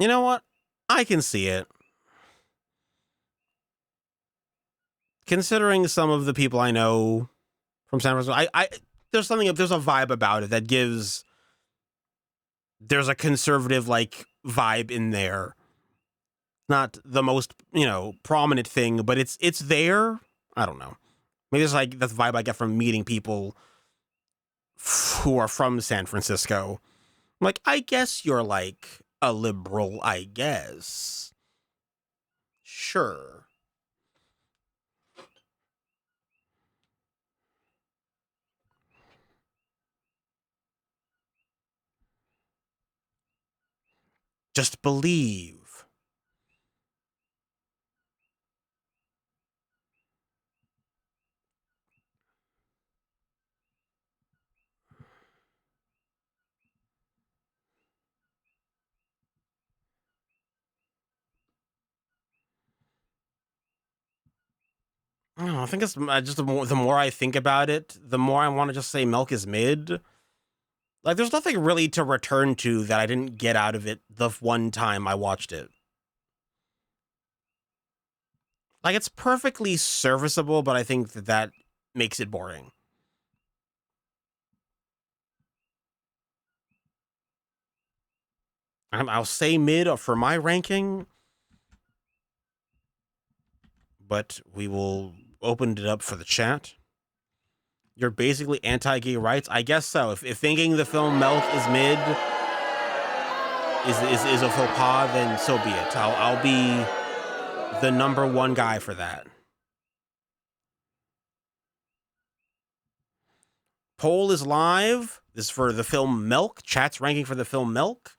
You know what? I can see it. Considering some of the people I know from San Francisco, there's a vibe about it that gives, there's a conservative like vibe in there. Not the most, prominent thing, but it's there. I don't know. Maybe it's like that's the vibe I get from meeting people who are from San Francisco. I'm like, I guess you're like a liberal, I guess. Sure. Just believe. I don't know, I think it's just the more I think about it, the more I want to just say Milk is mid. Like, there's nothing really to return to that I didn't get out of it the one time I watched it. Like, it's perfectly serviceable, but I think that makes it boring. I'll say mid for my ranking, but we will open it up for the chat. You're basically anti-gay rights? I guess so. If thinking the film Milk is mid is a faux pas, then so be it. I'll be the number one guy for that. Poll is live. This is for the film Milk. Chat's ranking for the film Milk.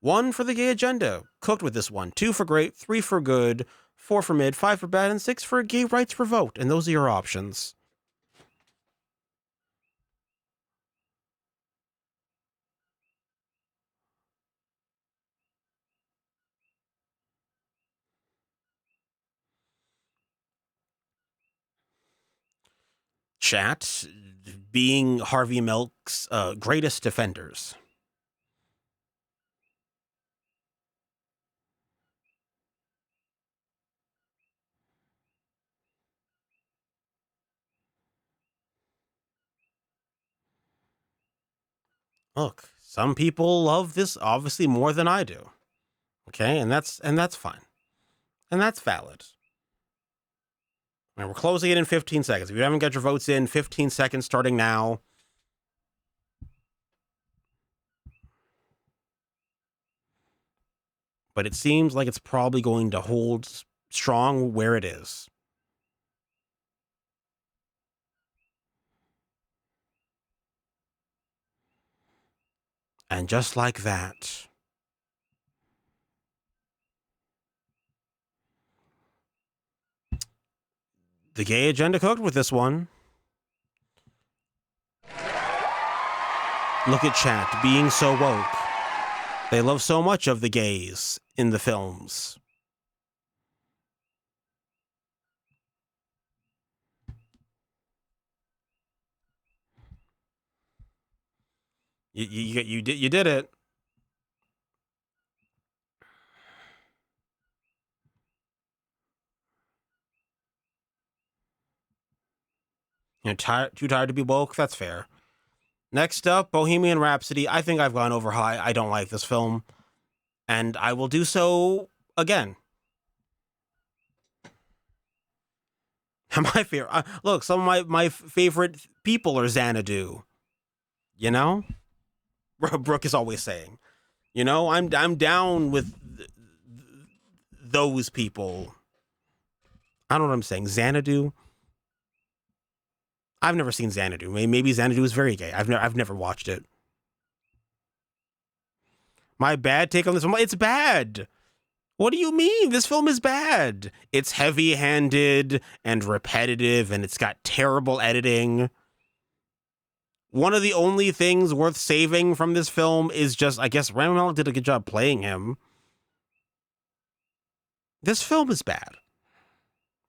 1 for the gay agenda. Cooked with this one. 2 for great. 3 for good. 4 for mid. 5 for bad. And 6 for gay rights for vote. And those are your options. Chat, being Harvey Milk's greatest defenders. Look, some people love this obviously more than I do. Okay, and that's fine. And that's valid. And we're closing it in 15 seconds. If you haven't got your votes in, 15 seconds starting now. But it seems like it's probably going to hold strong where it is. And just like that, the gay agenda cooked with this one. Look at chat being so woke. They love so much of the gays in the films. You did it. You're too tired to be woke? That's fair. Next up, Bohemian Rhapsody. I think I've gone over high. I don't like this film. And I will do so again. My favorite. Look, some of my favorite people are Xanadu. You know? Brooke is always saying. You know, I'm down with those people. I don't know what I'm saying. Xanadu? I've never seen Xanadu. Maybe Xanadu is very gay. I've never watched it. My bad take on this film. It's bad. What do you mean? This film is bad. It's heavy-handed and repetitive, and it's got terrible editing. One of the only things worth saving from this film is just, I guess, Rami Malek did a good job playing him. This film is bad.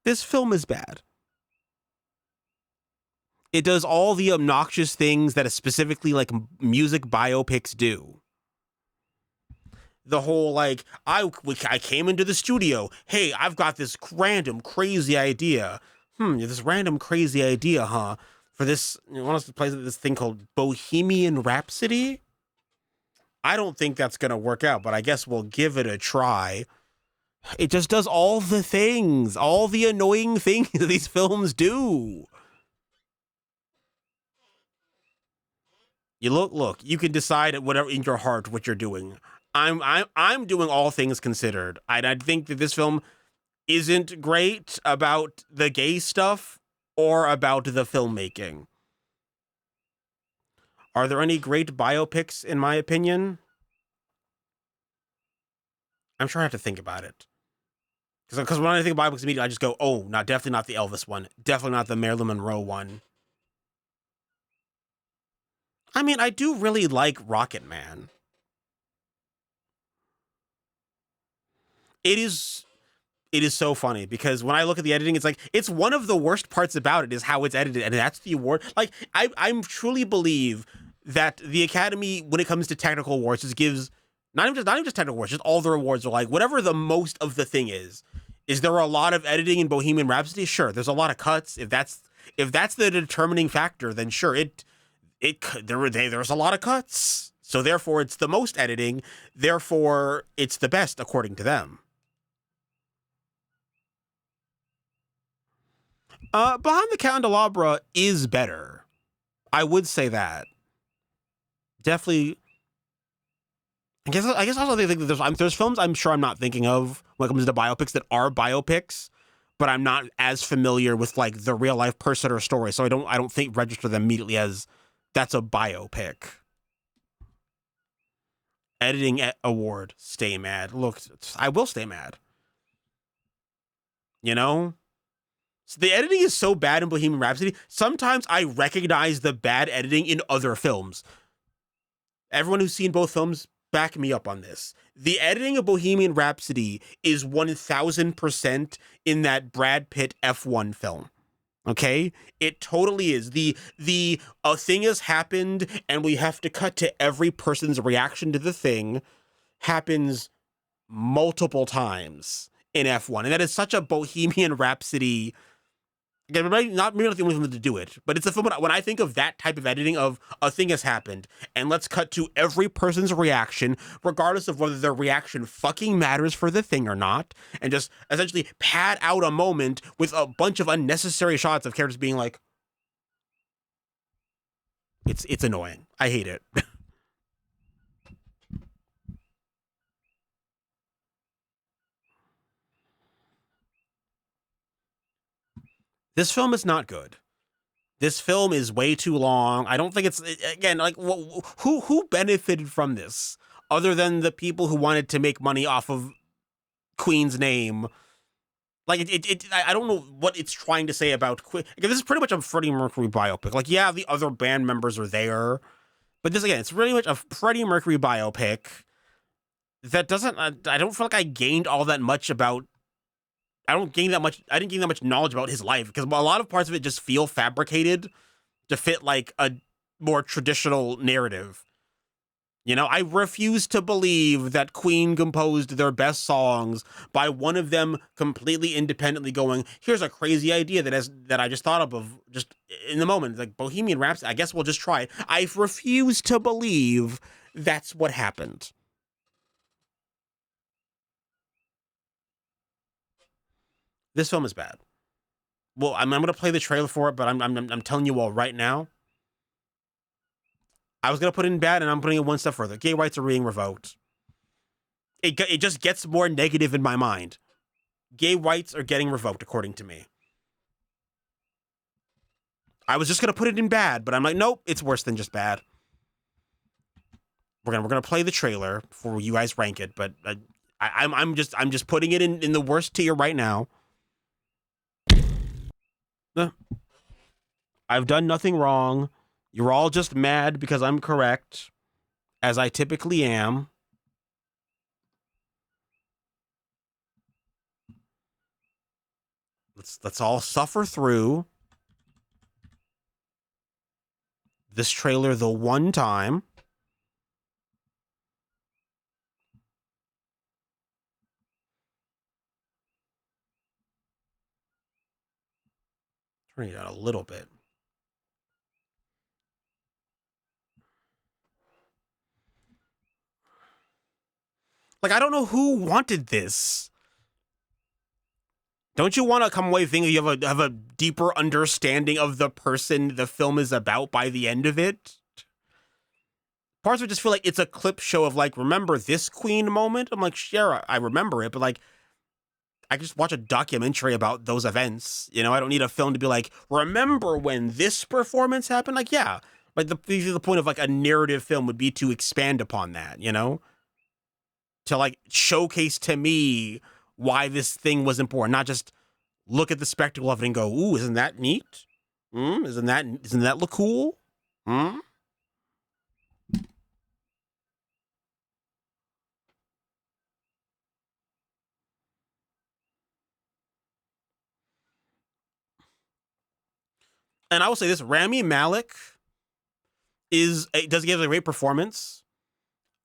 This film is bad. It does all the obnoxious things that specifically like music biopics do. The whole like, I came into the studio. Hey, I've got this random crazy idea. This random crazy idea, huh? For this, you want us to play this thing called Bohemian Rhapsody? I don't think that's going to work out, but I guess we'll give it a try. It just does all the things, all the annoying things that these films do. You look, you can decide at whatever in your heart what you're doing. I'm doing all things considered. I think that this film isn't great about the gay stuff or about the filmmaking. Are there any great biopics, in my opinion? I'm sure I have to think about it. Because when I think of biopics immediately, I just go, oh, definitely not the Elvis one. Definitely not the Marilyn Monroe one. I mean, I do really like Rocket Man. It is so funny because when I look at the editing, it's one of the worst parts about it is how it's edited, and that's the award. Like I truly believe that the Academy, when it comes to technical awards, just gives not even just technical awards, just all the awards are like whatever the most of the thing is. Is there a lot of editing in Bohemian Rhapsody? Sure, there's a lot of cuts. If that's the determining factor, then sure, there's a lot of cuts. So therefore, it's the most editing. Therefore, it's the best according to them. Behind the Candelabra is better. I would say that. Definitely. I guess also they think that there's films I'm sure I'm not thinking of when it comes to biopics that are biopics, but I'm not as familiar with like the real life person or story, so I don't think register them immediately as that's a biopic. Editing award, stay mad. Look, I will stay mad. You know? So the editing is so bad in Bohemian Rhapsody, sometimes I recognize the bad editing in other films. Everyone who's seen both films, back me up on this. The editing of Bohemian Rhapsody is 1000% in that Brad Pitt F1 film. Okay, it totally is. The a thing has happened and we have to cut to every person's reaction to the thing happens multiple times in F1. And that is such a Bohemian Rhapsody. Again, maybe not the only film to do it, but it's a film when I think of that type of editing of a thing has happened and let's cut to every person's reaction, regardless of whether their reaction fucking matters for the thing or not, and just essentially pad out a moment with a bunch of unnecessary shots of characters being like, it's annoying. I hate it. This film is not good. This film is way too long. I don't think it's, again, like, who benefited from this other than the people who wanted to make money off of Queen's name? Like, I don't know what it's trying to say about Queen. This is pretty much a Freddie Mercury biopic. Like, yeah, the other band members are there, but this, again, it's really much a Freddie Mercury biopic that doesn't, I don't feel like I gained all that much about, I didn't gain that much knowledge about his life, because a lot of parts of it just feel fabricated to fit like a more traditional narrative. You know, I refuse to believe that Queen composed their best songs by one of them completely independently going, here's a crazy idea that I just thought of just in the moment. Like Bohemian Rhapsody, I guess we'll just try it. I refuse to believe that's what happened. This film is bad. Well, I'm going to play the trailer for it, but I'm telling you all right now, I was going to put in bad, and I'm putting it one step further. Gay rights are being revoked. It just gets more negative in my mind. Gay rights are getting revoked, according to me. I was just going to put it in bad, but I'm like, nope, it's worse than just bad. We're gonna play the trailer before you guys rank it, but I'm just putting it in the worst tier right now. I've done nothing wrong. You're all just mad because I'm correct, as I typically am. Let's all suffer through this trailer the one time. Turn it out a little bit. Like, I don't know who wanted this. Don't you want to come away thinking you have a deeper understanding of the person the film is about by the end of it? Parts would just feel like it's a clip show of like, remember this Queen moment? I'm like, sure, I remember it, but like, I just watch a documentary about those events. You know, I don't need a film to be like, remember when this performance happened? Like, yeah, like the point of like a narrative film would be to expand upon that, you know? To like showcase to me why this thing was important, not just look at the spectacle of it and go, ooh, isn't that neat? Doesn't that look cool? And I will say this, Rami Malek does give a great performance,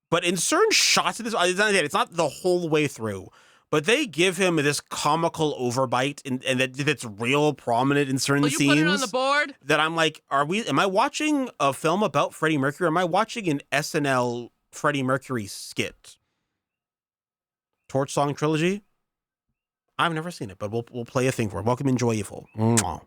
but in certain shots of this, it's not the whole way through, but they give him this comical overbite and that's real prominent in certain Will you scenes. put it on the board? That I'm like, am I watching a film about Freddie Mercury? Or am I watching an SNL Freddie Mercury skit? Torch Song Trilogy? I've never seen it, but we'll play a thing for it. Welcome, Enjoy Evil. Mwah.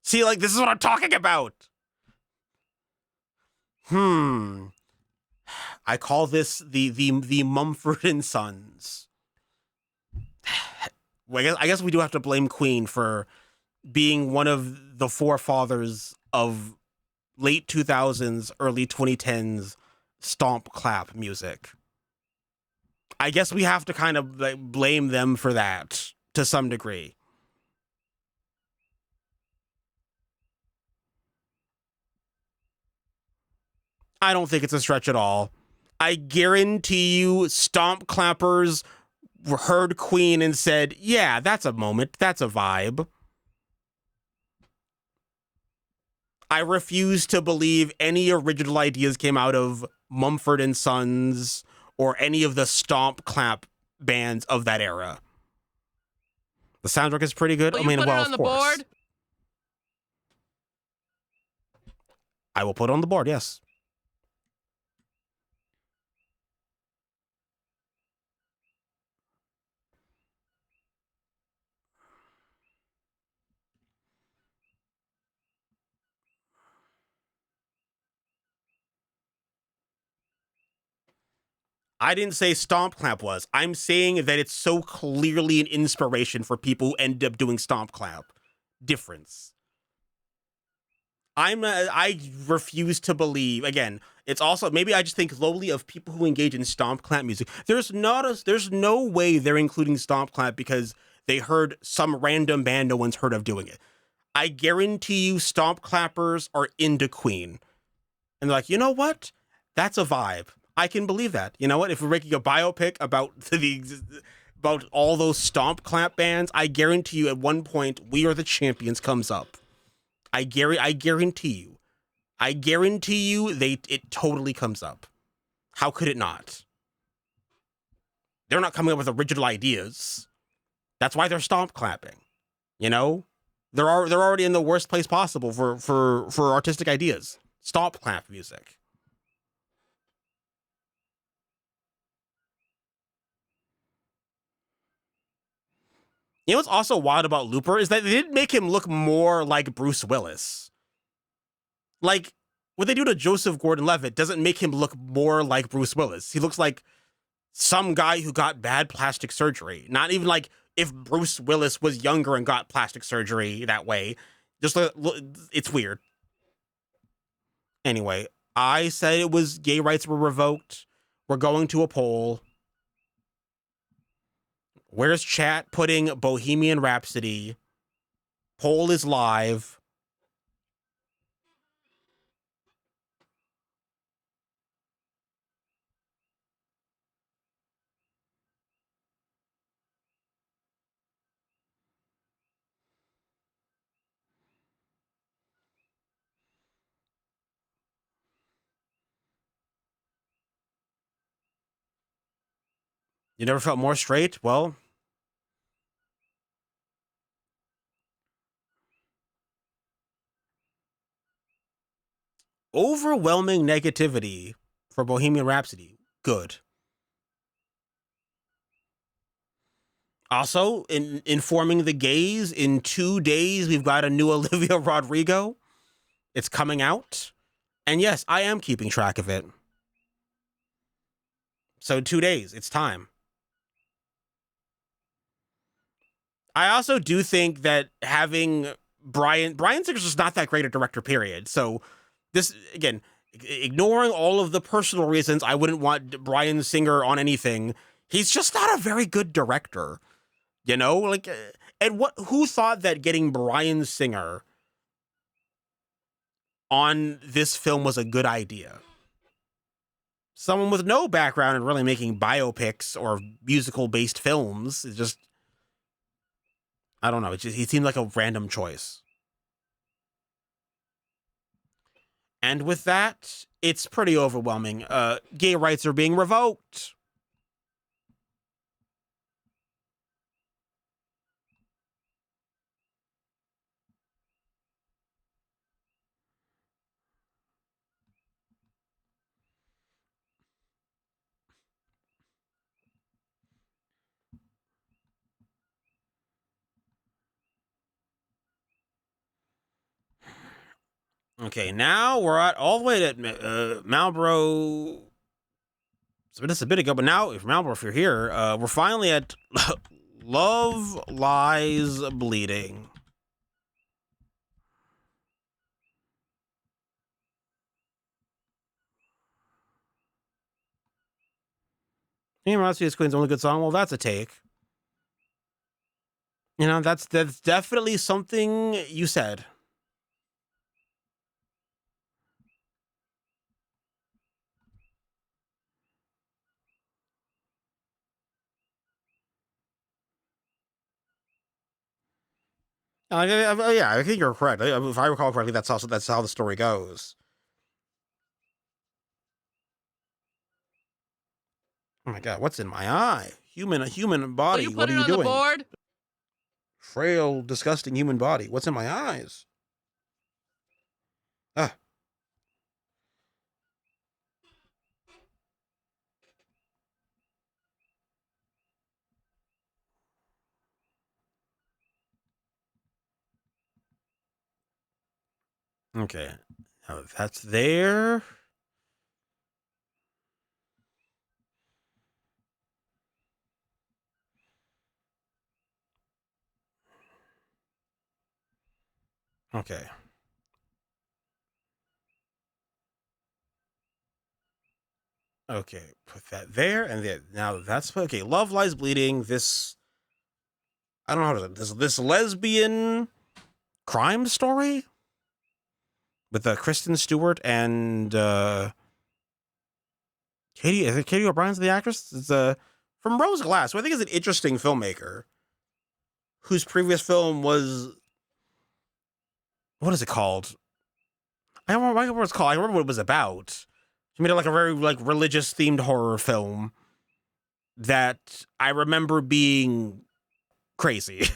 See, like, this is what I'm talking about. I call this the Mumford and Sons. Well, I guess we do have to blame Queen for being one of the forefathers of late 2000s, early 2010s stomp clap music. I guess we have to kind of like blame them for that to some degree. I don't think it's a stretch at all. I guarantee you, stomp clappers heard Queen and said, yeah, that's a moment, that's a vibe. I refuse to believe any original ideas came out of Mumford and Sons or any of the stomp clap bands of that era. The soundtrack is pretty good. Will I you mean, put well, it of on the course. board? I will put it on the board, yes. I didn't say Stomp Clap was. I'm saying that it's so clearly an inspiration for people who end up doing Stomp Clap. Difference. I refuse to believe. Again, it's also maybe I just think lowly of people who engage in Stomp Clap music. There's no way they're including Stomp Clap because they heard some random band no one's heard of doing it. I guarantee you, Stomp Clappers are into Queen, and they're like, you know what? That's a vibe. I can believe that. You know what? If we're making a biopic about about all those Stomp Clap bands, I guarantee you, at one point, "We Are the Champions" comes up. I guarantee you. I guarantee you it totally comes up. How could it not? They're not coming up with original ideas. That's why they're stomp clapping. You know? They're already in the worst place possible for artistic ideas. Stomp clap music. You know what's also wild about Looper is that they didn't make him look more like Bruce Willis. Like, what they do to Joseph Gordon-Levitt doesn't make him look more like Bruce Willis. He looks like some guy who got bad plastic surgery. Not even like if Bruce Willis was younger and got plastic surgery that way. Just it's weird. Anyway, I said it was gay rights were revoked. We're going to a poll. Where's chat putting Bohemian Rhapsody? Poll is live. You never felt more straight? Well, overwhelming negativity for Bohemian Rhapsody. Good. Also, in informing the gays, in 2 days, we've got a new Olivia Rodrigo. It's coming out. And yes, I am keeping track of it. So 2 days, it's time. I also do think that having Brian Singer's just not that great a director, period. So this, again, ignoring all of the personal reasons I wouldn't want Brian Singer on anything, he's just not a very good director. You know, like, and who thought that getting Brian Singer on this film was a good idea? Someone with no background in really making biopics or musical based films. It's just, I don't know. He seemed like a random choice. And with that, it's pretty overwhelming. Gay rights are being revoked. Okay, now we're at all the way to Marlboro been a bit ago, but now, if you're here, we're finally at Love Lies Bleeding. Hey, Matsu's Queen's only good song. Well, that's a take. You know, that's definitely something you said. Yeah, I think you're correct. If I recall correctly, that's how the story goes. Oh my god, what's in my eye? Human Will body. you What put are it you on the doing? board? Frail, disgusting human body. What's in my eyes? Ah. Okay. Now that's there. Okay. Okay. Put that there and there. Now that's okay. Love Lies Bleeding. This I don't know how to this lesbian crime story with Kristen Stewart and Katie. I think Katie O'Brien's the actress. It's from Rose Glass, who I think is an interesting filmmaker, whose previous film was what is it called? I don't remember what it's called. I remember what it was about. She made it like a very like religious themed horror film that I remember being crazy.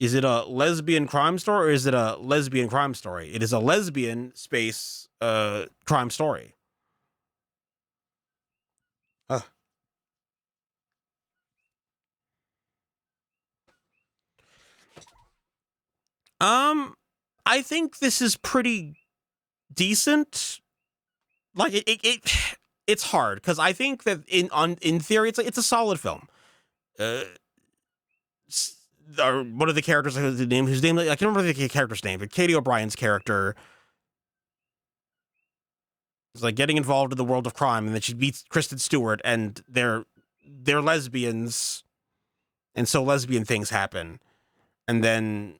Is it a lesbian crime story or is it a lesbian crime story? It is a lesbian space crime story. Huh. I think this is pretty decent. Like it's hard because I think that in theory it's a solid film. Uh, or one of the characters whose name I can't remember the character's name, but Katie O'Brien's character is like getting involved in the world of crime, and then she meets Kristen Stewart, and they're lesbians, and so lesbian things happen, and then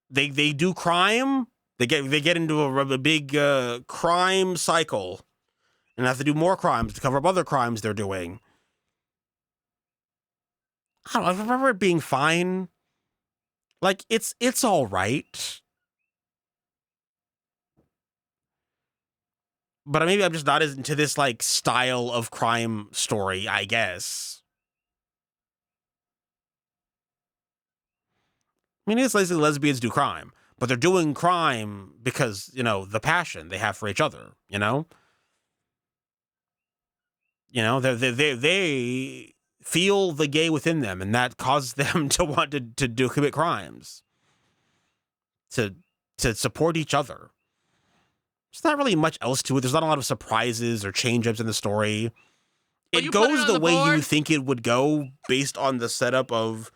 they do crime. They get into a big crime cycle, and have to do more crimes to cover up other crimes they're doing. I don't know. I remember it being fine. Like it's all right, but maybe I'm just not as into this like style of crime story, I guess. I mean, it's like lesbians do crime, but they're doing crime because, you know, the passion they have for each other, you know? You know, they feel the gay within them, and that causes them to want to commit crimes, to support each other. There's not really much else to it. There's not a lot of surprises or change ups in the story. Will It you put it goes on the the way you board? think it would go based on the setup of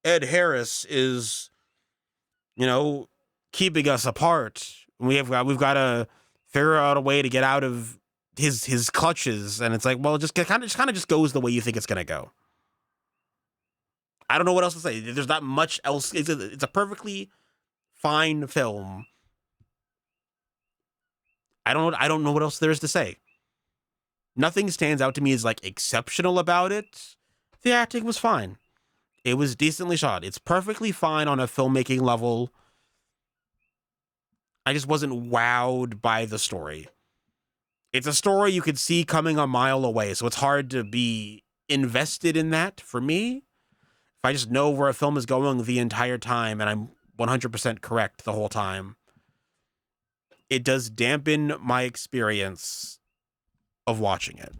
Ed Harris is, you know, keeping us apart. We've got to figure out a way to get out of his clutches, and it's like, well, just kind of just goes the way you think it's gonna go. I don't know what else to say. There's not much else. It's a perfectly fine film. I don't know what else there is to say. Nothing stands out to me as like exceptional about it. The acting was fine. It was decently shot. It's perfectly fine on a filmmaking level. I just wasn't wowed by the story. It's a story you could see coming a mile away, so it's hard to be invested in that for me. If I just know where a film is going the entire time and I'm 100% correct the whole time, it does dampen my experience of watching it.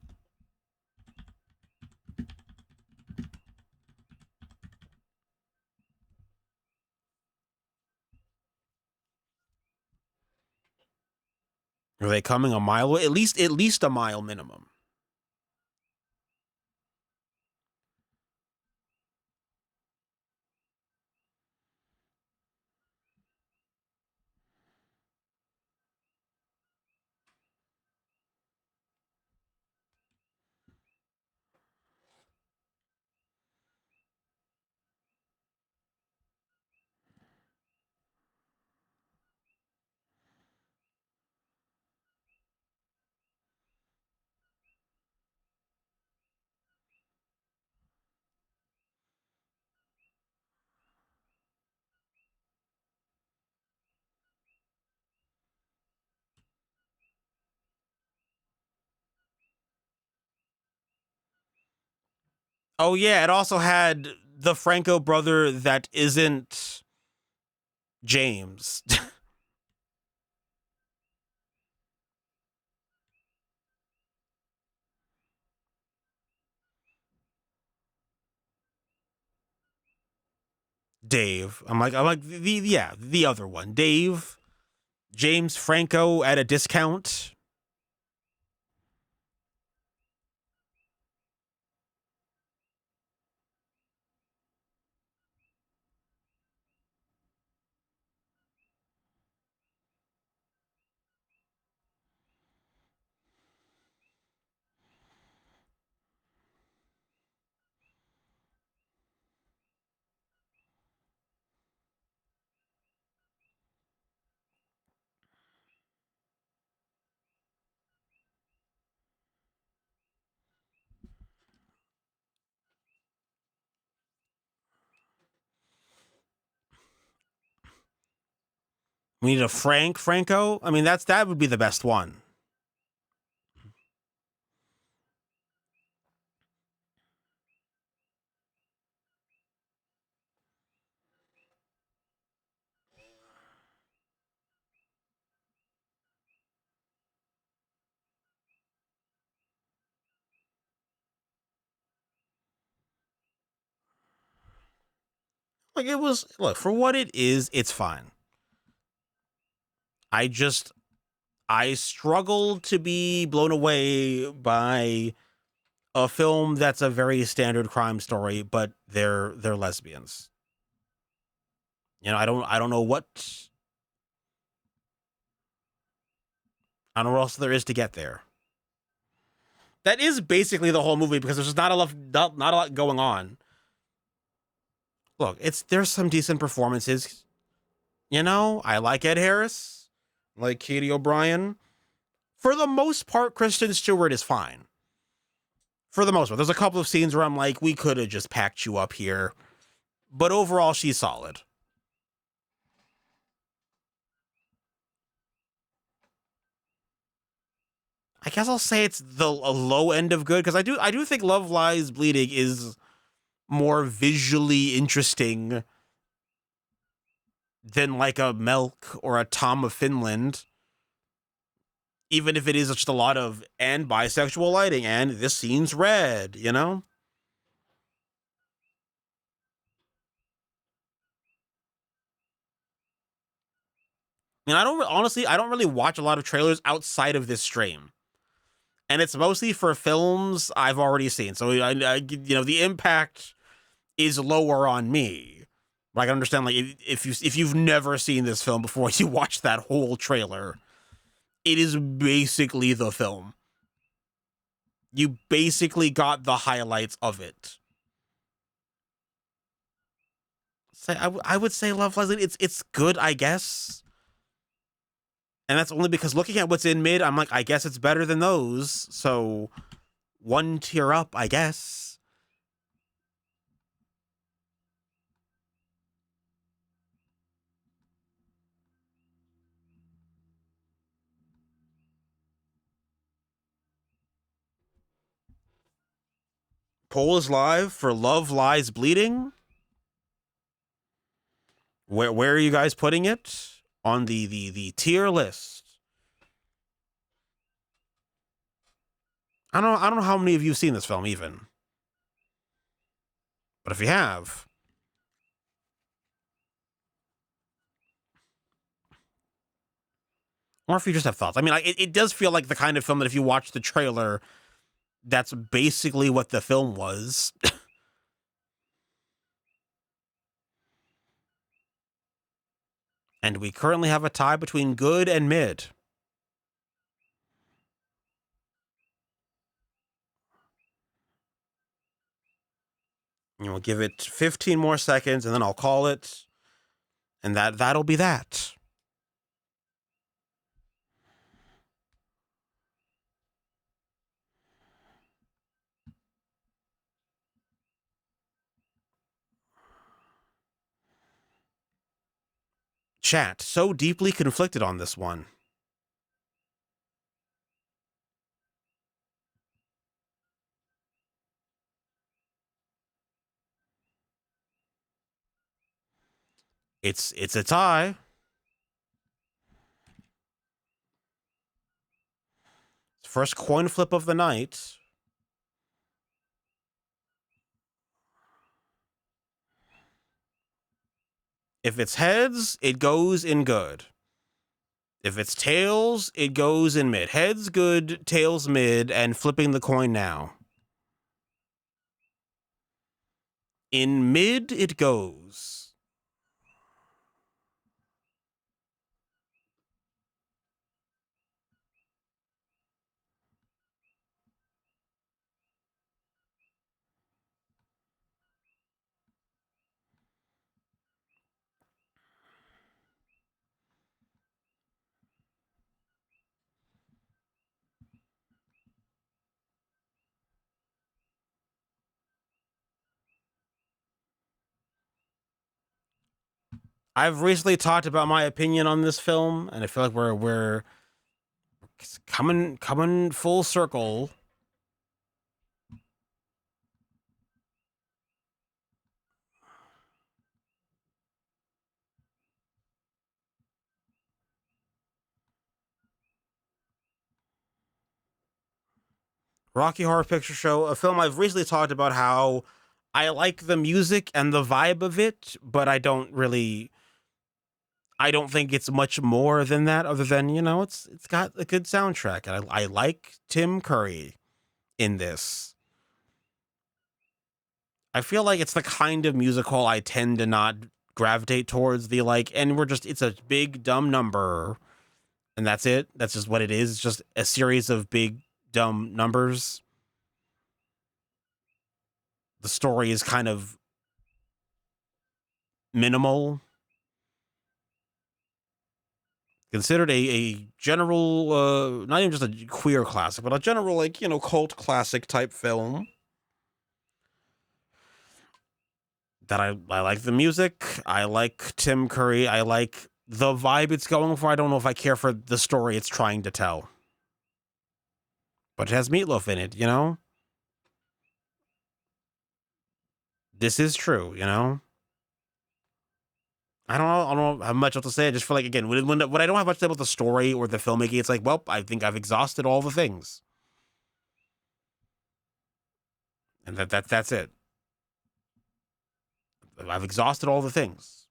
Are they coming a mile away? At least a mile minimum. Oh yeah, it also had the Franco brother that isn't James. Dave. I'm like the other one. Dave, James Franco at a discount. We need a Franco. I mean, that would be the best one. Like it was. Look, for what it is, it's fine. I just I struggle to be blown away by a film that's a very standard crime story, but they're lesbians. You know, I don't know what else there is to get there. That is basically the whole movie because there's just not a lot going on. Look, there's some decent performances. You know, I like Ed Harris, like Katie O'Brien. For the most part, Kristen Stewart is fine. For the most part, there's a couple of scenes where I'm like, we could have just packed you up here, but overall, she's solid. I guess I'll say it's a low end of good because I do think Love Lies Bleeding is more visually interesting than like a Milk or a Tom of Finland, even if it is just a lot of and bisexual lighting and this scene's red, you know? I mean, I don't really watch a lot of trailers outside of this stream. And it's mostly for films I've already seen. So you know, the impact is lower on me. But I can understand like if you've never seen this film before, you watch that whole trailer. It is basically the film. You basically got the highlights of it. So I would say Love Leslie. It's good, I guess. And that's only because looking at what's in mid, I'm like, I guess it's better than those. So one tier up, I guess. Poll is live for Love Lies Bleeding. Where are you guys putting it on the tier list? I don't know how many of you have seen this film even, but if you have, Or if you just have thoughts. I mean, it does feel like the kind of film that if you watch the trailer, that's basically what the film was. And we currently have a tie between good and mid. And we'll give it 15 more seconds, and then I'll call it. And that'll be that. Chat, so deeply conflicted on this one. It's a tie. First coin flip of the night. If it's heads, it goes in good. If it's tails, it goes in mid. Heads good, tails mid, and flipping the coin now. In mid, it goes. I've recently talked about my opinion on this film, and I feel like we're coming full circle. Rocky Horror Picture Show, a film I've recently talked about how I like the music and the vibe of it, but I don't think it's much more than that, other than, it's got a good soundtrack. And I like Tim Curry in this. I feel like it's the kind of musical I tend to not gravitate towards, and it's a big dumb number, and that's it. That's just what it is. It's just a series of big dumb numbers. The story is kind of minimal. Considered a general, not even just a queer classic, but a general, cult classic type film. That I like the music. I like Tim Curry. I like the vibe it's going for. I don't know if I care for the story it's trying to tell. But it has Meatloaf in it, This is true, I don't have much else to say. I just feel like, again, when I don't have much to say about the story or the filmmaking, it's like, well, I think I've exhausted all the things. And that's it. I've exhausted all the things.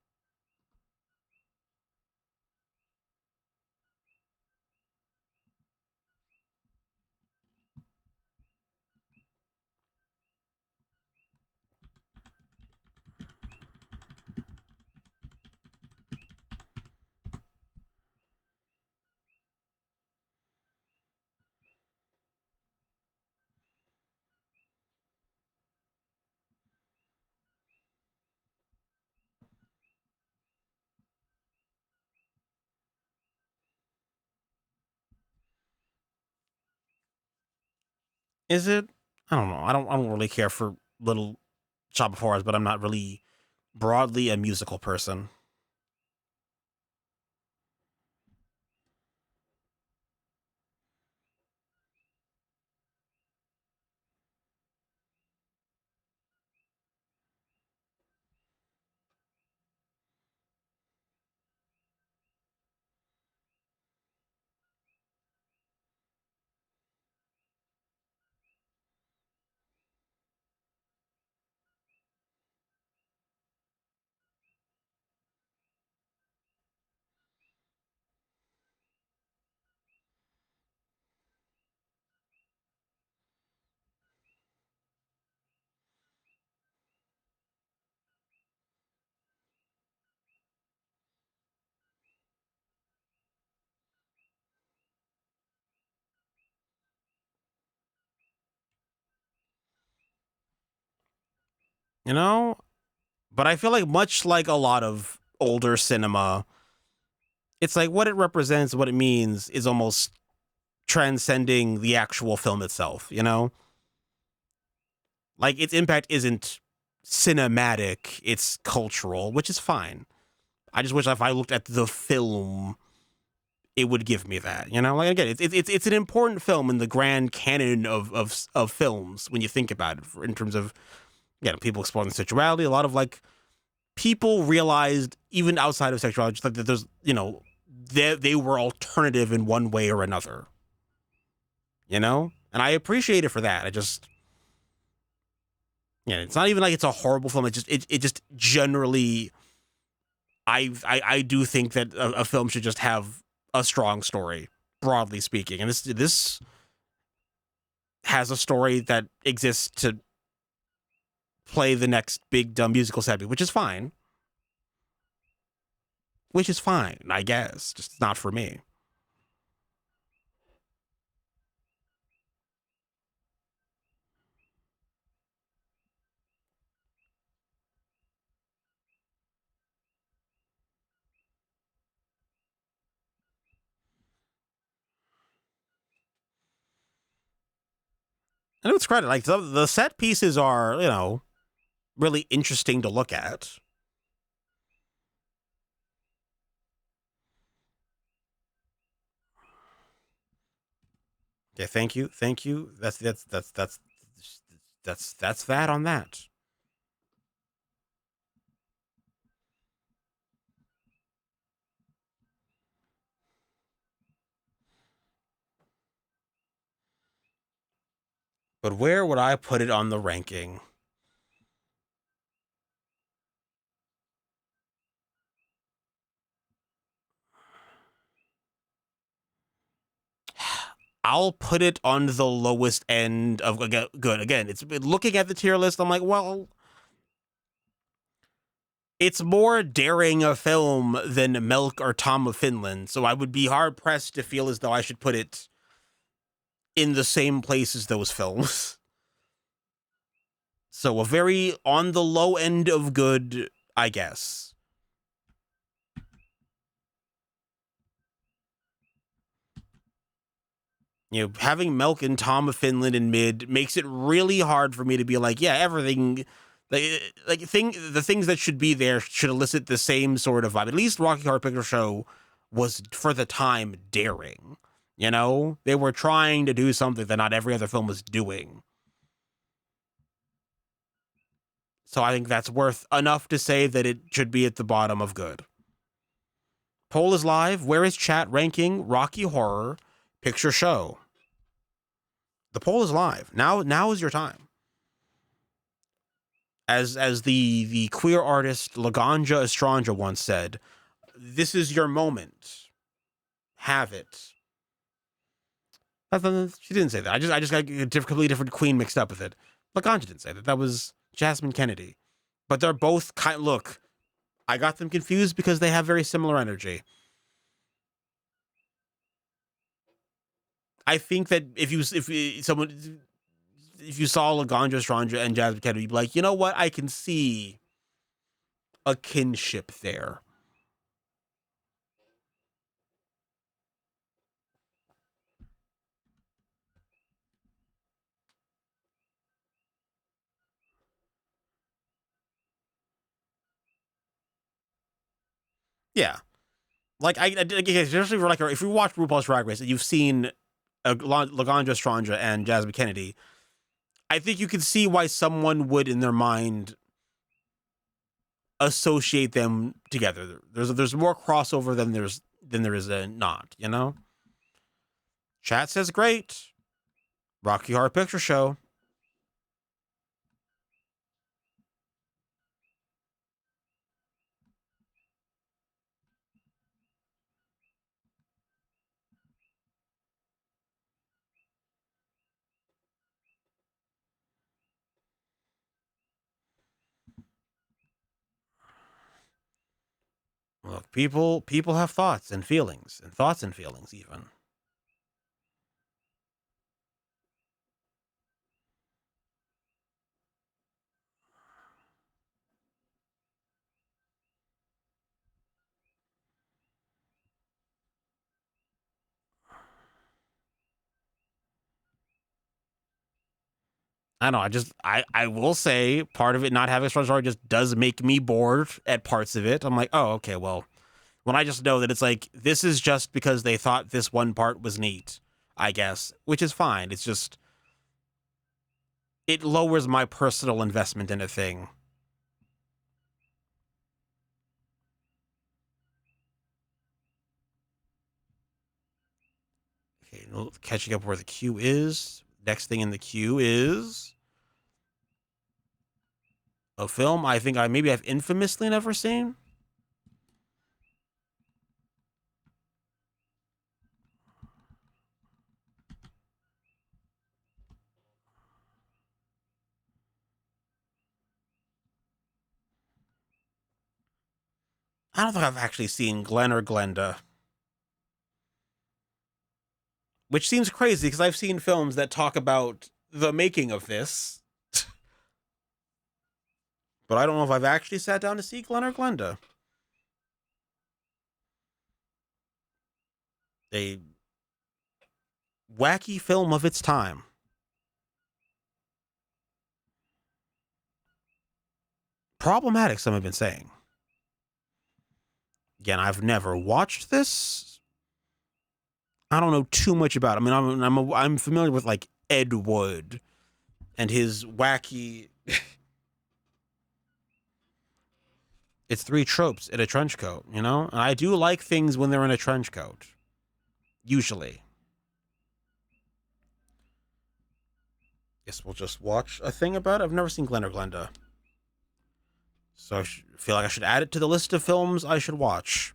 Is it? I don't know. I don't really care for Little Shop of Horrors, but I'm not really broadly a musical person. you know? But I feel like much like a lot of older cinema, it's like what it represents, what it means is almost transcending the actual film itself, you know? Like its impact isn't cinematic, it's cultural, which is fine. I just wish if I looked at the film, it would give me that, you know? Like again, it's an important film in the grand canon of films when you think about it, in terms of people exploring sexuality. A lot of like people realized even outside of sexuality, just like that there's they were alternative in one way or another, you know? And I appreciate it for that. I just it's not even like it's a horrible film. It just generally I do think that a film should just have a strong story, broadly speaking. And this has a story that exists to play the next big dumb musical set, which is fine. Which is fine, I guess. Just not for me. And it's credit. Like the set pieces are, really interesting to look at. Yeah, thank you. That's that on that. But where would I put it on the ranking? I'll put it on the lowest end of good. Again, it's looking at the tier list. I'm like, well, it's more daring a film than Milk or Tom of Finland, so I would be hard pressed to feel as though I should put it in the same place as those films. So a very on the low end of good, I guess. Having Milk and Tom of Finland in mid makes it really hard for me to be like, yeah, everything, the things that should be there should elicit the same sort of vibe. At least Rocky Horror Picture Show was, for the time, daring. They were trying to do something that not every other film was doing. So I think that's worth enough to say that it should be at the bottom of good. Poll is live. Where is chat ranking Rocky Horror Picture Show? The poll is live. Now is your time. As the queer artist Laganja Estranja once said, this is your moment. Have it. She didn't say that. I just got a completely different queen mixed up with it. Laganja didn't say that. That was Jasmine Kennedy. But they're both look, I got them confused because they have very similar energy. I think that if you saw Laganja Estranja and Jasmine Kennedy, you'd be like, you know what? I can see a kinship there. Yeah. Like especially for if you watch RuPaul's Drag Race and you've seen Laganja Estranja and Jasmine Kennedy, I think you can see why someone would in their mind associate them together. There's more crossover than there is a not, Chat says great. Rocky Horror Picture Show. Look, people have thoughts and feelings even. I don't know. I will say part of it not having a strong story just does make me bored at parts of it. I'm like, oh, okay, well, when I just know that it's like, this is just because they thought this one part was neat, I guess, which is fine. It's just, it lowers my personal investment in a thing. Okay, catching up where the queue is. Next thing in the queue is a film I think I've infamously never seen. I don't think I've actually seen Glenn or Glenda, which seems crazy because I've seen films that talk about the making of this, but I don't know if I've actually sat down to see Glenn or Glenda. A wacky film of its time. Problematic, some have been saying. Again, I've never watched this. I don't know too much about it. I mean, I'm familiar with like Ed Wood and his wacky. It's three tropes in a trench coat, you know? And I do like things when they're in a trench coat. Usually. Guess we'll just watch a thing about it. I've never seen Glenn or Glenda. So I feel like I should add it to the list of films I should watch.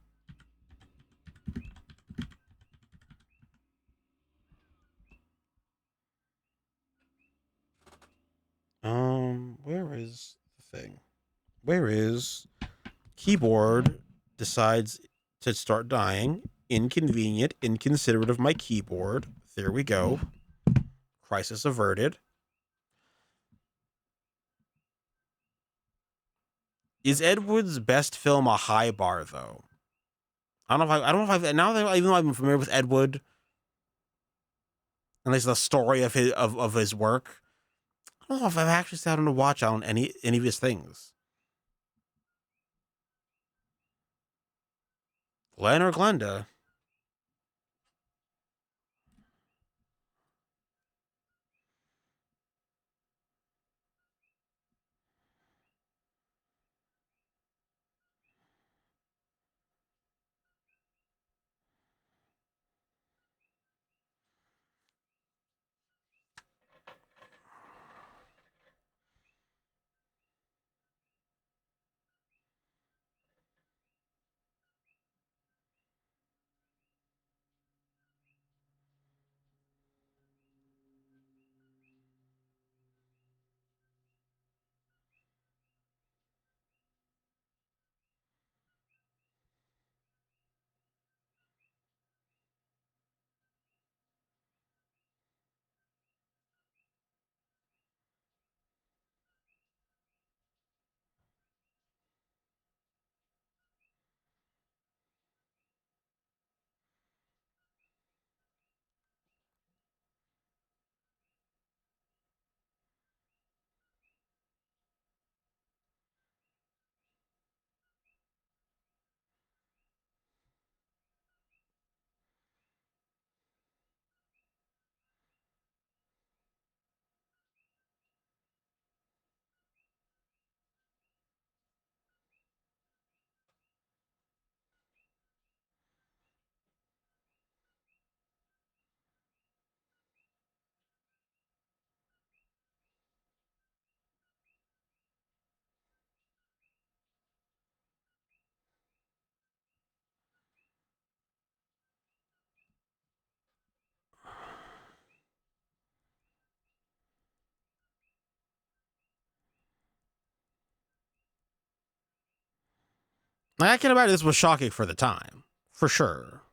Where is the thing? Where is keyboard decides to start dying? Inconvenient, inconsiderate of my keyboard. There we go. Crisis averted. Is Ed Wood's best film a high bar though? I don't know if I've now that even though I've been familiar with Ed Wood, at least the story of his work, I don't know if I've actually sat down to watch on any of his things. Glenn or Glenda? Like, I can imagine this was shocking for the time, for sure.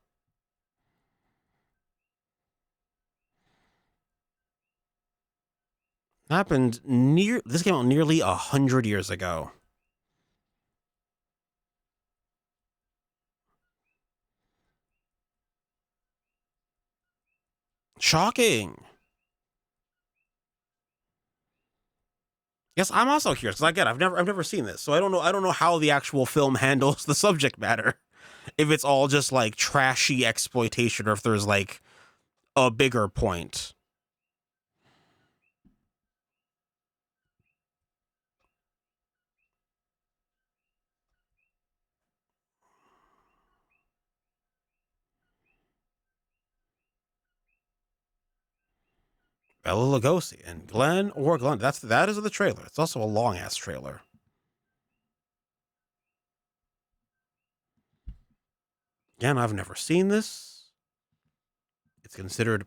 This came out nearly 100 years ago. Shocking. Yes, I'm also curious because again, I've never seen this, so I don't know how the actual film handles the subject matter. If it's all just like trashy exploitation, or if there's like a bigger point. Bela Lugosi and Glenn or Glenn. That is the trailer. It's also a long ass trailer. Again, I've never seen this. It's considered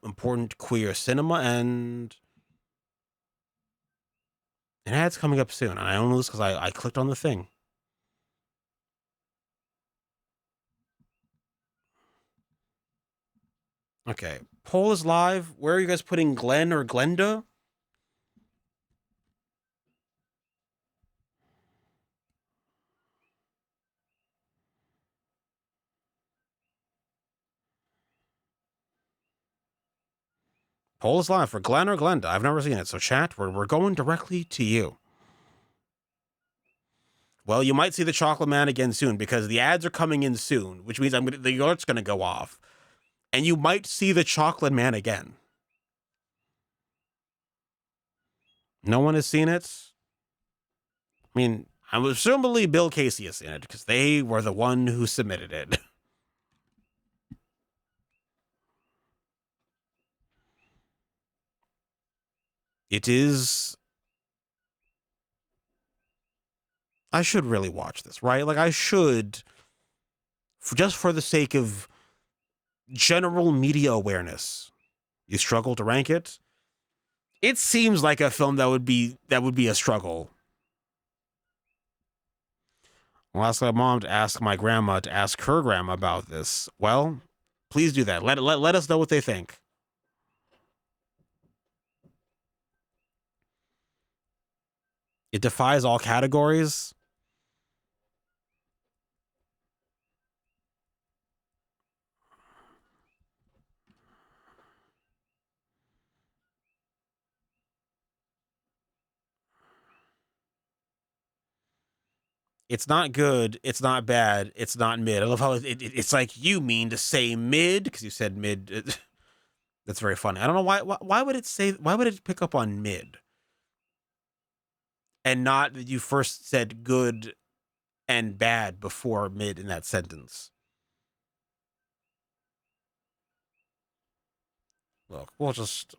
important queer cinema, and an ad's coming up soon. And I only know this because I clicked on the thing. Okay, poll is live. Where are you guys putting Glenn or Glenda? Poll is live for Glenn or Glenda. I've never seen it, so chat, we're going directly to you. Well, you might see the Chocolate Man again soon because the ads are coming in soon, which means the alert's going to go off, and you might see the Chocolate Man again. No one has seen it. I mean, I'm assumably Bill Casey has seen it because they were the one who submitted it. It is. I should really watch this, right? Like, I should, just for the sake of general media awareness. You struggle to rank it? It seems like a film that would be a struggle. I'll ask my mom to ask my grandma to ask her grandma about this. Well, please do that. Let us know what they think. It defies all categories. It's not good. It's not bad. It's not mid. I love how it's like you mean to say mid because you said mid. That's very funny. I don't know why would it say, why would it pick up on mid and not that you first said good and bad before mid in that sentence. Look, we'll just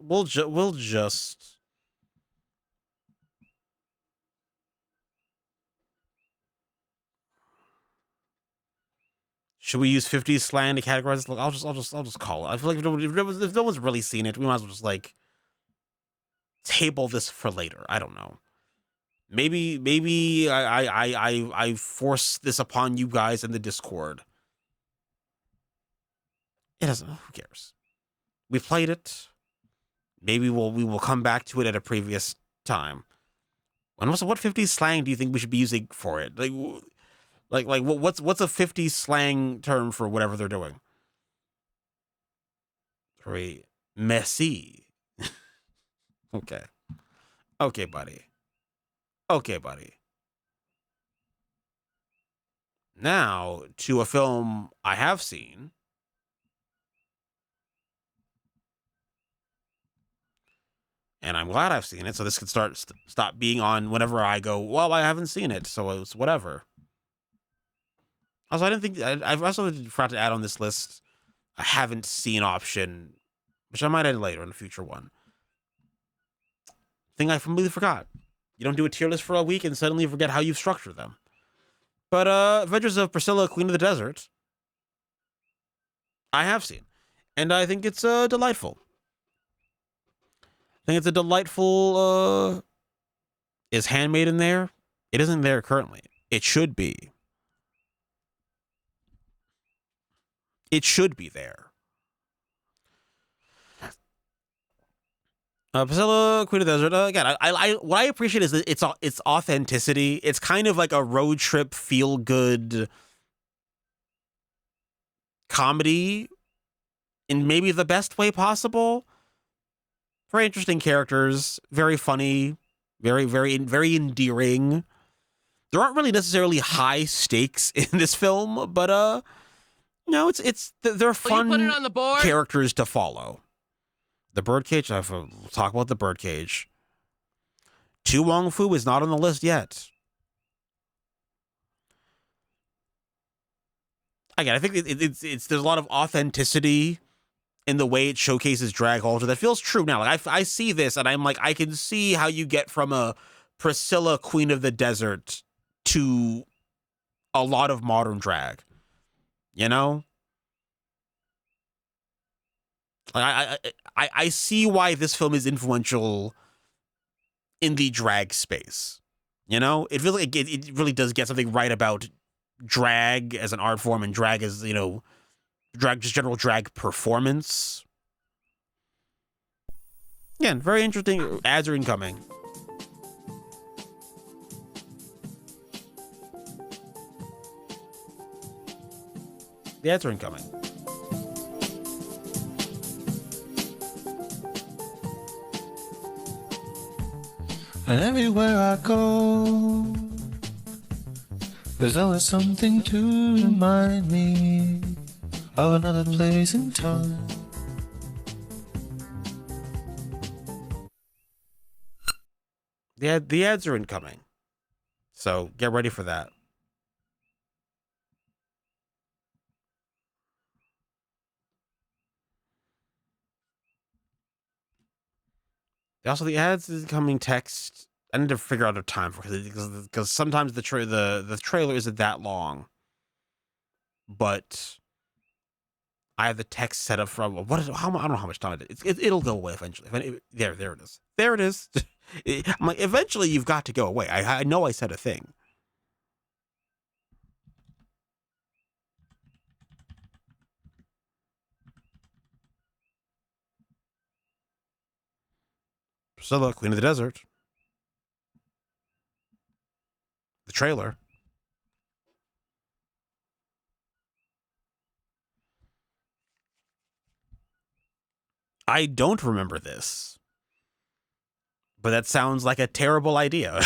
should we use 50s slang to categorize this? Look, I'll just call it. I feel like if no one's really seen it, we might as well just like table this for later. I don't know. Maybe I force this upon you guys in the Discord. It doesn't. Who cares? We played it. Maybe we will come back to it at a previous time. And also, what 50s slang do you think we should be using for it? Like what's a 50s slang term for whatever they're doing? Three, messy. Okay. Okay, buddy. Okay, buddy. Now to a film I have seen. And I'm glad I've seen it, so this can stop being on whenever I go, well, I haven't seen it, so it's whatever. Also, I didn't think I've also forgot to add on this list a haven't seen option, which I might add later in a future one. Thing I completely forgot. You don't do a tier list for a week and suddenly forget how you've structured them. But Adventures of Priscilla, Queen of the Desert, I have seen, and I think it's delightful. I think it's a delightful. Is Handmaid in there? It isn't there currently. It should be. It should be there. Priscilla, Queen of the Desert. Again, I what I appreciate is that it's authenticity. It's kind of like a road trip, feel good comedy in maybe the best way possible. Very interesting characters, very funny, Very, very, very endearing. There aren't really necessarily high stakes in this film, but no, they're Will you put it fun on the board? characters to follow. The birdcage. We'll talk about the birdcage. Tu Wong Fu is not on the list yet. Again, I think it's there's a lot of authenticity in the way it showcases drag culture that feels true now. Like I see this and I'm like, I can see how you get from a Priscilla Queen of the Desert to a lot of modern drag. You know? Like I see why this film is influential in the drag space. You know? It really it really does get something right about drag as an art form and drag as, you know, drag, just general drag performance. Again, very interesting. Ads are incoming. The ads are incoming. And everywhere I go, there's always something to remind me of another place and time. The ads are incoming. So get ready for that. Also, the ads is incoming text. I need to figure out a time for because sometimes the trailer isn't that long. But I have the text set up from I don't know how much time it is. It'll go away eventually. There it is. There it is. I'm like, eventually you've got to go away. I know I said a thing. Priscilla, Queen of the Desert. The trailer. I don't remember this. But that sounds like a terrible idea.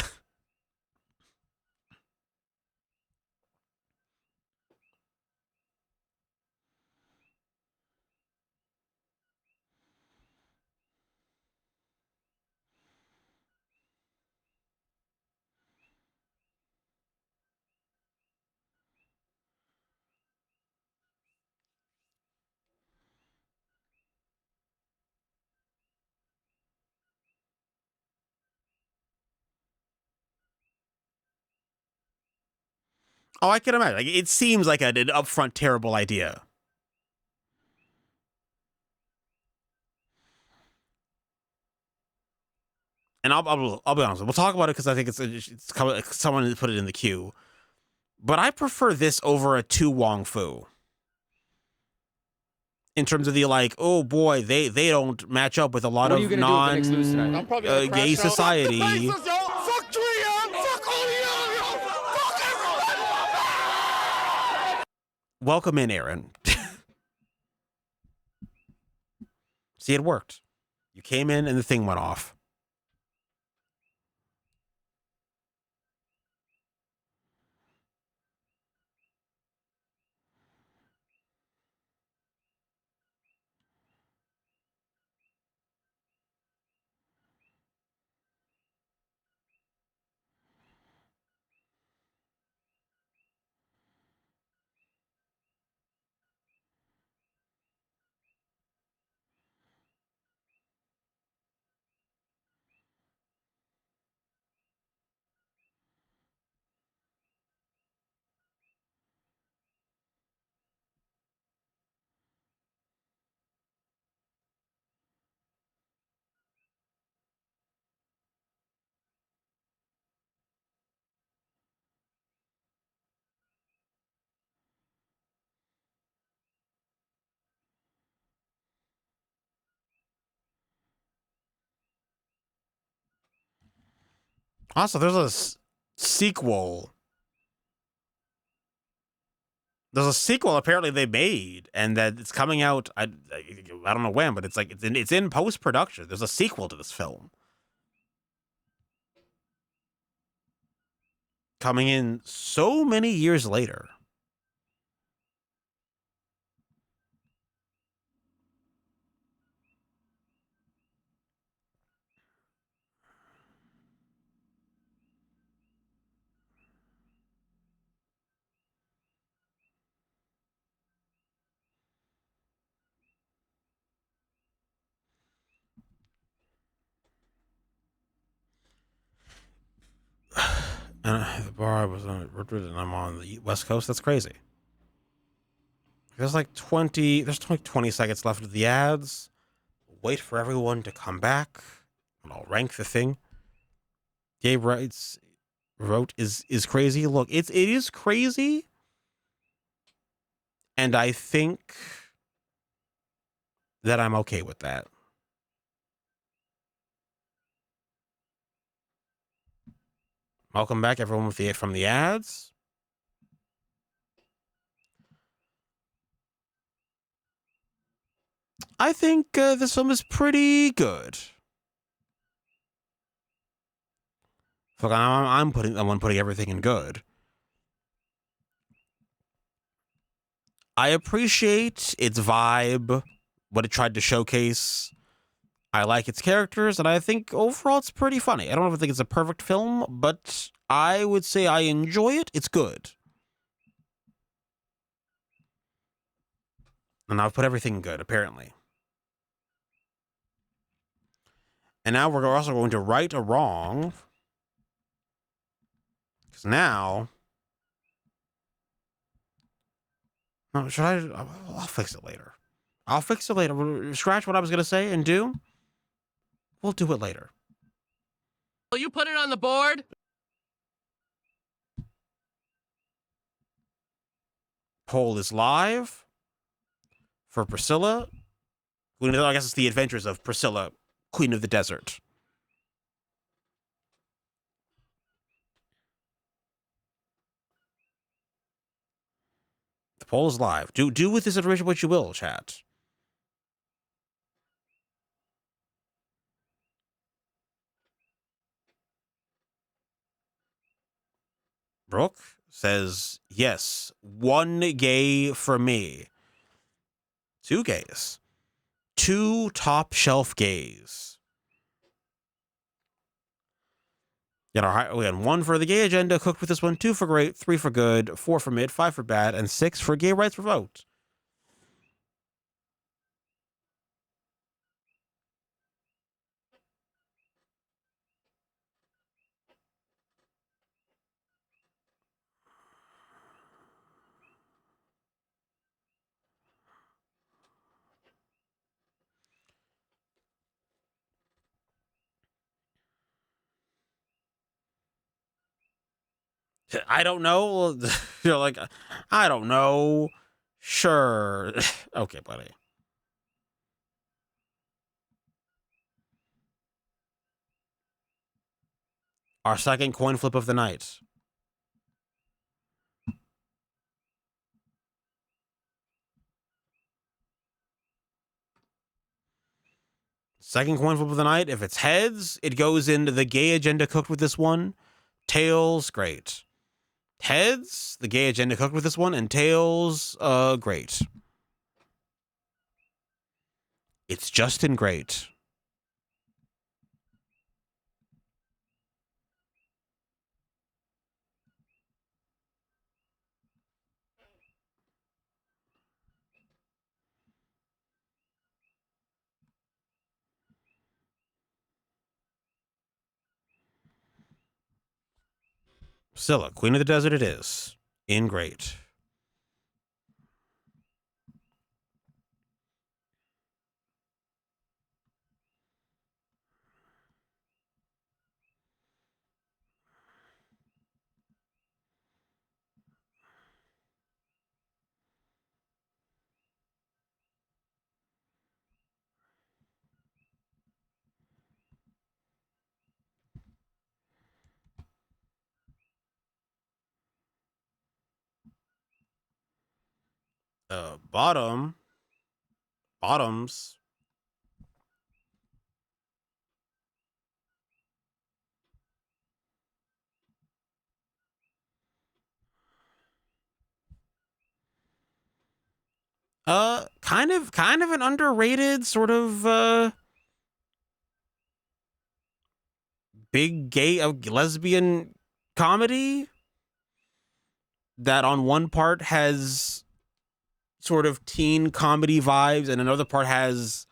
Oh, I can imagine. Like, it seems like an upfront terrible idea. And I'll be honest. We'll talk about it because I think it's someone put it in the queue. But I prefer this over a Tu Wong Fu. In terms of the like, oh boy, they don't match up with a lot of non gay society. Welcome in, Aaron. See, it worked. You came in and the thing went off. Also, there's a sequel. There's a sequel apparently they made, and that it's coming out. I don't know when, but it's like it's in post production. There's a sequel to this film. coming in so many years later. And the bar I was on, and I'm on the West Coast. That's crazy. There's like 20 seconds left of the ads. Wait for everyone to come back, and I'll rank the thing. Gay rights vote is crazy. Look, it is crazy, and I think that I'm okay with that. Welcome back, everyone, from the ads. I think this film is pretty good. Look, I'm putting everything in good. I appreciate its vibe, what it tried to showcase. I like its characters, and I think overall it's pretty funny. I don't ever think it's a perfect film, but I would say I enjoy it. It's good. And I've put everything good, apparently. And now we're also going to right a wrong. Because now... No, should I... I'll fix it later. I'll fix it later. Scratch what I was going to say and do. We'll do it later. Will you put it on the board? Poll is live for Priscilla. I guess it's the adventures of Priscilla, Queen of the Desert. The poll is live. Do with this information what you will, chat. Brooke says, yes, 1 gay for me. 2 gays. 2 top shelf gays. We had 1 for the gay agenda, cooked with this one, 2 for great, 3 for good, 4 for mid, 5 for bad, and 6 for gay rights revoked. I don't know. You're like, I don't know. Sure. Okay, buddy. Our second coin flip of the night. Second coin flip of the night. If it's heads, it goes into the gay agenda cooked with this one. Tails, great. Heads, the gay agenda cooked with this one, and tails, great. It's Justin great. Scylla, Queen of the Desert it is. In great. Bottoms. Kind of an underrated sort of big gay lesbian comedy that on one part has sort of teen comedy vibes and another part has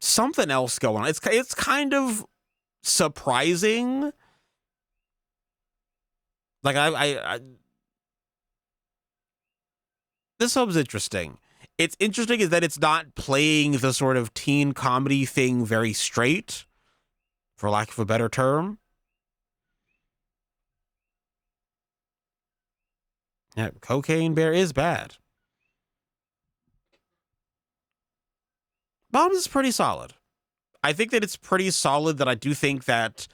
something else going on. It's kind of surprising. Like I this film's interesting. It's interesting is that it's not playing the sort of teen comedy thing very straight, for lack of a better term. Yeah, Cocaine Bear is bad. Bottoms is pretty solid. I think that it's pretty solid. That I do think that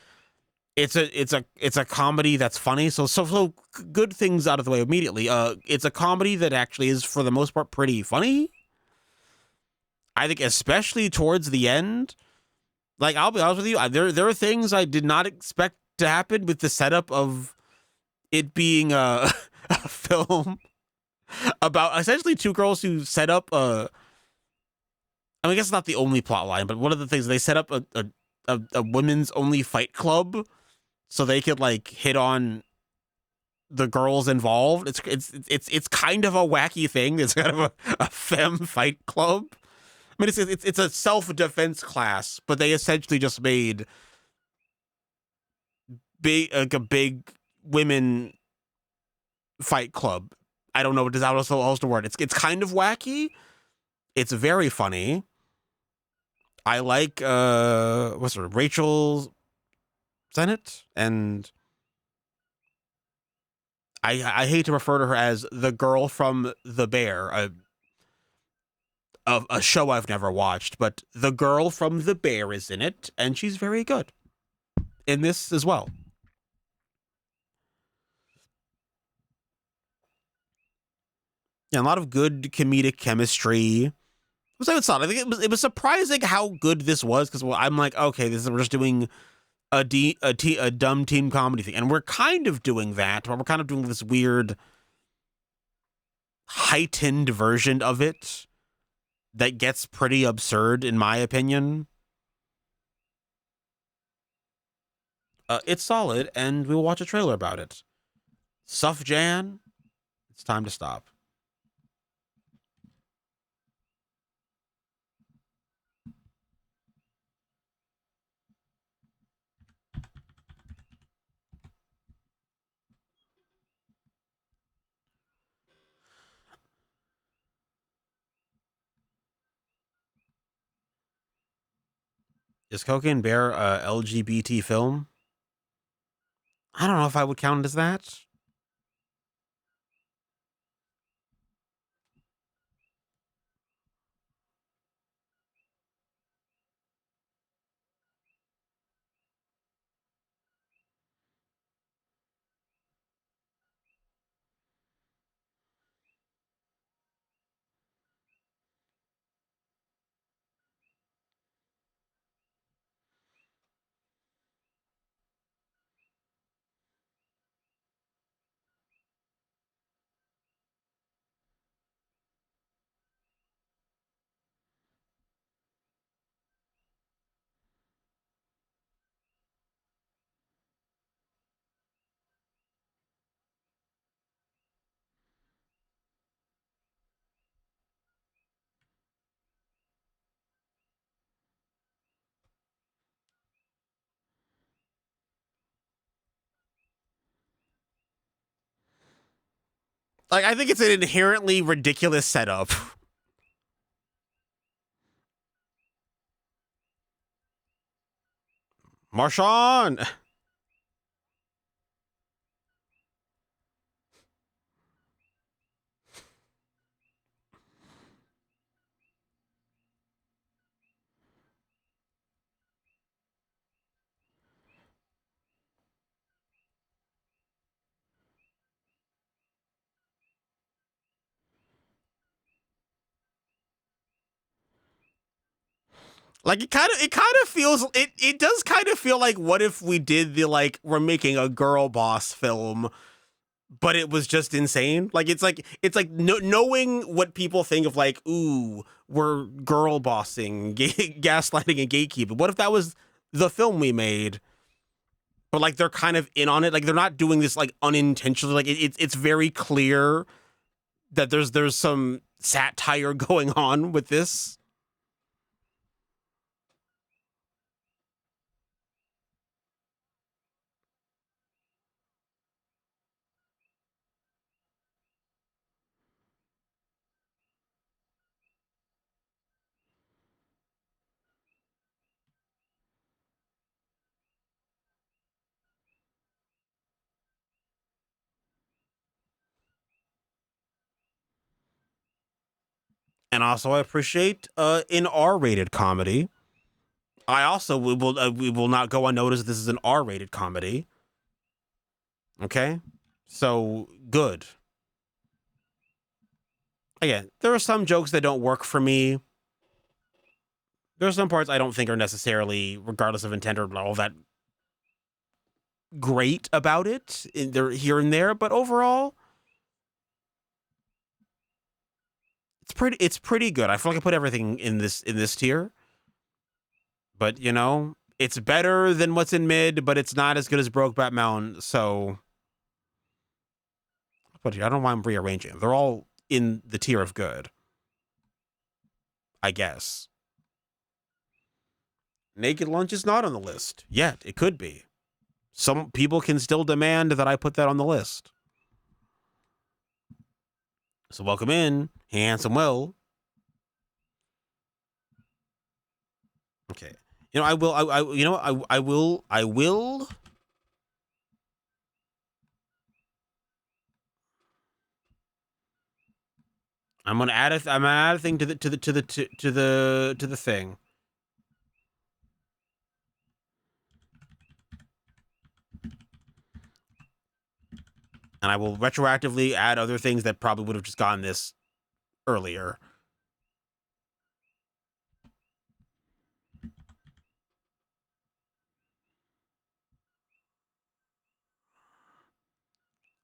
it's a comedy that's funny. So good things out of the way immediately. It's a comedy that actually is for the most part pretty funny. I think especially towards the end. Like I'll be honest with you, there are things I did not expect to happen with the setup of it being a film about essentially two girls who set up a. I mean, I guess it's not the only plot line, but one of the things they set up a women's only fight club so they could like hit on the girls involved. It's kind of a wacky thing. It's kind of a femme fight club. I mean, it's a self defense class, but they essentially just made a big women fight club. I don't know. Does that also else the word? It's kind of wacky. It's very funny. I like what's her Rachel Sennett, and I hate to refer to her as the girl from The Bear, a show I've never watched, but the girl from The Bear is in it, and she's very good in this as well. Yeah, a lot of good comedic chemistry. So it's not. I think it was surprising how good this was because I'm like, okay, we're just doing a dumb team comedy thing, and we're kind of doing that, but we're kind of doing this weird heightened version of it that gets pretty absurd in my opinion. It's solid, and we'll watch a trailer about it. Suff Jan, it's time to stop. Is Cocaine Bear a LGBT film? I don't know if I would count it as that. Like, I think it's an inherently ridiculous setup. Marshawn! Like it does kind of feel like what if we did the like we're making a girl boss film but it was just insane. Like knowing what people think of like, ooh, we're girl bossing, gaslighting, and gatekeeping. What if that was the film we made? But like they're kind of in on it. Like they're not doing this like unintentionally. Like it's very clear that there's some satire going on with this. And also, I appreciate an R-rated comedy. I also we will not go unnoticed. This is an R-rated comedy. Okay, so good. Again, there are some jokes that don't work for me. There are some parts I don't think are necessarily, regardless of intent, or all that great about it. They're here and there, but overall, it's pretty good. I feel like I put everything in this tier, but you know, it's better than what's in mid, but it's not as good as Brokeback Mountain. So, but I don't know why I'm rearranging them. They're all in the tier of good, I guess. Naked Lunch is not on the list yet. It could be. Some people can still demand that I put that on the list. So welcome in, Handsome Will. Okay. You know, I will. I'm gonna add a thing to the thing. And I will retroactively add other things that probably would have just gotten this earlier.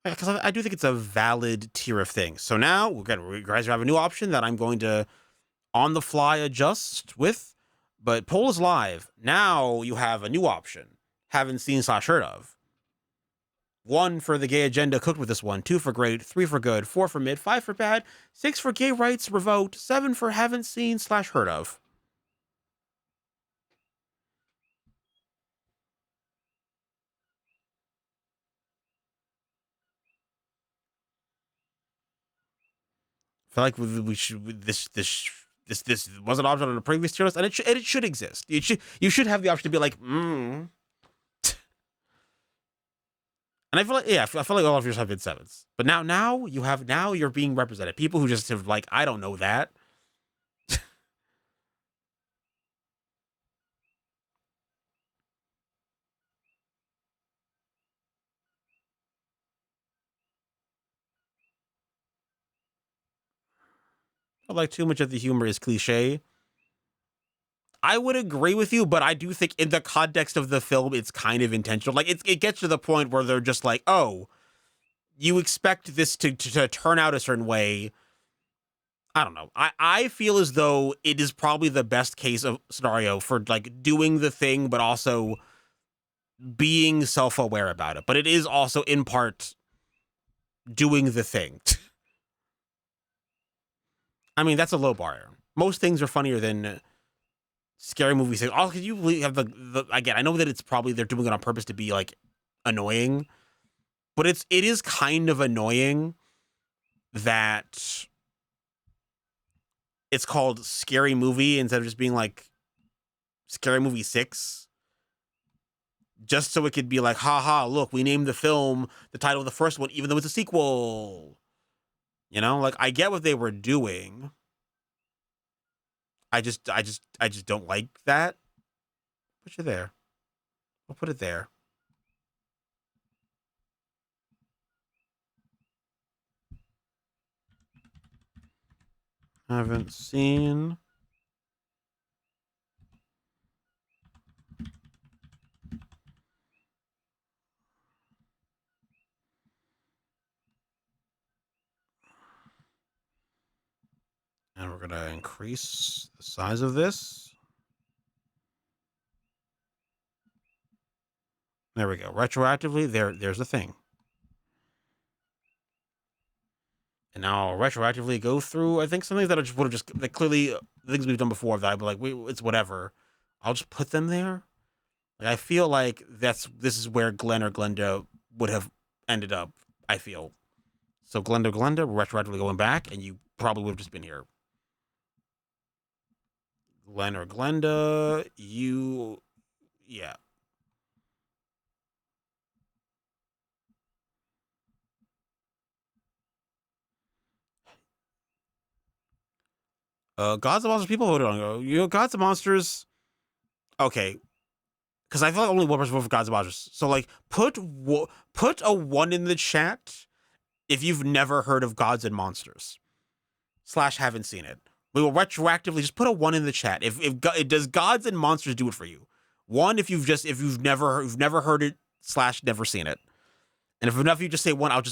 Because I do think it's a valid tier of things. So now you guys have a new option that I'm going to on the fly adjust with, but poll is live. Now you have a new option. Haven't seen / heard of. 1 for the gay agenda cooked with this one, 2 for great, 3 for good, 4 for mid, 5 for bad, 6 for gay rights revoked, 7 for haven't seen / heard of. I feel like we should this was an option on the previous tier list, and it should exist. You should have the option to be like, And I feel like I feel like all of yours have been 7s, but now you're being represented. People who just have like, I don't know that. I like too much of the humor is cliche. I would agree with you, but I do think in the context of the film, it's kind of intentional. Like it gets to the point where they're just like, oh, you expect this to turn out a certain way. I don't know. I feel as though it is probably the best case of scenario for like doing the thing, but also being self-aware about it. But it is also in part doing the thing. I mean, that's a low bar. Most things are funnier than scary movies. Oh, could you have the again? I know that it's probably they're doing it on purpose to be like annoying, but it is kind of annoying that it's called Scary Movie instead of just being like Scary Movie 6. Just so it could be like, haha, look, we named the film the title of the first one, even though it's a sequel. You know, like I get what they were doing. I just don't like that. Put you there. I'll put it there. Haven't seen. we're gonna increase the size of this. There we go. Retroactively, there's the thing. And now I'll retroactively go through, I think, some things that I just would have just, like, clearly things we've done before that I'd be like, wait, it's whatever. I'll just put them there. Like, I feel like this is where Glenn or Glenda would have ended up, I feel. So Glenda, retroactively going back, and you probably would have just been here. Glenn or Glenda, yeah. Gods and Monsters, people voted on. Gods and Monsters. Okay, because I feel like only one person voted for Gods and Monsters. So like, put a 1 in the chat if you've never heard of Gods and Monsters / haven't seen it. We will retroactively just put a 1 in the chat. If it does Gods and Monsters do it for you? 1 if you've never heard it / never seen it. And if enough of you just say 1, I will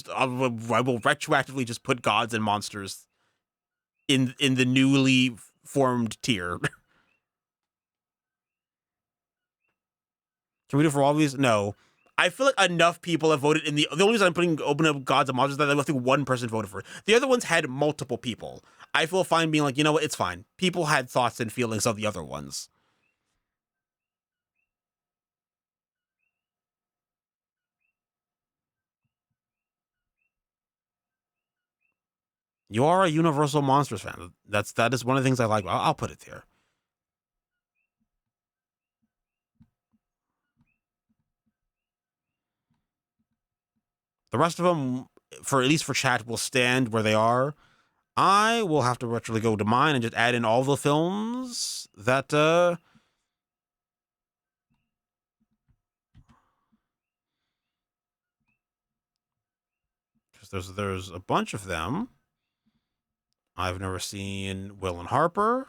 retroactively just put Gods and Monsters in the newly formed tier. Can we do it for all of these? No. I feel like enough people have voted in the only reason I'm open up Gods and Monsters is that I think one person voted for it. The other ones had multiple people. I feel fine being like, you know what, it's fine. People had thoughts and feelings of the other ones. You are a Universal Monsters fan. That is one of the things I like. I'll put it there. The rest of them, for at least for chat, will stand where they are. I will have to retroactively go to mine and just add in all the films that because there's a bunch of them. I've never seen Will and Harper.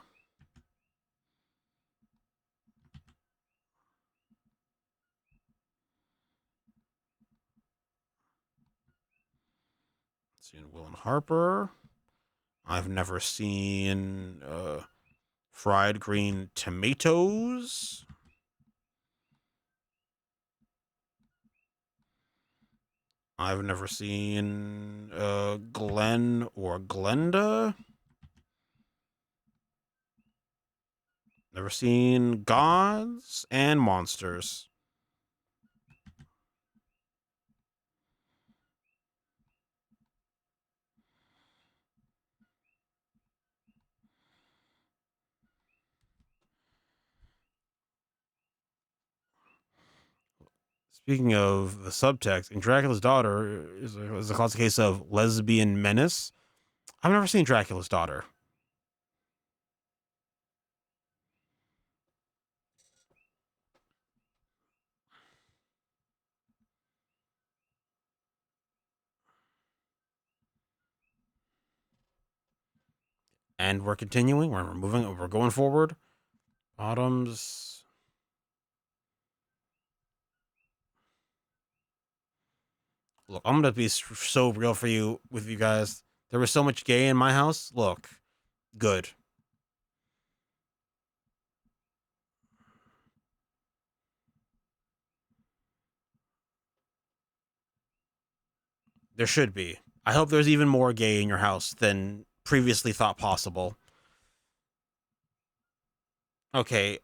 Seen Will and Harper. I've never seen Fried Green Tomatoes. I've never seen Glenn or Glenda. Never seen Gods and Monsters. Speaking of the subtext, in Dracula's Daughter is a classic case of lesbian menace. I've never seen Dracula's Daughter. And we're continuing. We're moving. We're going forward. Bottoms. Look, I'm gonna be so real for you with you guys. There was so much gay in my house. Look, good. There should be. I hope there's even more gay in your house than previously thought possible. Okay,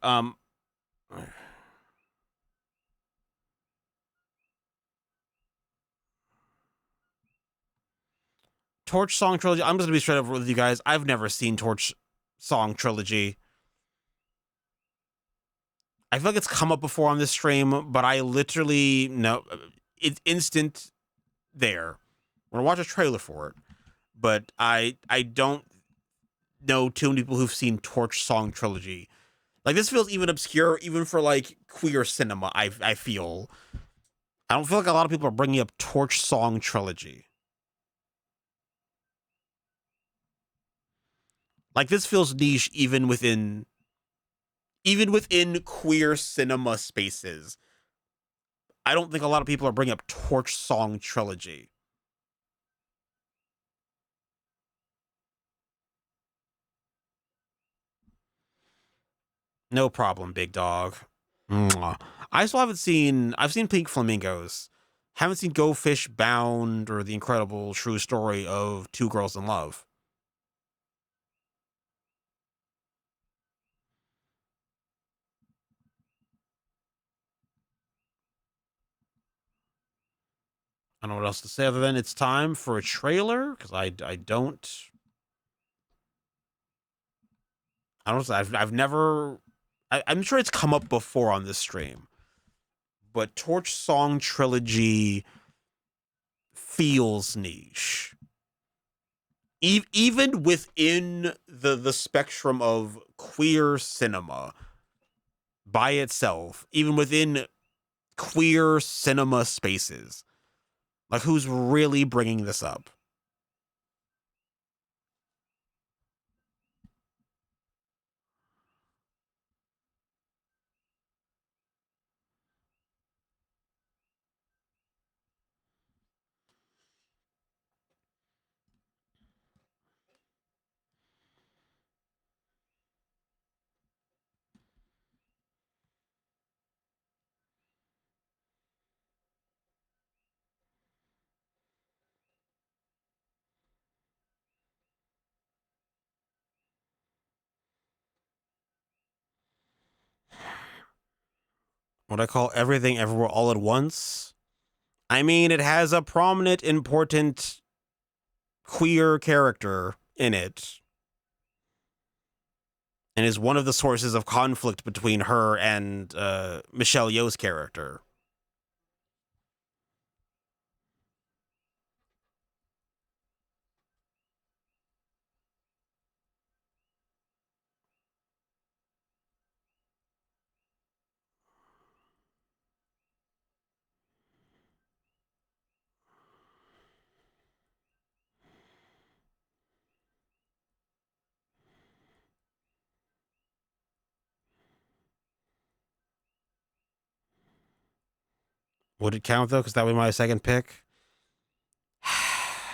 Torch Song Trilogy. I'm just gonna be straight up with you guys. I've never seen Torch Song Trilogy. I feel like it's come up before on this stream, but I literally no, it's instant there. We're gonna watch a trailer for it, but I don't know too many people who've seen Torch Song Trilogy. Like, this feels even obscure, even for like queer cinema. I feel. I don't feel like a lot of people are bringing up Torch Song Trilogy. Like, this feels niche even within queer cinema spaces. I don't think a lot of people are bringing up Torch Song Trilogy. No problem, big dog. Mwah. I still haven't seen. I've seen Pink Flamingos. Haven't seen Go Fish Bound or the incredible true story of Two Girls in Love. I don't know what else to say other than it's time for a trailer because I don't. I don't. I've never. I'm sure it's come up before on this stream, but Torch Song Trilogy feels niche. Even within the spectrum of queer cinema by itself, even within queer cinema spaces, like who's really bringing this up? What I call everything everywhere all at once. I mean, it has a prominent, important queer character in it, and is one of the sources of conflict between her and Michelle Yeoh's character. Would it count though? Because that would be my second pick. I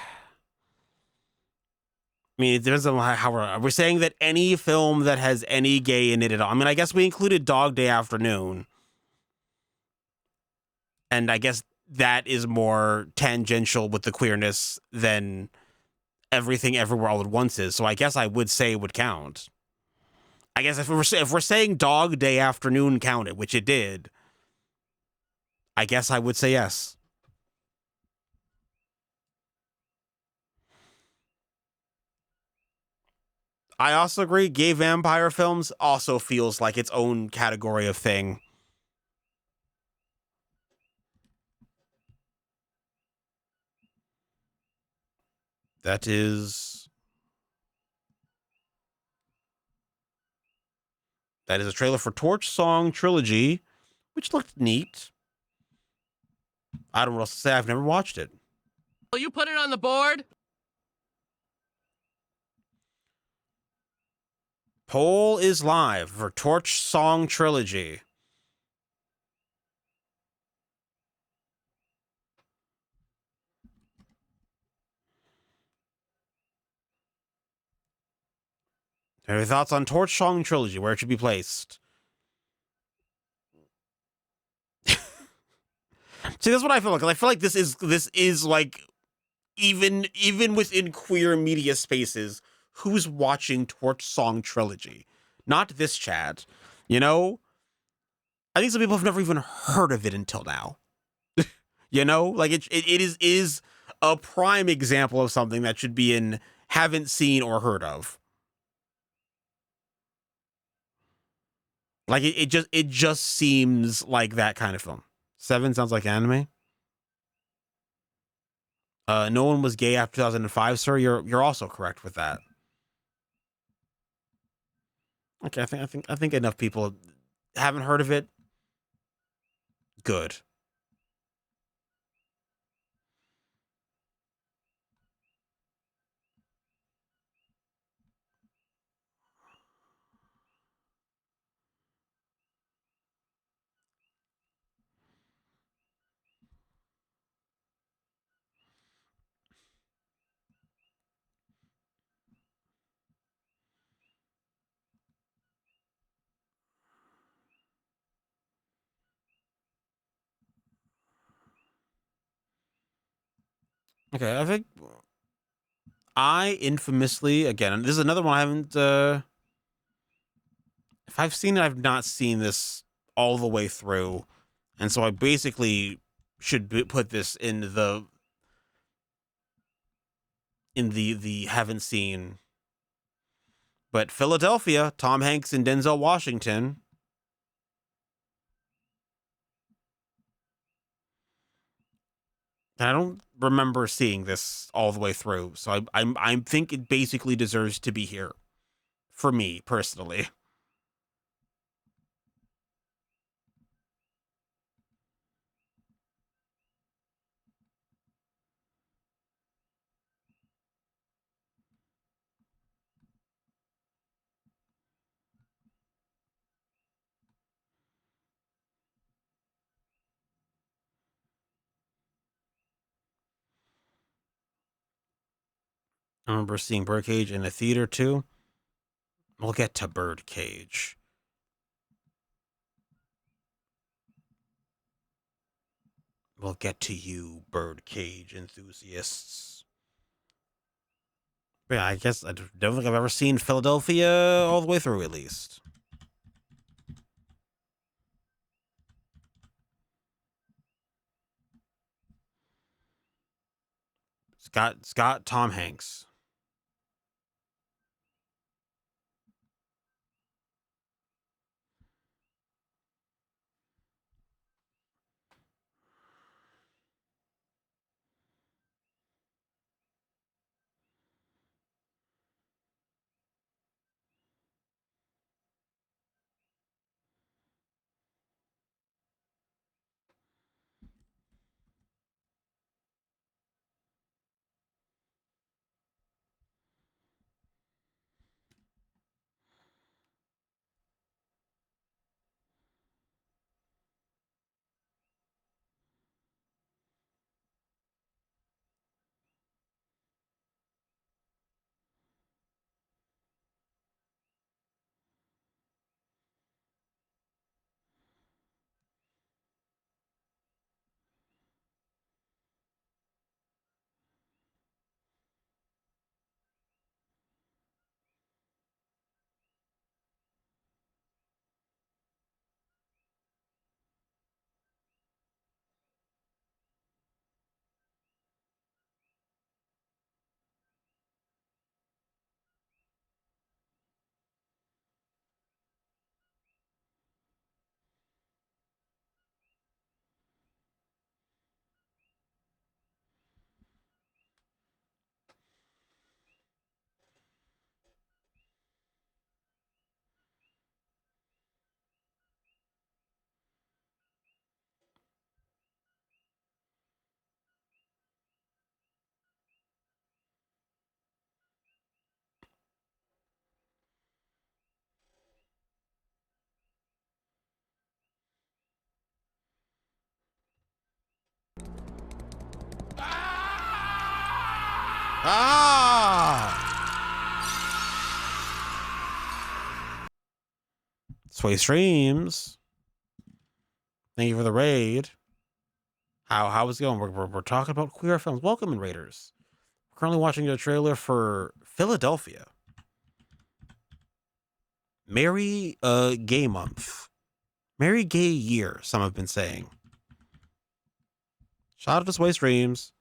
mean, it depends on how we're saying that any film that has any gay in it at all. I mean, I guess we included Dog Day Afternoon, and I guess that is more tangential with the queerness than Everything Everywhere All at Once is. So I guess I would say it would count. I guess if we're saying Dog Day Afternoon counted, which it did, I guess I would say yes. I also agree. Gay vampire films also feels like its own category of thing. That is a trailer for Torch Song Trilogy, which looked neat. I don't know what else to say. I've never watched it. Will you put it on the board? Poll is live for Torch Song Trilogy. Any thoughts on Torch Song Trilogy, where it should be placed? See, that's what I feel like. I feel like this is like even within queer media spaces, who's watching Torch Song Trilogy? Not this chat. You know? I think some people have never even heard of it until now. You know? Like it is a prime example of something that should be in haven't seen or heard of. Like it just seems like that kind of film. Seven sounds like anime. No one was gay after 2005, sir. You're also correct with that. Okay, I think enough people haven't heard of it. Good. Okay, I think I infamously, again, and this is another one I haven't. If I've seen it, I've not seen this all the way through, and so I basically should put this in the haven't seen. But Philadelphia, Tom Hanks and Denzel Washington. And I don't remember seeing this all the way through, so I think it basically deserves to be here for me personally. I remember seeing Birdcage in a theater too. We'll get to Birdcage. We'll get to you, Birdcage enthusiasts. But yeah, I guess I don't think I've ever seen Philadelphia all the way through, at least. Scott Tom Hanks. Ah! Sway Streams. Thank you for the raid. How is it going? We're talking about queer films. Welcome in, Raiders. We're currently watching a trailer for Philadelphia. Merry Gay Month. Merry Gay Year, some have been saying. Shout out to Sway Streams.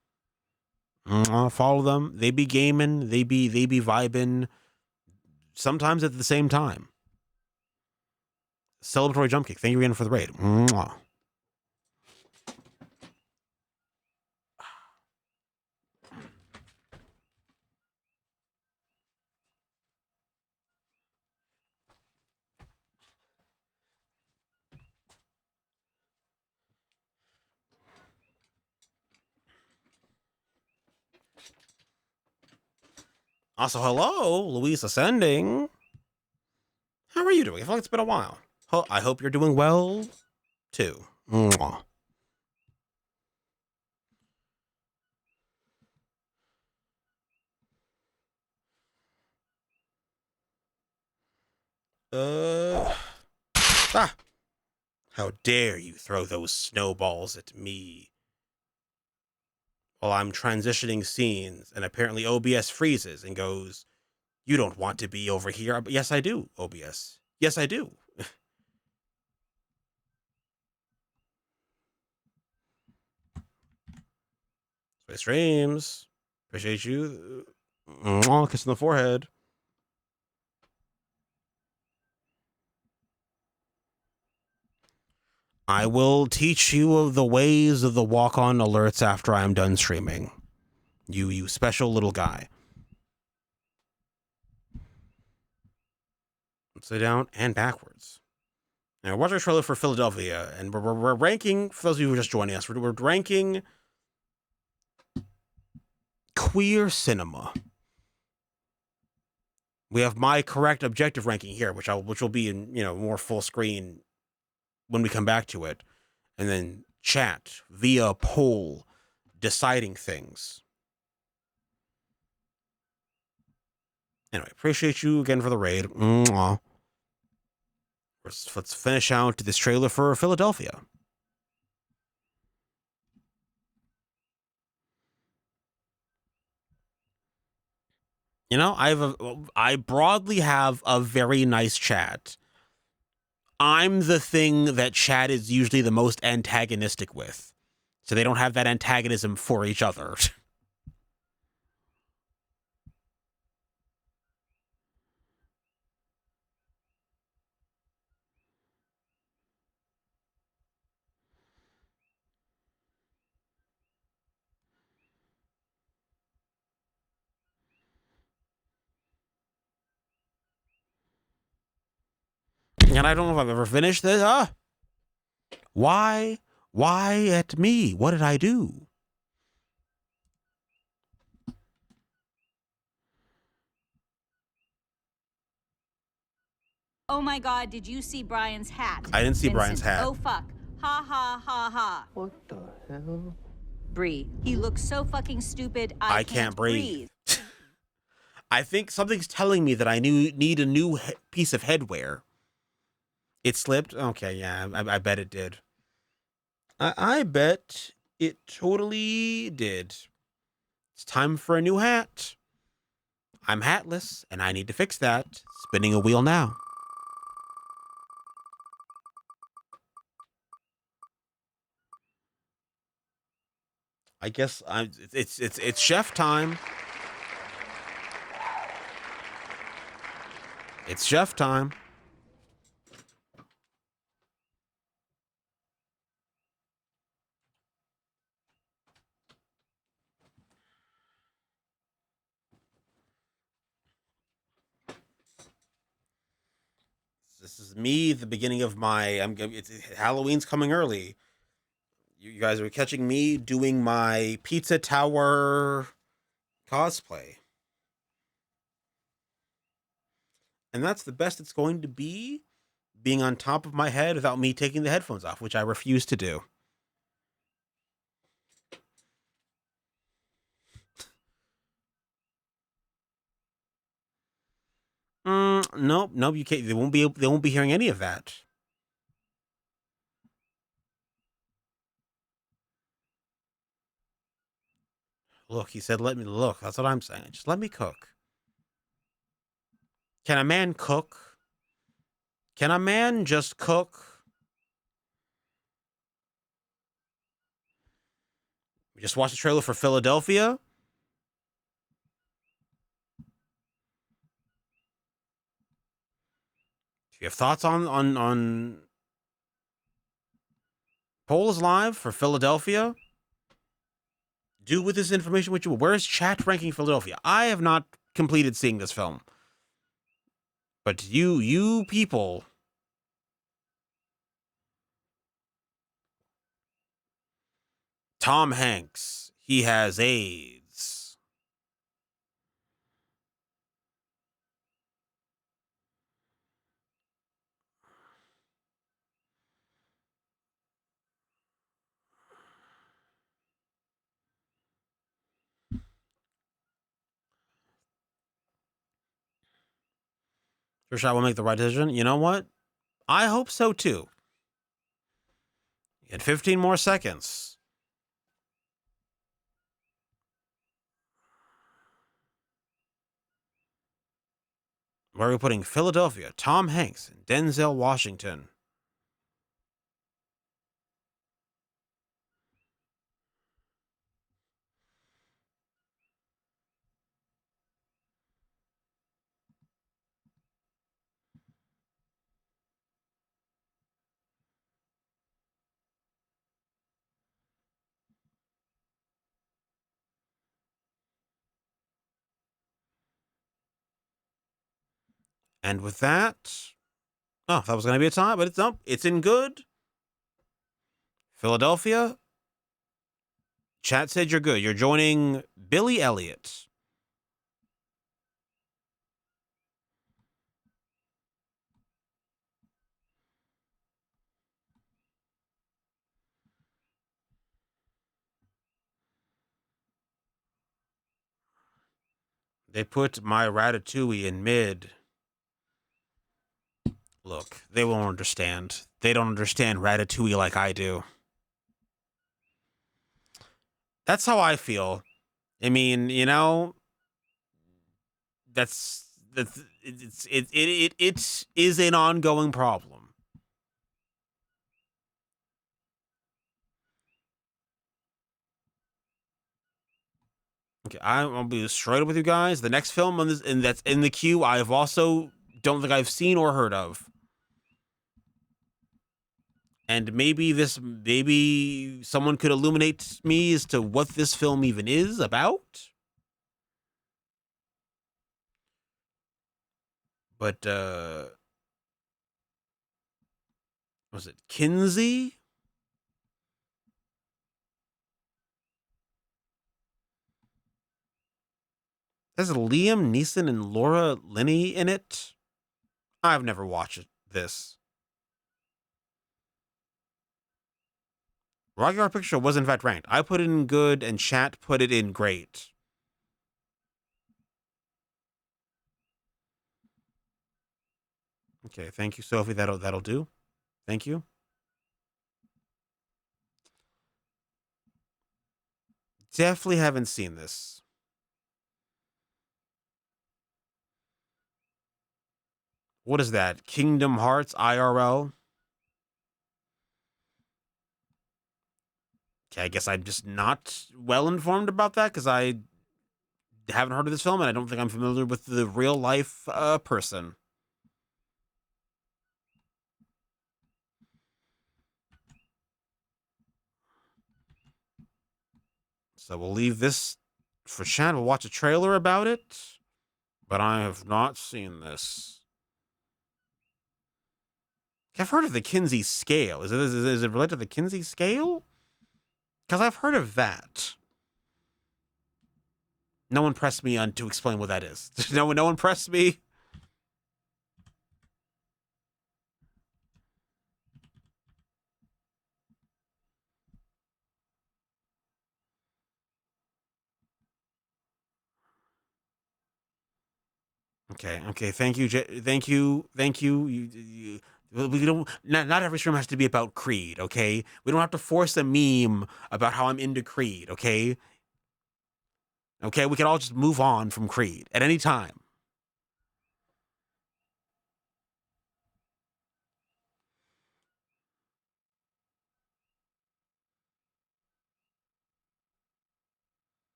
Follow them. They be gaming. They be vibing. Sometimes at the same time. Celebratory jump kick. Thank you again for the raid. Mwah. Also, hello, Luis Ascending. How are you doing? I feel like it's been a while. I hope you're doing well, too. Mwah. Ah! How dare you throw those snowballs at me? while I'm transitioning scenes, and apparently OBS freezes and goes, "You don't want to be over here." But yes, I do, OBS. Yes, I do. Space Dreams. Appreciate you. Mwah, kiss on the forehead. I will teach you of the ways of the walk-on alerts after I am done streaming. You special little guy. Upside down and backwards. Now, watch our trailer for Philadelphia, and we're ranking, for those of you who are just joining us, we're ranking queer cinema. We have my correct objective ranking here, which will be in, you know, more full screen when we come back to it, and then chat via poll deciding things. Anyway, appreciate you again for the raid. Mwah. Let's finish out this trailer for Philadelphia. You know, I broadly have a very nice chat. I'm the thing that chat is usually the most antagonistic with, so they don't have that antagonism for each other. And I don't know if I've ever finished this. Why? Why at me? What did I do? Oh my god, did you see Brian's hat? I didn't see Vincent, Brian's hat. Oh fuck. Ha ha ha ha. What the hell? Bree, he looks so fucking stupid, I can't breathe. I think something's telling me that I need a new piece of headwear. It slipped? Okay, yeah, I bet it did. I bet it totally did. It's time for a new hat. I'm hatless, and I need to fix that. Spinning a wheel now. I guess it's chef time. It's chef time. This is me, the beginning of my. Halloween's coming early. You guys are catching me doing my pizza tower cosplay, and that's the best it's going to be. Being on top of my head without me taking the headphones off, which I refuse to do. Nope, you can't. They won't be hearing any of that. Look, he said, let me look. That's what I'm saying. Just let me cook. Can a man cook? Can a man just cook? We just watched the trailer for Philadelphia. If you have thoughts on poll is live for Philadelphia, do with this information what you will. Where is chat ranking Philadelphia? I have not completed seeing this film. But you people, Tom Hanks, he has AIDS. Rashad will make the right decision. You know what? I hope so too. You had 15 more seconds. Where are we putting Philadelphia, Tom Hanks, and Denzel Washington? And with that, oh, that was going to be a tie, but it's up. It's in good. Philadelphia. Chat said you're good. You're joining Billy Elliot. They put my Ratatouille in mid. Look, they won't understand. They don't understand Ratatouille like I do. That's how I feel. I mean, you know, it is an ongoing problem. Okay, I'll be straight up with you guys. The next film on this, and that's in the queue, I've also don't think I've seen or heard of. And maybe someone could illuminate me as to what this film even is about. But was it Kinsey? There's Liam Neeson and Laura Linney in it. I've never watched this. Rocky Horror Picture was in fact ranked. I put it in good, and chat put it in great. Okay, thank you, Sophie. That'll do. Thank you. Definitely haven't seen this. What is that? Kingdom Hearts IRL? Okay, I guess I'm just not well informed about that because I haven't heard of this film and I don't think I'm familiar with the real life person. So we'll leave this for chat. We'll watch a trailer about it, but I have not seen this. I've heard of the Kinsey scale. Is it related to the Kinsey scale? Because I've heard of that. No one pressed me on to explain what that is. No one pressed me. Okay. Thank you. Thank you. We don't. Not every stream has to be about Creed. Okay. We don't have to force a meme about how I'm into Creed. Okay. Okay. We can all just move on from Creed at any time.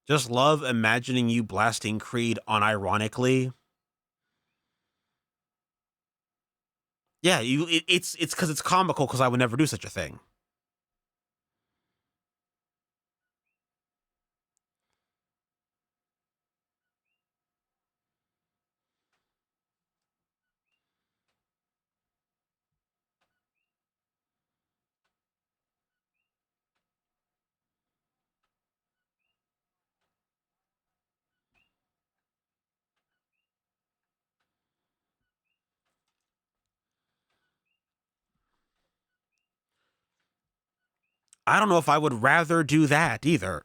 Just love imagining you blasting Creed unironically. Yeah, it's because it's comical because I would never do such a thing. I don't know if I would rather do that either.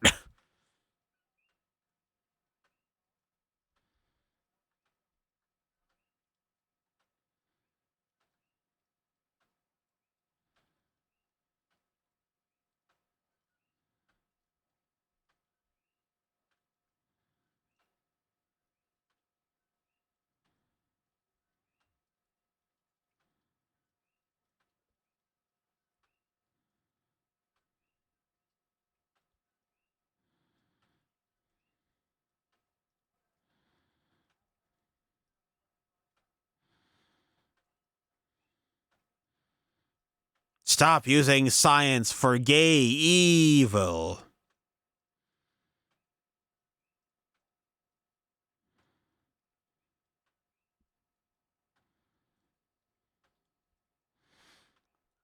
Stop using science for gay evil.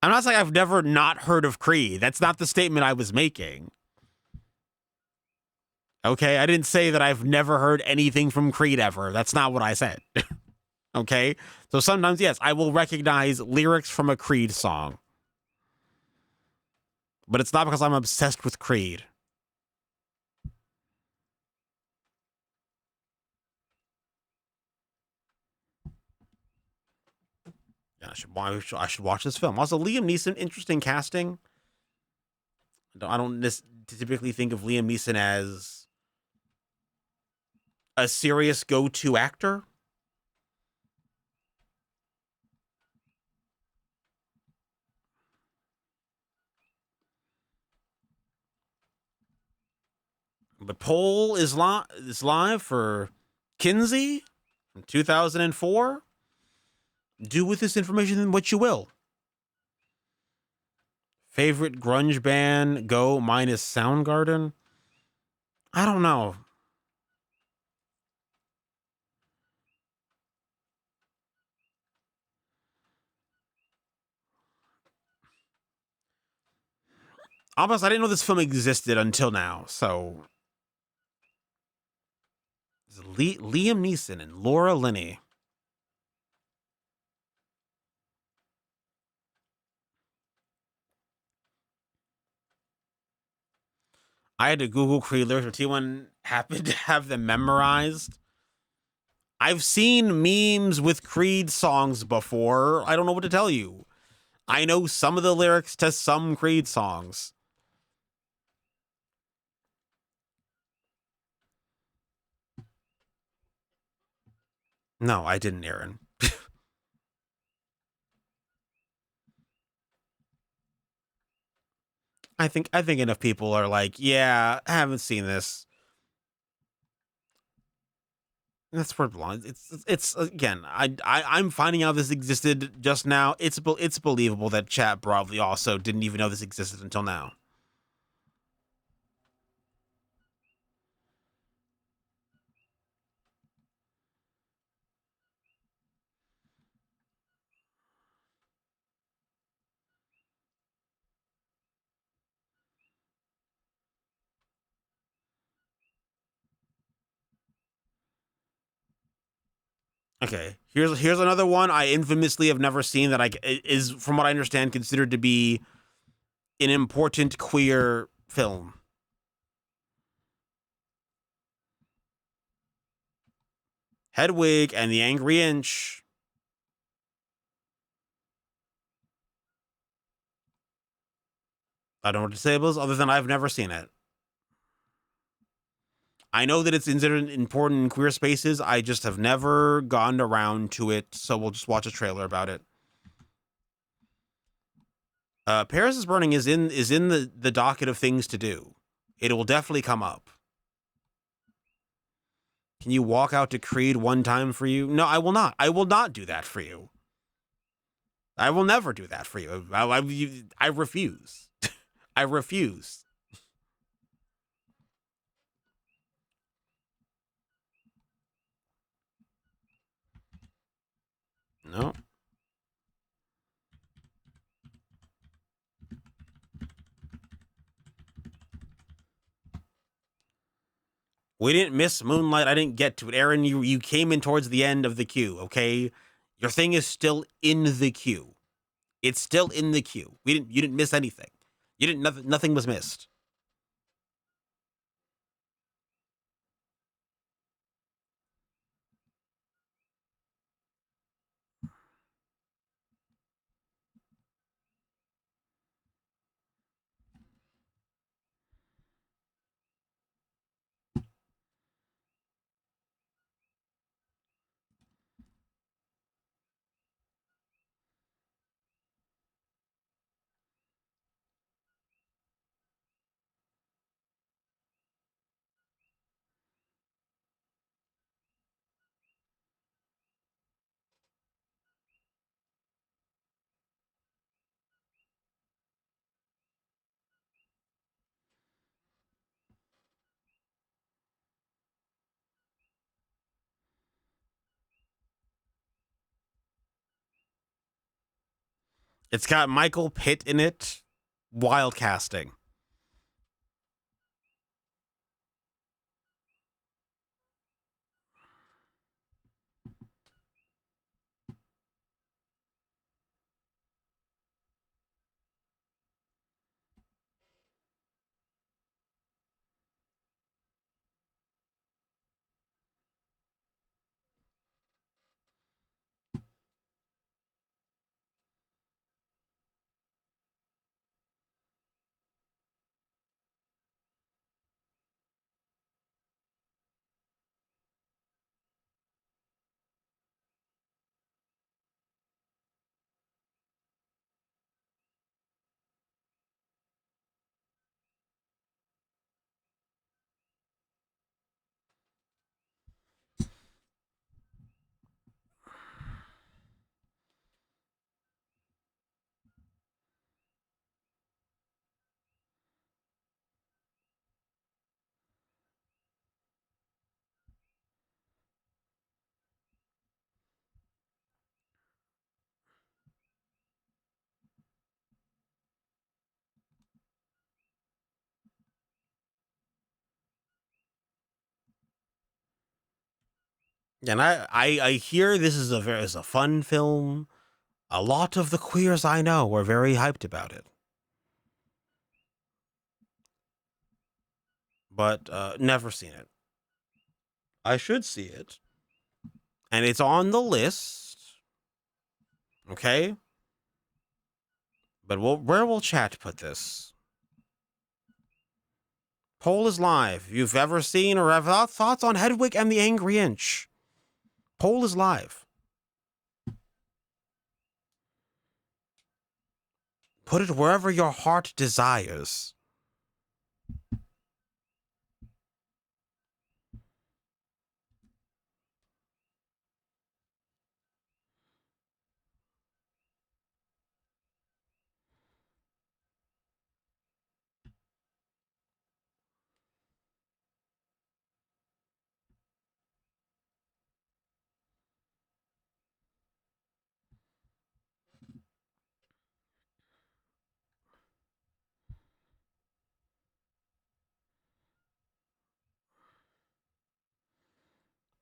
I'm not saying I've never not heard of Creed. That's not the statement I was making. Okay, I didn't say that I've never heard anything from Creed ever. That's not what I said. Okay, so sometimes, yes, I will recognize lyrics from a Creed song. But it's not because I'm obsessed with Creed. Yeah, I should watch this film. Also, Liam Neeson, interesting casting. I don't typically think of Liam Neeson as a serious go-to actor. The poll is live for Kinsey from 2004. Do with this information what you will. Favorite grunge band, go minus Soundgarden. I don't know. Almost, I didn't know this film existed until now. So, Liam Neeson and Laura Linney. I had to Google Creed lyrics, but T1 happened to have them memorized. I've seen memes with Creed songs before. I don't know what to tell you. I know some of the lyrics to some Creed songs. No, I didn't, Aaron. I think enough people are like, yeah, I haven't seen this. That's where it belongs. It's again. I'm finding out this existed just now. It's believable that chat broadly also didn't even know this existed until now. Okay, here's another one I infamously have never seen that is, from what I understand, considered to be an important queer film. Hedwig and the Angry Inch. I don't know what to say about this other than I've never seen it. I know that it's considered important in queer spaces. I just have never gone around to it, so we'll just watch a trailer about it. Paris is Burning is in the docket of things to do. It will definitely come up. Can you walk out to Creed one time for you? No, I will not. I will not do that for you. I will never do that for you. I refuse. I refuse. No. We didn't miss Moonlight. I didn't get to it. Aaron, you came in towards the end of the queue, okay? Your thing is still in the queue. It's still in the queue. You didn't miss anything. Nothing was missed. It's got Michael Pitt in it. Wild casting. And I hear this is a fun film. A lot of the queers I know were very hyped about it. But never seen it. I should see it. And it's on the list. Okay? But where will chat put this? Poll is live. If you've ever seen or have thoughts on Hedwig and the Angry Inch, poll is live. Put it wherever your heart desires.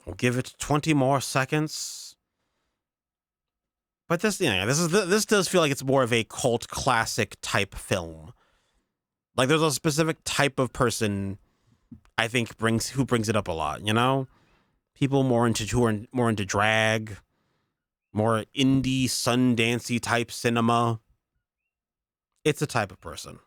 We'll give it 20 more seconds. But this does feel like it's more of a cult classic type film. Like there's a specific type of person I think who brings it up a lot, you know? People who are more into drag, more indie Sundancey type cinema. It's a type of person.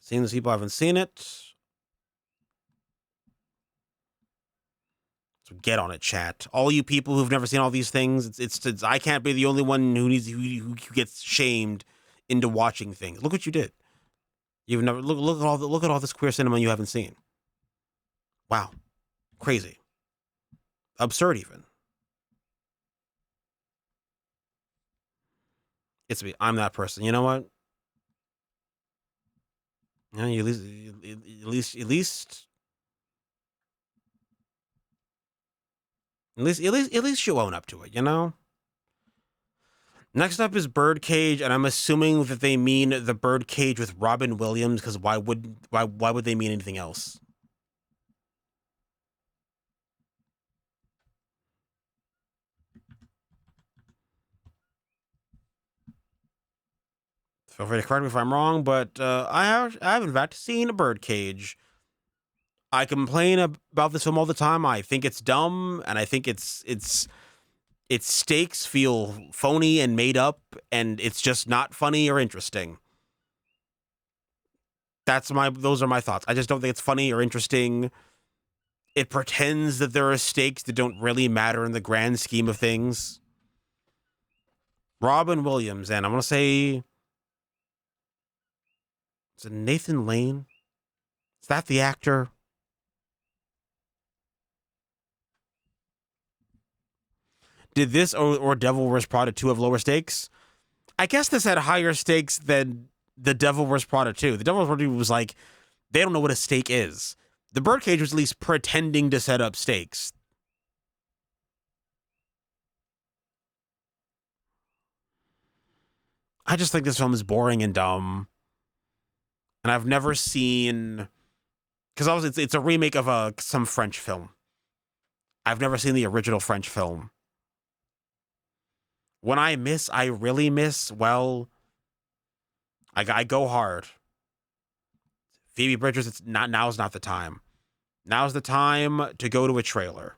Seeing these people haven't seen it. So get on it, chat. All you people who've never seen all these things, it's I can't be the only one who gets shamed into watching things. Look what you did. You've never look at all this queer cinema you haven't seen. Wow, crazy, absurd even. It's me. I'm that person. You know what? You know, at least you own up to it, you know? Next up is Birdcage, and I'm assuming that they mean the Birdcage with Robin Williams, because why would they mean anything else? Feel free to correct me if I'm wrong, but I have in fact seen a Birdcage. I complain about this film all the time. I think it's dumb, and I think its stakes feel phony and made up, and it's just not funny or interesting. Those are my thoughts. I just don't think it's funny or interesting. It pretends that there are stakes that don't really matter in the grand scheme of things. Robin Williams, and I'm gonna say, is it Nathan Lane? Is that the actor? Did this or Devil Wears Prada 2 have lower stakes? I guess this had higher stakes than The Devil Wears Prada 2. The Devil Wears Prada 2 was like, they don't know what a stake is. The Birdcage was at least pretending to set up stakes. I just think this film is boring and dumb. And I've never seen... Because obviously it's a remake of some French film. I've never seen the original French film. When I really miss, well, I go hard. Phoebe Bridgers, now's not the time. Now's the time to go to a trailer.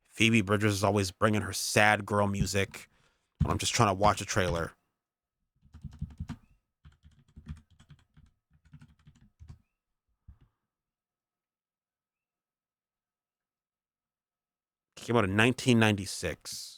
Phoebe Bridgers is always bringing her sad girl music when I'm just trying to watch a trailer. Came out in 1996.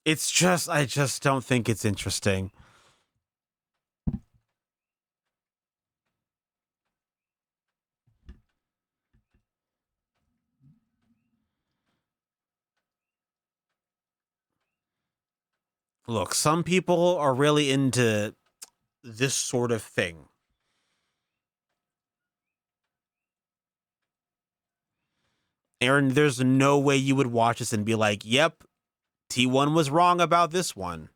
It's just, I just don't think it's interesting. Look, some people are really into this sort of thing. Aaron, there's no way you would watch this and be like, yep, T1 was wrong about this one.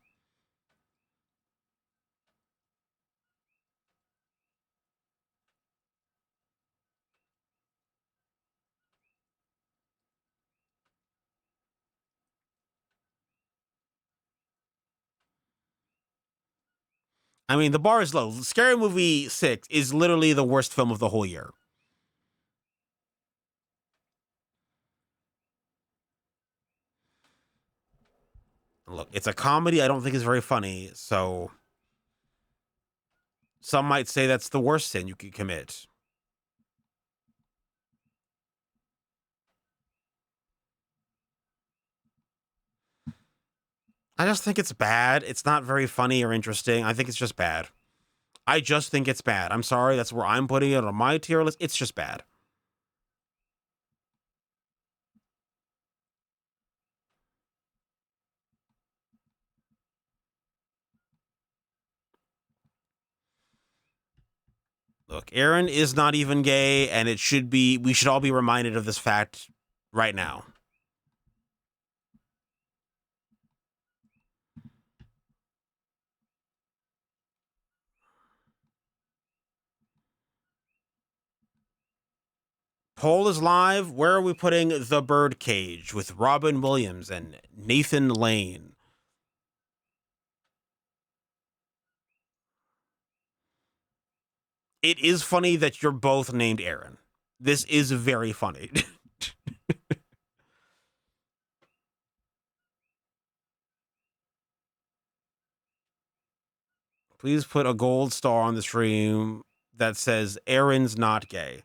I mean, the bar is low. Scary Movie 6 is literally the worst film of the whole year. Look, it's a comedy. I don't think it's very funny. So some might say that's the worst sin you could commit. I just think it's bad. It's not very funny or interesting. I think it's just bad. I just think it's bad. I'm sorry. That's where I'm putting it on my tier list. It's just bad. Look, Aaron is not even gay, and we should all be reminded of this fact right now. Poll is live. Where are we putting The Birdcage with Robin Williams and Nathan Lane? It is funny that you're both named Aaron. This is very funny. Please put a gold star on the stream that says Aaron's not gay.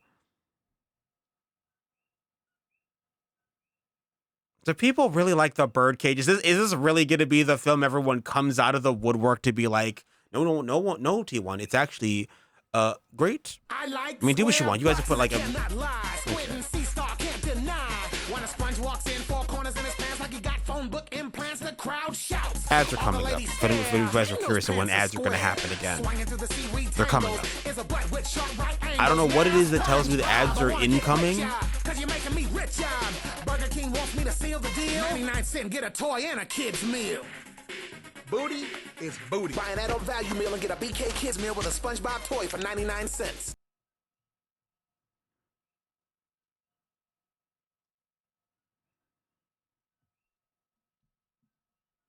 Do people really like The Birdcage? Is this really going to be the film everyone comes out of the woodwork to be like, no, T1. It's actually great. I mean, do what you want. You guys have put like a... Okay. When a sponge walks in, four corners in his pants like he got phone book implants, the crowd shouts. Ads are coming up. If you guys are curious of when ads are going to happen again, they're coming up. I don't know what it is that tells me the ads are incoming. Burger King wants me to seal the deal. 99-cent, get a toy and a kid's meal. Booty is booty. Buy an adult value meal and get a BK Kids meal with a SpongeBob toy for 99 cents.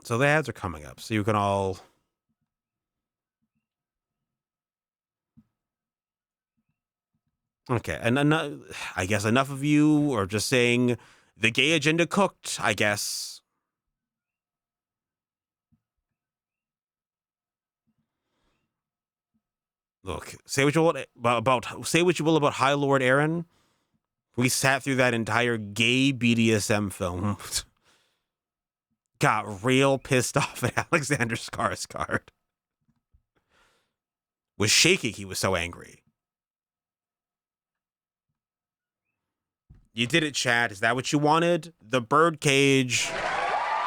So the ads are coming up, so you can all... Okay, and I guess enough of you are just saying the gay agenda cooked, I guess. Look, say what you will about High Lord Aaron. We sat through that entire gay BDSM film. Got real pissed off at Alexander Skarsgård. Was shaking, he was so angry. You did it, chat. Is that what you wanted? The birdcage.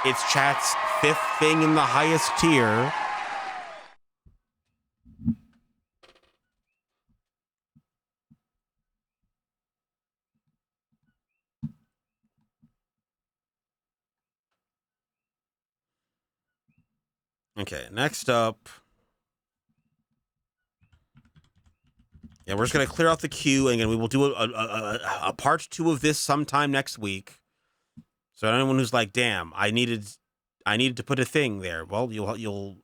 It's chat's 5th thing in the highest tier. Okay, next up. Yeah, we're just going to clear out the queue, and again, we will do a part 2 of this sometime next week. So anyone who's like, damn, I needed to put a thing there. Well, you'll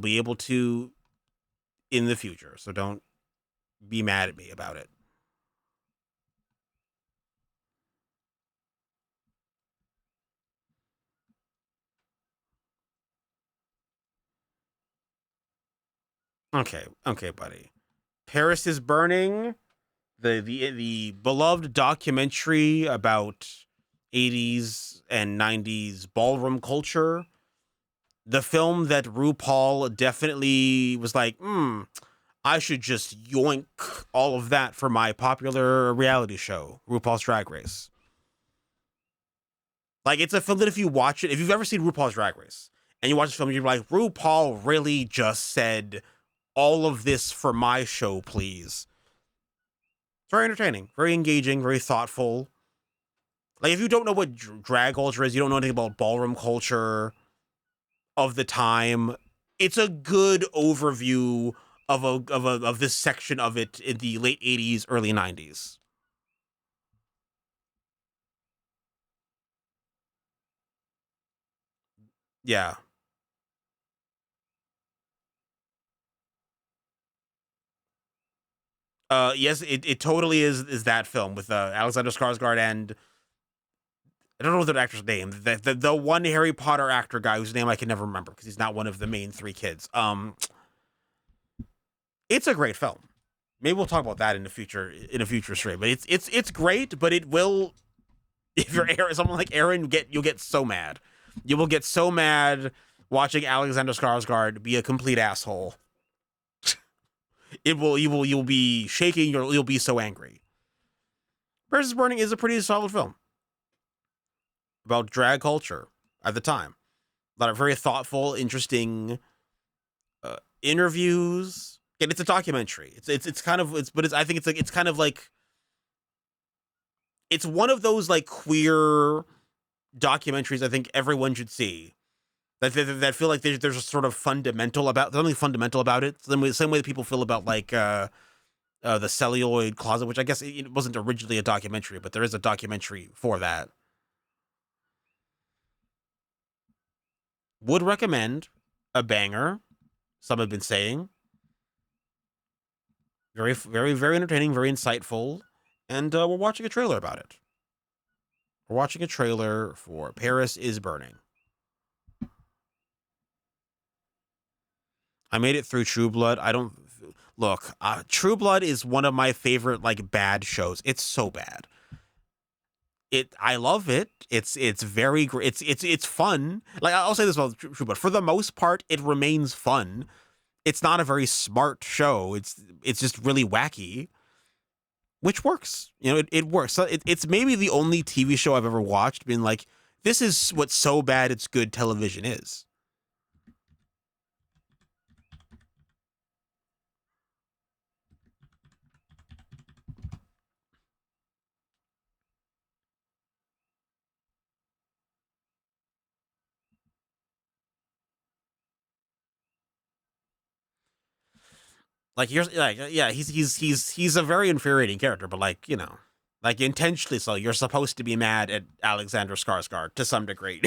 be able to in the future. So don't be mad at me about it. Okay, buddy. Paris is Burning, the beloved documentary about 80s and 90s ballroom culture. The film that RuPaul definitely was like, I should just yoink all of that for my popular reality show, RuPaul's Drag Race. Like, it's a film that if you watch it, if you've ever seen RuPaul's Drag Race, and you watch this film, you're like, RuPaul really just said all of this for my show, please. It's very entertaining, very engaging, very thoughtful. Like, if you don't know what drag culture is, you don't know anything about ballroom culture of the time, it's a good overview of this section of it in the late 80s, early 90s. Yeah. Yes, it totally is that film with Alexander Skarsgård and I don't know the actor's name. The one Harry Potter actor guy whose name I can never remember because he's not one of the main 3 kids. It's a great film. Maybe we'll talk about that in a future stream. But it's great, but it will, if you're someone like Aaron, you'll get so mad. You will get so mad watching Alexander Skarsgård be a complete asshole. You'll be shaking. You'll be so angry. Paris is Burning is a pretty solid film about drag culture at the time. A lot of very thoughtful, interesting interviews. And it's a documentary. It's kind of I think it's kind of like it's one of those like queer documentaries I think everyone should see. That feel like there's a sort of something fundamental about it. Same way that people feel about like the Celluloid Closet, which I guess it wasn't originally a documentary, but there is a documentary for that. Would recommend a banger. Some have been saying. Very, very, very entertaining, very insightful, and we're watching a trailer about it. We're watching a trailer for Paris is Burning. I made it through True Blood. I don't look. True Blood is one of my favorite like bad shows. It's so bad. I love it. It's very great. It's fun. Like I'll say this about True Blood. For the most part, it remains fun. It's not a very smart show. It's just really wacky, which works. You know, it works. So it's maybe the only TV show I've ever watched being like, This is what so bad it's good television is. Like you're like yeah, he's a very infuriating character, but like, you know, like intentionally so. You're supposed to be mad at Alexander Skarsgård to some degree.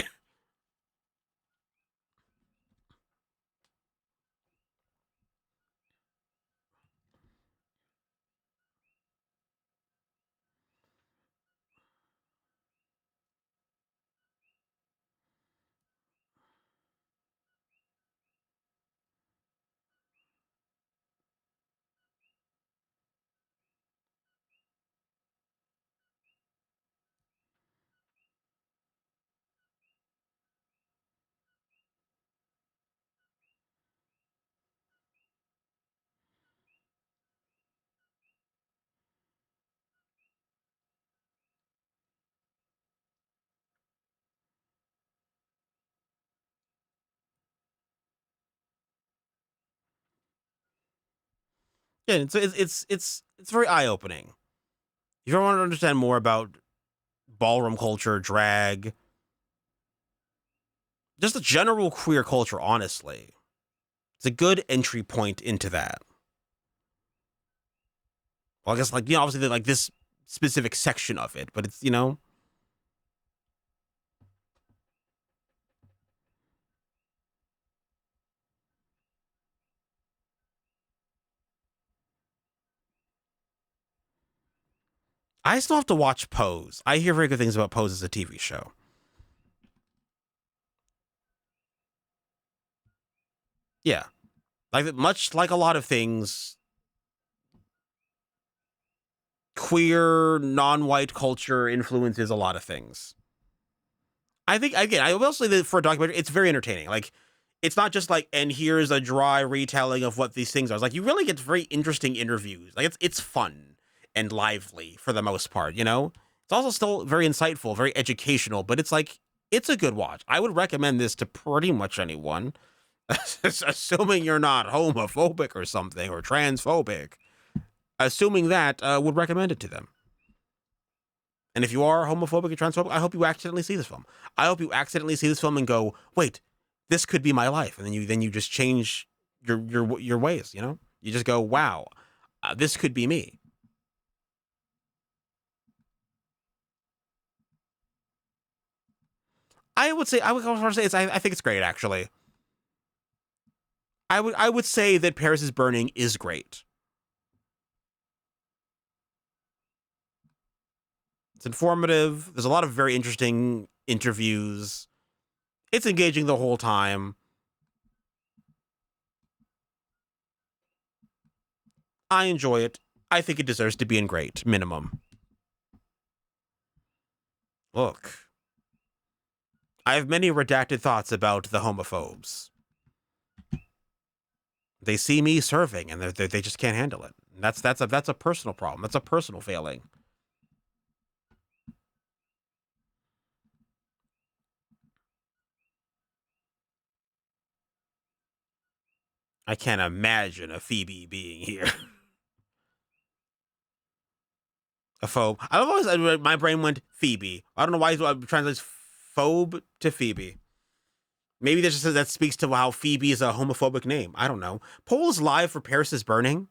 Yeah, it's very eye opening. If you want to understand more about ballroom culture, drag, just the general queer culture, honestly, it's a good entry point into that. Well, I guess like, you know, obviously like this specific section of it, but it's, you know, I still have to watch Pose. I hear very good things about Pose as a TV show. Yeah, like much like a lot of things, queer non-white culture influences a lot of things. I think again, I will say that for a documentary, it's very entertaining. Like, it's not just like, and here's a dry retelling of what these things are. It's like you really get very interesting interviews. Like it's fun and lively for the most part. You know, it's also still very insightful, very educational. But it's like it's a good watch. I would recommend this to pretty much anyone, assuming you're not homophobic or something or transphobic. Assuming that, would recommend it to them. And if you are homophobic or transphobic, I hope you accidentally see this film. I hope you accidentally see this film and go, "Wait, this could be my life," and then you just change your ways. You know, you just go, "Wow, this could be me." I would go say I think it's great actually. I would say that Paris is Burning is great. It's informative. There's a lot of very interesting interviews. It's engaging the whole time. I enjoy it. I think it deserves to be in great minimum. Look, I have many redacted thoughts about the homophobes. They see me serving and they just can't handle it. That's a personal problem. That's a personal failing. I can't imagine a Phoebe being here. A phobe. I've always my brain went Phoebe. I don't know why I translates phobe to Phoebe. Maybe that speaks to how Phoebe is a homophobic name. I don't know. Poll is live for Paris is Burning.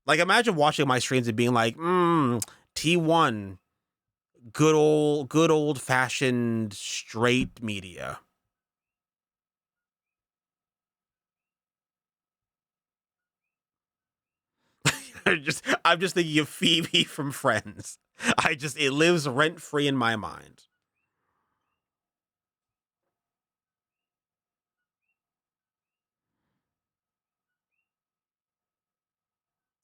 Like, imagine watching my streams and being like, T1, good old fashioned straight media. I'm just thinking of Phoebe from Friends. It lives rent free in my mind.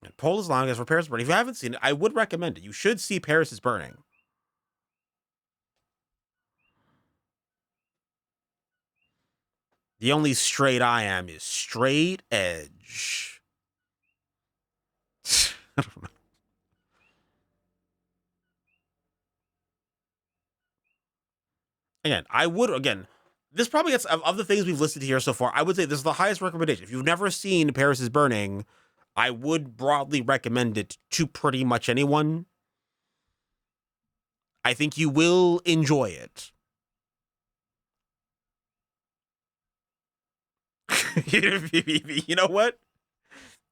And Poll is long as for Paris is Burning. If you haven't seen it, I would recommend it. You should see Paris is Burning. The only straight I am is straight edge. I don't know. Again, I would again. This probably gets of the things we've listed here so far. I would say this is the highest recommendation. If you've never seen Paris is Burning, I would broadly recommend it to pretty much anyone. I think you will enjoy it. You know what?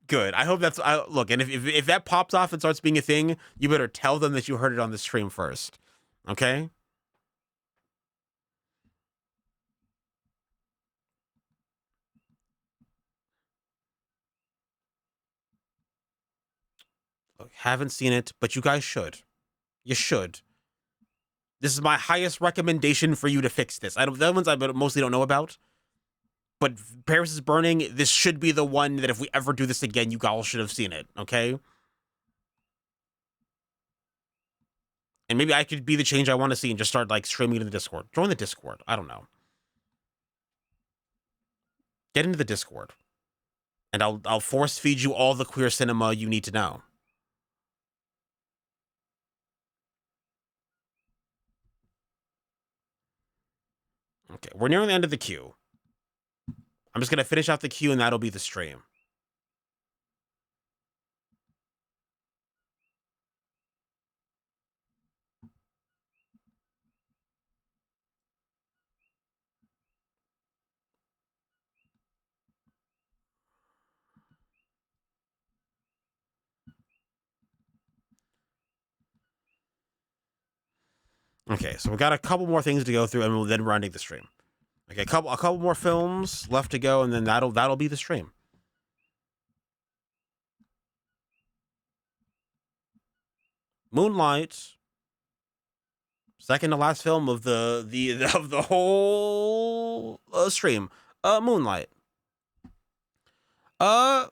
Good. I hope that's look. And if that pops off and starts being a thing, you better tell them that you heard it on the stream first. Okay. Look, haven't seen it, but you guys should. You should. This is my highest recommendation for you to fix this. The other ones I mostly don't know about. But Paris is Burning, this should be the one that if we ever do this again, you all should have seen it, okay? And maybe I could be the change I want to see and just start, like, streaming it in the Discord. Join the Discord. I don't know. Get into the Discord. And I'll force feed you all the queer cinema you need to know. Okay, we're nearing the end of the queue. I'm just going to finish out the queue and that'll be the stream. Okay, so we got a couple more things to go through and then we're ending the stream. Okay, a couple more films left to go and then that'll be the stream. Moonlight, second to last film of the whole stream. Moonlight. Again,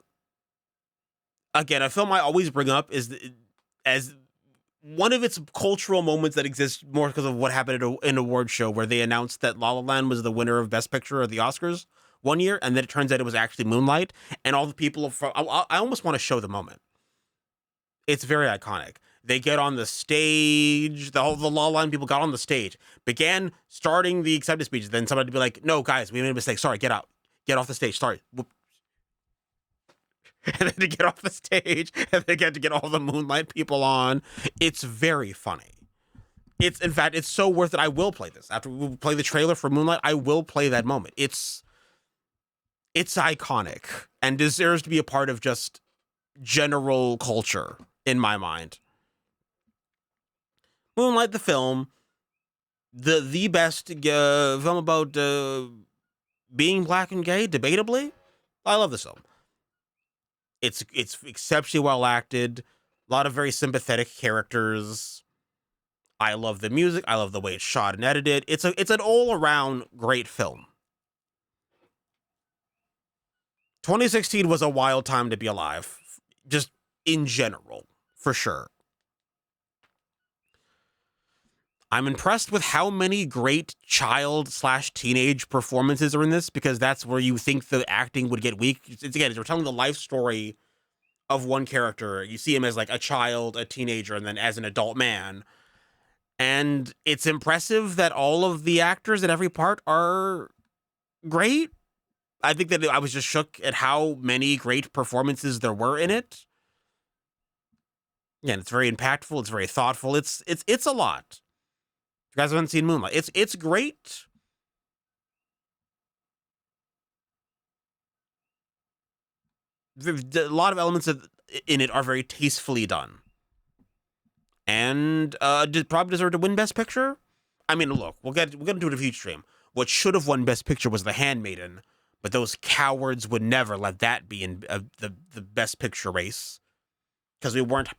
a film I always bring up is as one of its cultural moments that exists more because of what happened at an award show where they announced that La La Land was the winner of Best Picture at the Oscars one year, and then it turns out it was actually Moonlight, and all the people from I almost want to show the moment. It's very iconic. They get on the stage. The La La Land people got on the stage, began starting the acceptance speech. Then somebody would be like, "No, guys, we made a mistake. Sorry, get out, get off the stage. Sorry." And then to get off the stage, and they get to get all the Moonlight people on. It's very funny. It's in fact, it's so worth it. I will play this after we play the trailer for Moonlight. I will play that moment. It's iconic and deserves to be a part of just general culture in my mind. Moonlight, the film, the best film about being black and gay, debatably. I love this film. It's exceptionally well acted. A lot of very sympathetic characters. I love the music. I love the way it's shot and edited. It's an all around great film. 2016 was a wild time to be alive, just in general, for sure. I'm impressed with how many great child/teenage performances are in this, because that's where you think the acting would get weak. It's again, we're telling the life story of one character. You see him as like a child, a teenager, and then as an adult man. And it's impressive that all of the actors in every part are great. I think that I was just shook at how many great performances there were in it. Yeah, it's very impactful. It's very thoughtful. It's a lot. If you guys haven't seen Moonlight, it's great. A lot of elements in it are very tastefully done, and probably deserve to win Best Picture. I mean, look, we'll get into it in a future stream. What should have won Best Picture was The Handmaiden, but those cowards would never let that be in the Best Picture race, because we weren't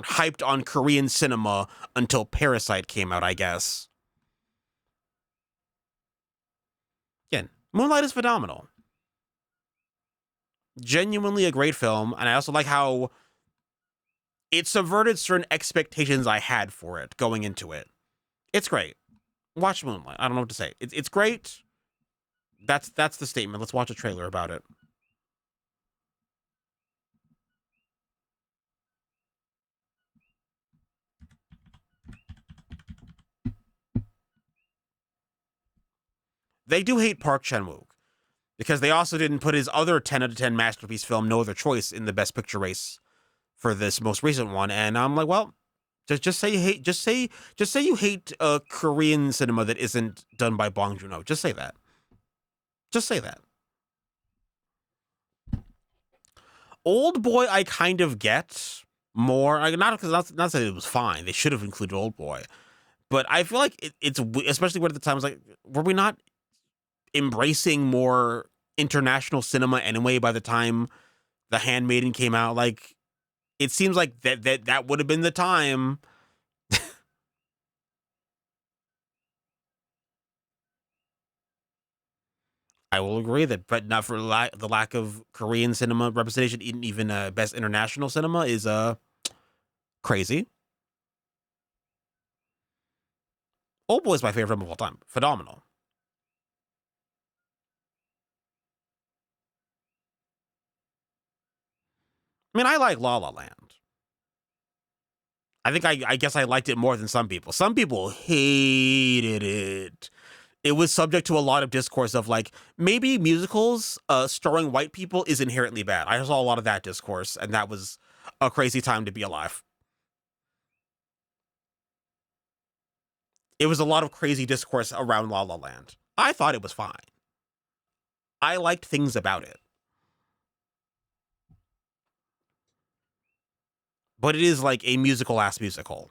hyped on Korean cinema until Parasite came out, I guess. Again, Moonlight is phenomenal. Genuinely a great film, and I also like how it subverted certain expectations I had for it going into it. It's great. Watch Moonlight. I don't know what to say. It's great. That's the statement. Let's watch a trailer about it. they do hate Park Chan-wook because they also didn't put his other 10 out of 10 masterpiece film, No Other Choice, in the Best Picture race for this most recent one. And I'm like, well, just say you hate, just say you hate Korean cinema that isn't done by Bong Joon-ho. Just say that. Just say that. Old Boy, I kind of get more. Not because not that it was fine. They should have included Old Boy, but I feel like it's especially when at the time, I was like, were we not embracing more international cinema anyway? By the time The Handmaiden came out, like it seems like that would have been the time. I will agree that, but not for the lack of Korean cinema representation, even best international cinema is crazy. Old Boy is my favorite film of all time. Phenomenal. I mean, I like La La Land. I think I guess I liked it more than some people. Some people hated it. It was subject to a lot of discourse of like, maybe musicals starring white people is inherently bad. I saw a lot of that discourse, and that was a crazy time to be alive. It was a lot of crazy discourse around La La Land. I thought it was fine. I liked things about it. But it is like a musical-ass musical.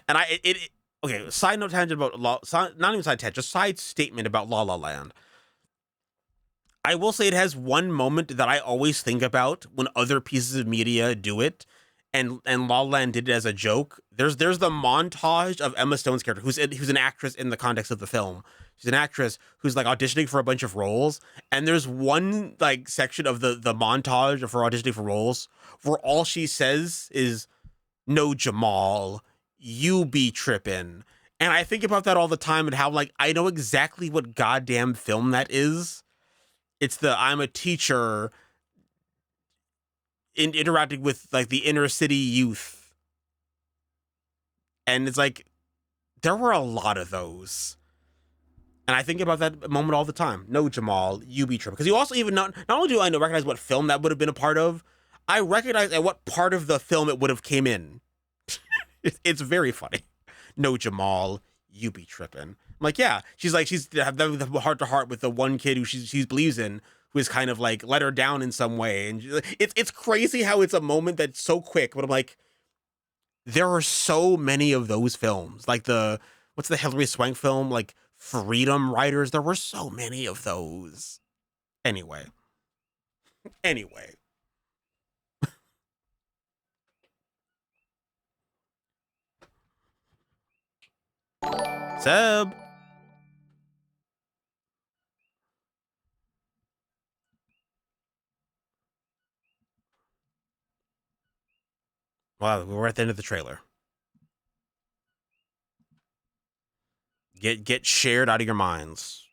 And okay, side note tangent about not even side tangent, just side statement about La La Land. I will say it has one moment that I always think about when other pieces of media do it, and La La Land did it as a joke. There's the montage of Emma Stone's character, who's an actress in the context of the film. She's an actress who's like auditioning for a bunch of roles, and there's one like section of the montage of her auditioning for roles where all she says is, "No, Jamal, you be trippin'." And I think about that all the time and how like I know exactly what goddamn film that is. It's the I'm a teacher interacting with like the inner city youth. And it's like, there were a lot of those. And I think about that moment all the time. No, Jamal, you be tripping. Because you also even not only do I recognize what film that would have been a part of, I recognize at what part of the film it would have came in. It's very funny. No, Jamal, you be tripping. I'm like, yeah. She's having the heart to heart with the one kid who she believes in, who is kind of like let her down in some way. And it's crazy how it's a moment that's so quick. But I'm like, there are so many of those films. Like what's the Hilary Swank film? Like Freedom Writers. There were so many of those. Anyway. Seb. Wow, we're at the end of the trailer. Get shared out of your minds.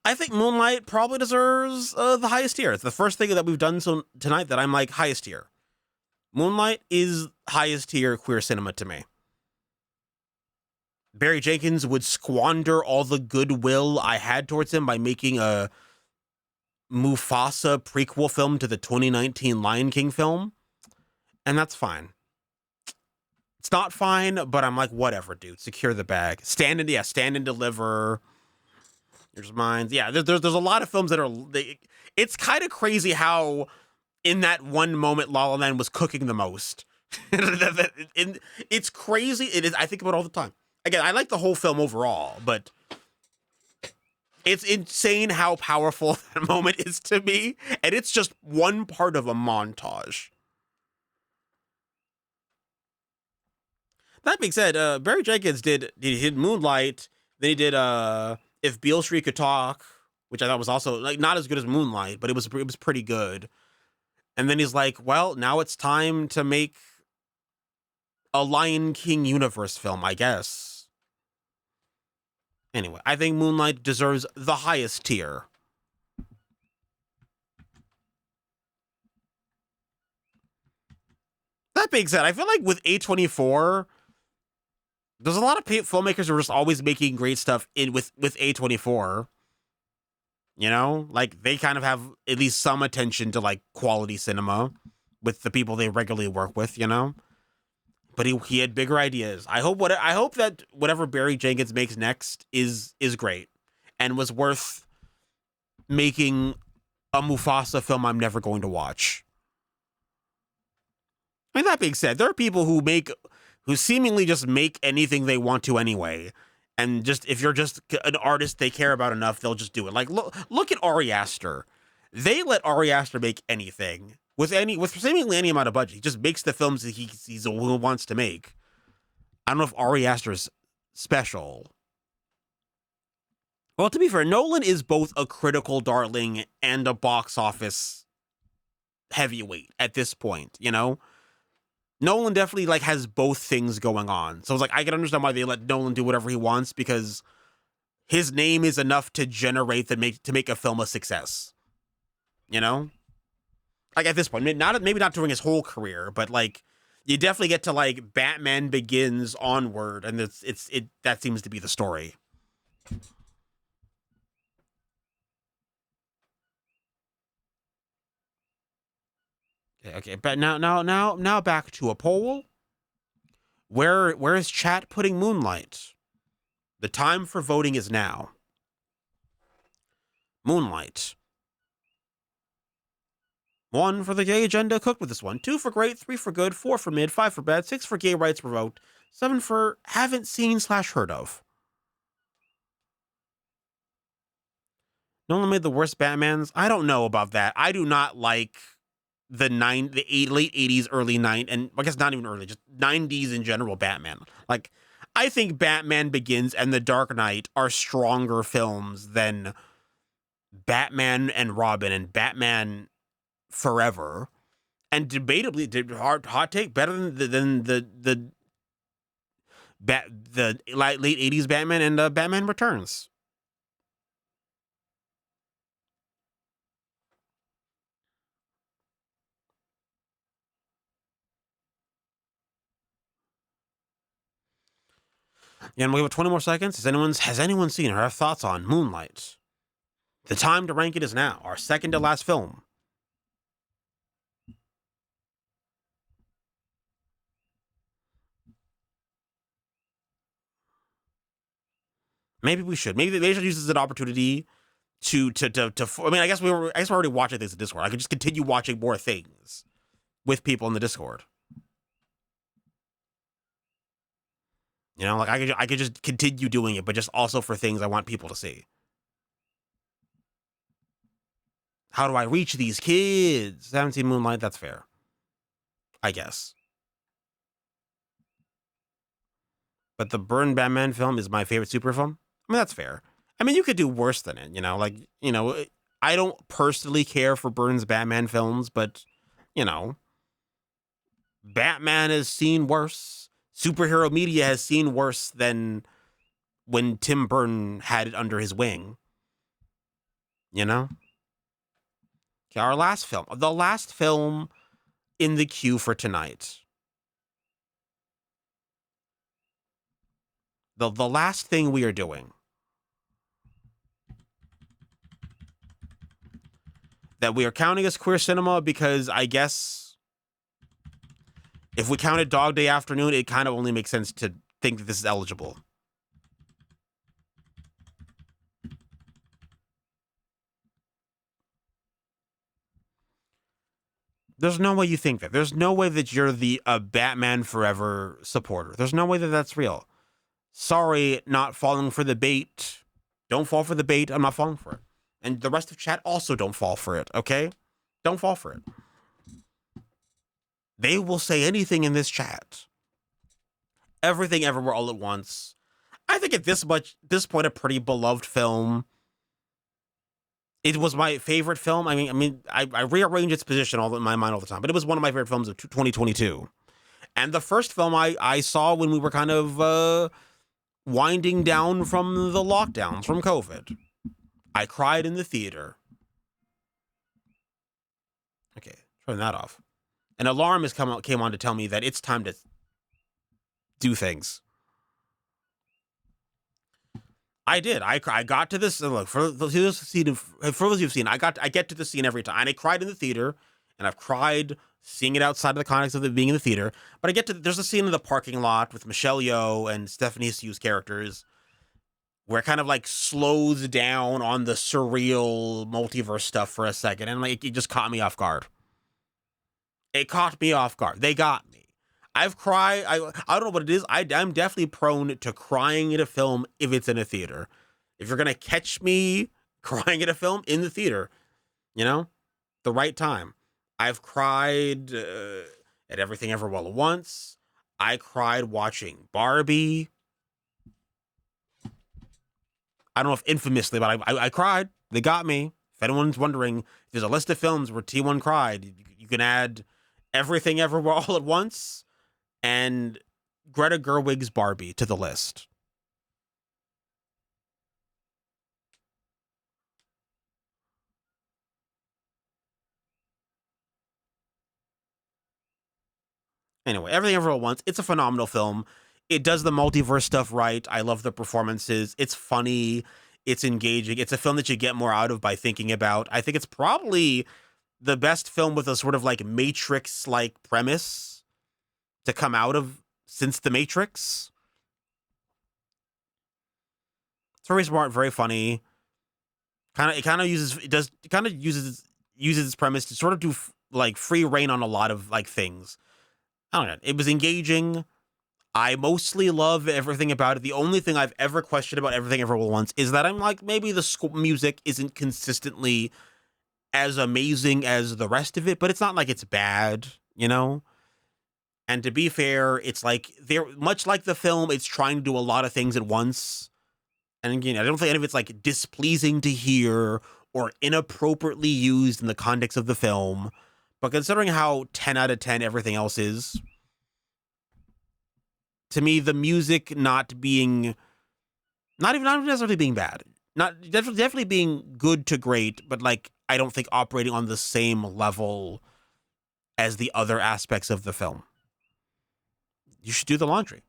I think Moonlight probably deserves the highest tier. It's the first thing that we've done tonight that I'm like, highest tier. Moonlight is highest tier queer cinema to me. Barry Jenkins would squander all the goodwill I had towards him by making a Mufasa prequel film to the 2019 Lion King film. And that's fine. It's not fine, but I'm like, whatever, dude. Secure the bag. Stand and deliver. Here's mine. Yeah, there's a lot of films that are. It's kind of crazy how, in that one moment, La La Land was cooking the most. It's crazy. It is. I think about it all the time. Again, I like the whole film overall, but it's insane how powerful that moment is to me, and it's just one part of a montage. That being said, Barry Jenkins did Moonlight. Then he did If Beale Street Could Talk, which I thought was also like not as good as Moonlight, but it was pretty good. And then he's like, well, now it's time to make a Lion King universe film, I guess. Anyway, I think Moonlight deserves the highest tier. that being said, I feel like with A24, there's a lot of filmmakers who are just always making great stuff with A24. You know, like they kind of have at least some attention to like quality cinema with the people they regularly work with, you know. But he had bigger ideas. I hope that whatever Barry Jenkins makes next is great and was worth making a Mufasa film I'm never going to watch. I mean, that being said, there are people who seemingly just make anything they want to anyway. And just if you're just an artist they care about enough, they'll just do it. Like look at Ari Aster. They let Ari Aster make anything with seemingly any amount of budget. He just makes the films that he wants to make. I don't know if Ari Aster's special. Well, to be fair, Nolan is both a critical darling and a box office heavyweight at this point, you know? Nolan definitely like has both things going on. So it's like I can understand why they let Nolan do whatever he wants because his name is enough to generate to make a film a success. You know? Like at this point, maybe not during his whole career, but like you definitely get to like Batman Begins onward, and that seems to be the story. Okay, but now back to a poll. Where is chat putting Moonlight? The time for voting is now. Moonlight. 1 for the gay agenda, cooked with this one. 2 for great, 3 for good, 4 for mid, 5 for bad, 6 for gay rights revoked, 7 for haven't seen / heard of. Nolan made the worst Batmans? I don't know about that. I do not like the late 80s, early 90s, and I guess not even early, just 90s in general Batman. Like, I think Batman Begins and The Dark Knight are stronger films than Batman and Robin and Batman Forever, and debatably, hot take, better than the late 80s Batman and Batman Returns. Yeah, and we have 20 more seconds. Has anyone seen or have thoughts on Moonlight? The time to rank it is now. Our second to last film. Maybe we should. Maybe they should use this as an opportunity to. I mean, I guess we're already watching things in Discord. I could just continue watching more things with people in the Discord. You know, like I could just continue doing it, but just also for things I want people to see. How do I reach these kids? I haven't seen Moonlight. That's fair, I guess. But the Burn Batman film is my favorite super film. I mean, that's fair. I mean, you could do worse than it, you know? Like, you know, I don't personally care for Byrne's Batman films, but, you know, Batman has seen worse. Superhero media has seen worse than when Tim Burton had it under his wing. You know? Okay, our last film. The last film in the queue for tonight. The last thing we are doing. That we are counting as queer cinema because I guess if we counted Dog Day Afternoon, it kind of only makes sense to think that this is eligible. There's no way you think that. There's no way that you're the Batman Forever supporter. There's no way that that's real. Sorry, not falling for the bait. Don't fall for the bait. I'm not falling for it. And the rest of chat also don't fall for it, okay? Don't fall for it. They will say anything in this chat. Everything, everywhere, all at once. I think at this point, a pretty beloved film. It was my favorite film. I mean, I rearrange its position in my mind all the time, but it was one of my favorite films of 2022. And the first film I saw when we were kind of winding down from the lockdowns, from COVID. I cried in the theater. Okay, turn that off. An alarm came on to tell me that it's time to do things. I did. I got to this. Look, for those who've seen, I get to the scene every time, and I cried in the theater, and I've cried seeing it outside of the context of it being in the theater. But there's a scene in the parking lot with Michelle Yeoh and Stephanie Sue's characters, where it kind of like slows down on the surreal multiverse stuff for a second, and like it just caught me off guard. It caught me off guard. They got me. I've cried. I don't know what it is. I'm definitely prone to crying at a film if it's in a theater. If you're gonna catch me crying at a film in the theater, the right time. I've cried at Everything Everywhere All at Once. I cried watching Barbie. I don't know if infamously, but I cried. They got me. If anyone's wondering, there's a list of films where T1 cried. You can add Everything Everywhere All at Once and Greta Gerwig's Barbie to the list. Anyway, Everything Everywhere All at Once, it's a phenomenal film. It does the multiverse stuff right. I love the performances. It's funny. It's engaging. It's a film that you get more out of by thinking about. I think it's probably the best film with a sort of like Matrix-like premise to come out of since The Matrix. It's very smart, very funny. Uses its premise to sort of do like free reign on a lot of like things. I don't know. It was engaging. I mostly love everything about it. The only thing I've ever questioned about Everything Everywhere All at Once is that I'm like, maybe the music isn't consistently as amazing as the rest of it, but it's not like it's bad, And to be fair, it's like they're much like the film, it's trying to do a lot of things at once. And again, I don't think any of it's like displeasing to hear or inappropriately used in the context of the film. But considering how 10 out of 10 everything else is, to me, the music not necessarily being bad, definitely being good to great, but like I don't think operating on the same level as the other aspects of the film. You should do the laundry.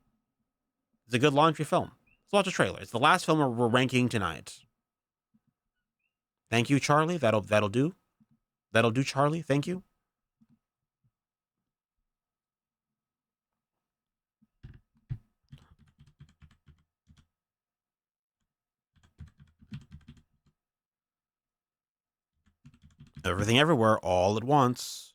It's a good laundry film. Let's watch a trailer. It's the last film we're ranking tonight. Thank you, Charlie. That'll do. That'll do, Charlie. Thank you. Everything Everywhere All at Once.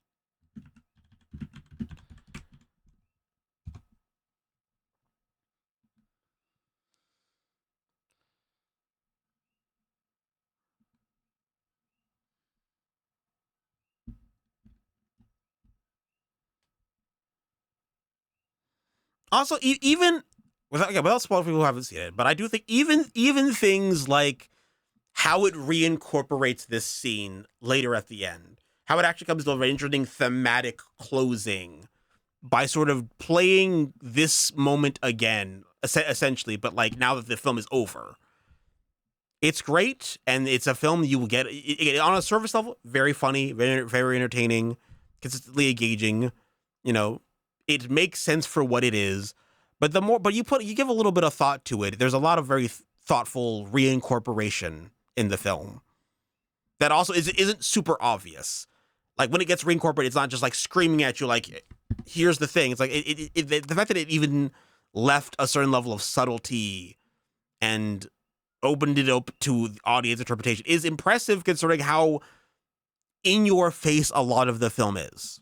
Also, even without spoiling for people who haven't seen it, but I do think even things like how it reincorporates this scene later at the end, how it actually comes to a very interesting thematic closing by sort of playing this moment again, essentially, but like now that the film is over. It's great, and it's a film you will get on a surface level, very funny, very, very entertaining, consistently engaging. It makes sense for what it is, but you give a little bit of thought to it. There's a lot of very thoughtful reincorporation in the film that also isn't super obvious. Like when it gets reincorporated, it's not just like screaming at you like, here's the thing. It's like the fact that it even left a certain level of subtlety and opened it up to audience interpretation is impressive, considering how in your face a lot of the film is.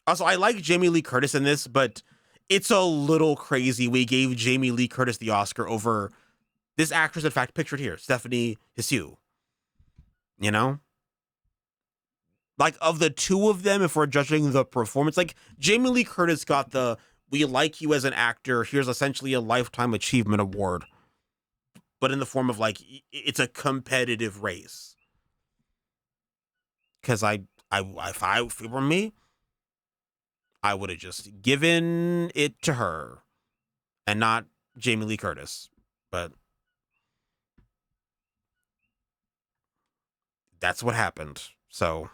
Also, I like Jamie Lee Curtis in this, but it's a little crazy we gave Jamie Lee Curtis the Oscar over this actress, in fact, pictured here, Stephanie Hsu. Like, of the two of them, if we're judging the performance, like, Jamie Lee Curtis got the, we like you as an actor, here's essentially a Lifetime Achievement Award, but in the form of, like, it's a competitive race. Because if it were me, I would have just given it to her and not Jamie Lee Curtis. But that's what happened. So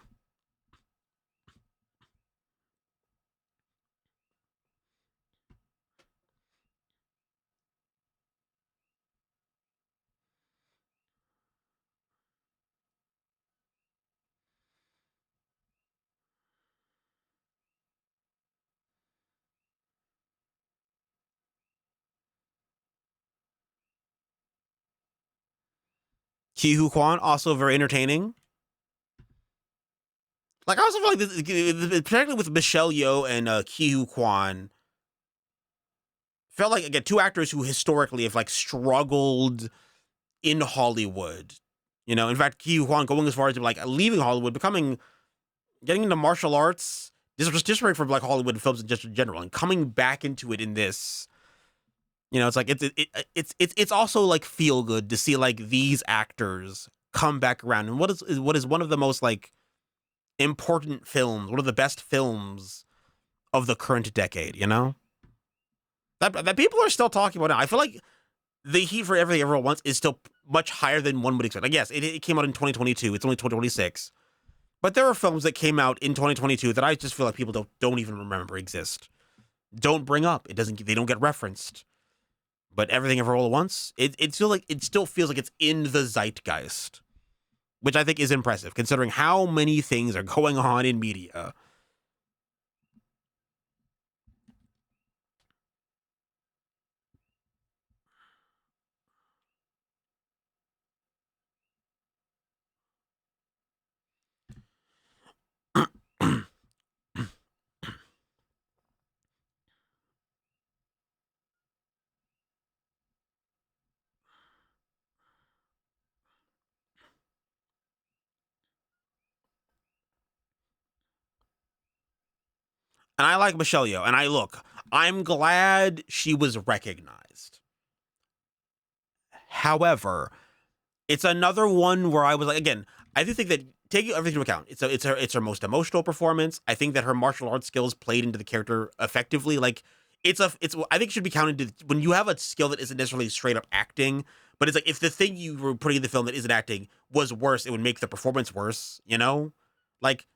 Ki Hu Kwan, also very entertaining. Like, I also feel like this, particularly with Michelle Yeoh and Ki Hu Kwan, felt like, again, two actors who historically have like struggled in Hollywood. You know, in fact, Ki Hu Kwan going as far as like leaving Hollywood, getting into martial arts. This was just right for like Hollywood films just in general, and coming back into it in this. You know, it's like it's also like feel good to see like these actors come back around, and what is one of the most like important films, one of the best films of the current decade. You know, that people are still talking about now. I feel like the heat for Everything Everyone Wants is still much higher than one would expect. Like, yes, it came out in 2022. It's only 2026. But there are films that came out in 2022 that I just feel like people don't even remember exist. Don't bring up. They don't get referenced. But Everything Ever All at Once, it still feels like it's in the zeitgeist, which I think is impressive considering how many things are going on in media. And I like Michelle Yeoh. And I'm glad she was recognized. However, it's another one where I was like, again, I do think that taking everything into account, it's her most emotional performance. I think that her martial arts skills played into the character effectively. Like I think it should be counted to when you have a skill that isn't necessarily straight up acting, but it's like if the thing you were putting in the film that isn't acting was worse, it would make the performance worse. You know, like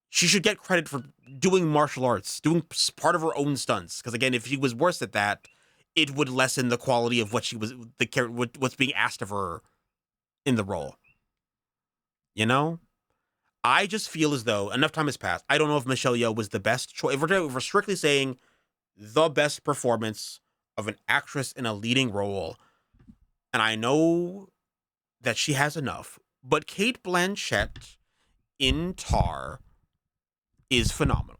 she should get credit for doing martial arts, doing part of her own stunts. Because again, if she was worse at that, it would lessen the quality of what she was the character what's being asked of her in the role. You know, I just feel as though enough time has passed. I don't know if Michelle Yeoh was the best choice. If we're strictly saying the best performance of an actress in a leading role, and I know that she has enough, but Cate Blanchett in Tar is phenomenal.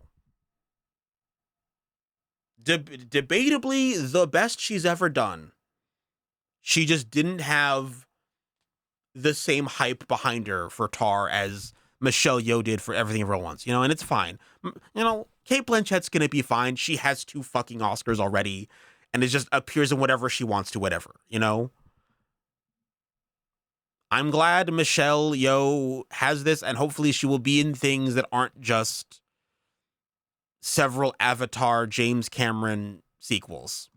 Debatably the best she's ever done. She just didn't have the same hype behind her for Tar as Michelle Yeoh did for Everything Everyone Wants, you know, and it's fine. You know, Cate Blanchett's gonna be fine. She has 2 fucking Oscars already, and it just appears in whatever she wants to, whatever, you know? I'm glad Michelle Yeoh has this, and hopefully she will be in things that aren't just several Avatar James Cameron sequels.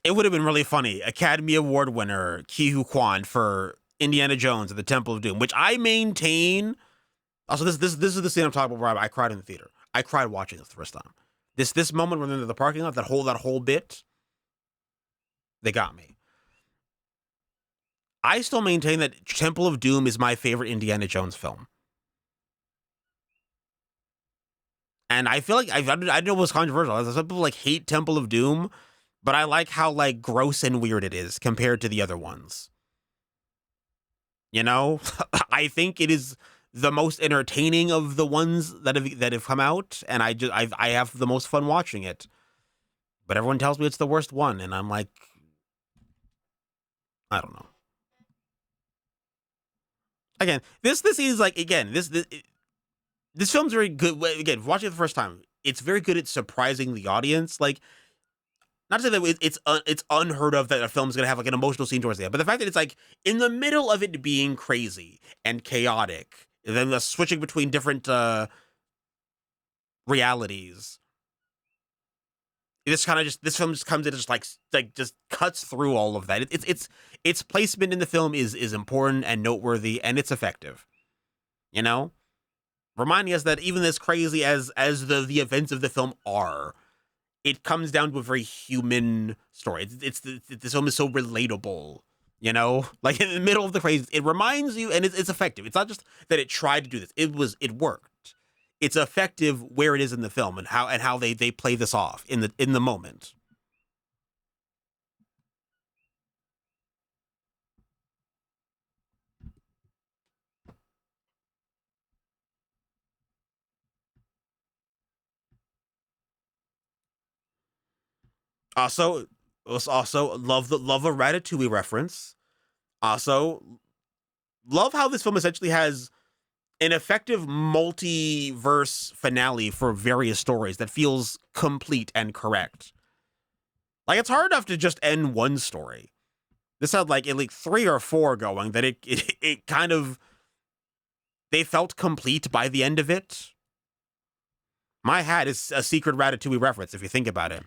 It would have been really funny. Academy Award winner Ki Hu Kwan for Indiana Jones and the Temple of Doom, which I maintain. Also, this is the scene I'm talking about where I cried in the theater. I cried watching this the first time. This moment when they're in the parking lot, that whole bit, they got me. I still maintain that Temple of Doom is my favorite Indiana Jones film. And I feel like I know it was controversial. Some people like hate Temple of Doom, but I like how like gross and weird it is compared to the other ones. You know, I think it is the most entertaining of the ones that have come out, and I have the most fun watching it. But everyone tells me it's the worst one, and I'm like, I don't know. Again, this is like this film's very good. Again, watching it the first time, it's very good at surprising the audience. Like not to say that it's unheard of that a film's gonna have like an emotional scene towards the end, but the fact that it's like in the middle of it being crazy and chaotic, and then the switching between different realities. This film just comes in and just like just cuts through all of that. Its placement in the film is important and noteworthy, and it's effective. You know, reminding us that even as crazy as the events of the film are, it comes down to a very human story. This film is so relatable. You know, like in the middle of the crazy, it reminds you, and it's effective. It's not just that it tried to do this; it worked. It's effective where it is in the film and how they play this off in the moment. Also, love a Ratatouille reference. Also, love how this film essentially has an effective multiverse finale for various stories that feels complete and correct. Like it's hard enough to just end one story. This had like at least 3 or 4 going that it kind of they felt complete by the end of it. My hat is a secret Ratatouille reference if you think about it.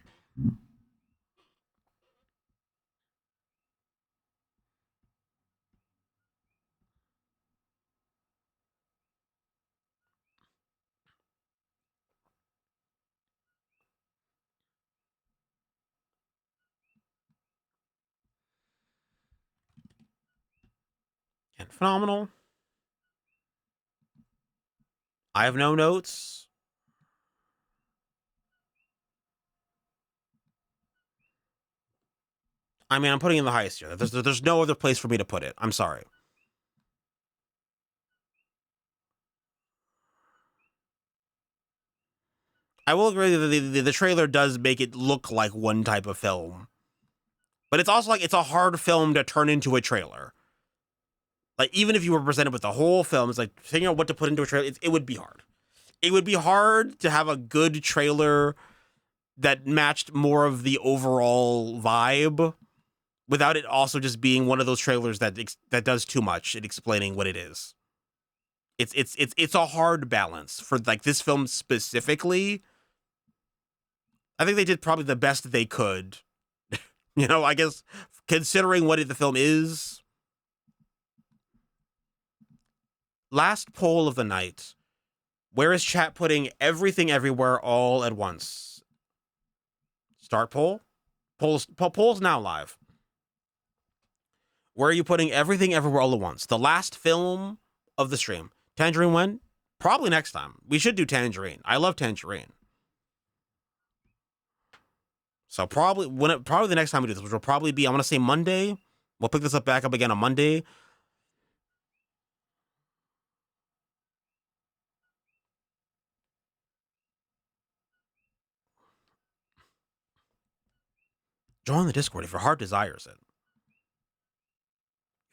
And phenomenal. I have no notes. I mean, I'm putting in the highest here. There's no other place for me to put it. I'm sorry. I will agree that the trailer does make it look like one type of film, but it's also like it's a hard film to turn into a trailer. Like even if you were presented with the whole film, it's like figuring out what to put into a trailer. It would be hard. It would be hard to have a good trailer that matched more of the overall vibe without it also just being one of those trailers that does too much in explaining what it is. It's a hard balance for like this film specifically. I think they did probably the best they could. You know, I guess considering what the film is. Last poll of the night. Where is chat putting everything everywhere all at once? Start poll. Poll's now live. Where are you putting everything everywhere all at once? The last film of the stream. Tangerine when? Probably next time. We should do Tangerine. I love Tangerine. So probably the next time we do this, which will probably be, I want to say Monday. We'll pick this back up again on Monday. Join the Discord if your heart desires it.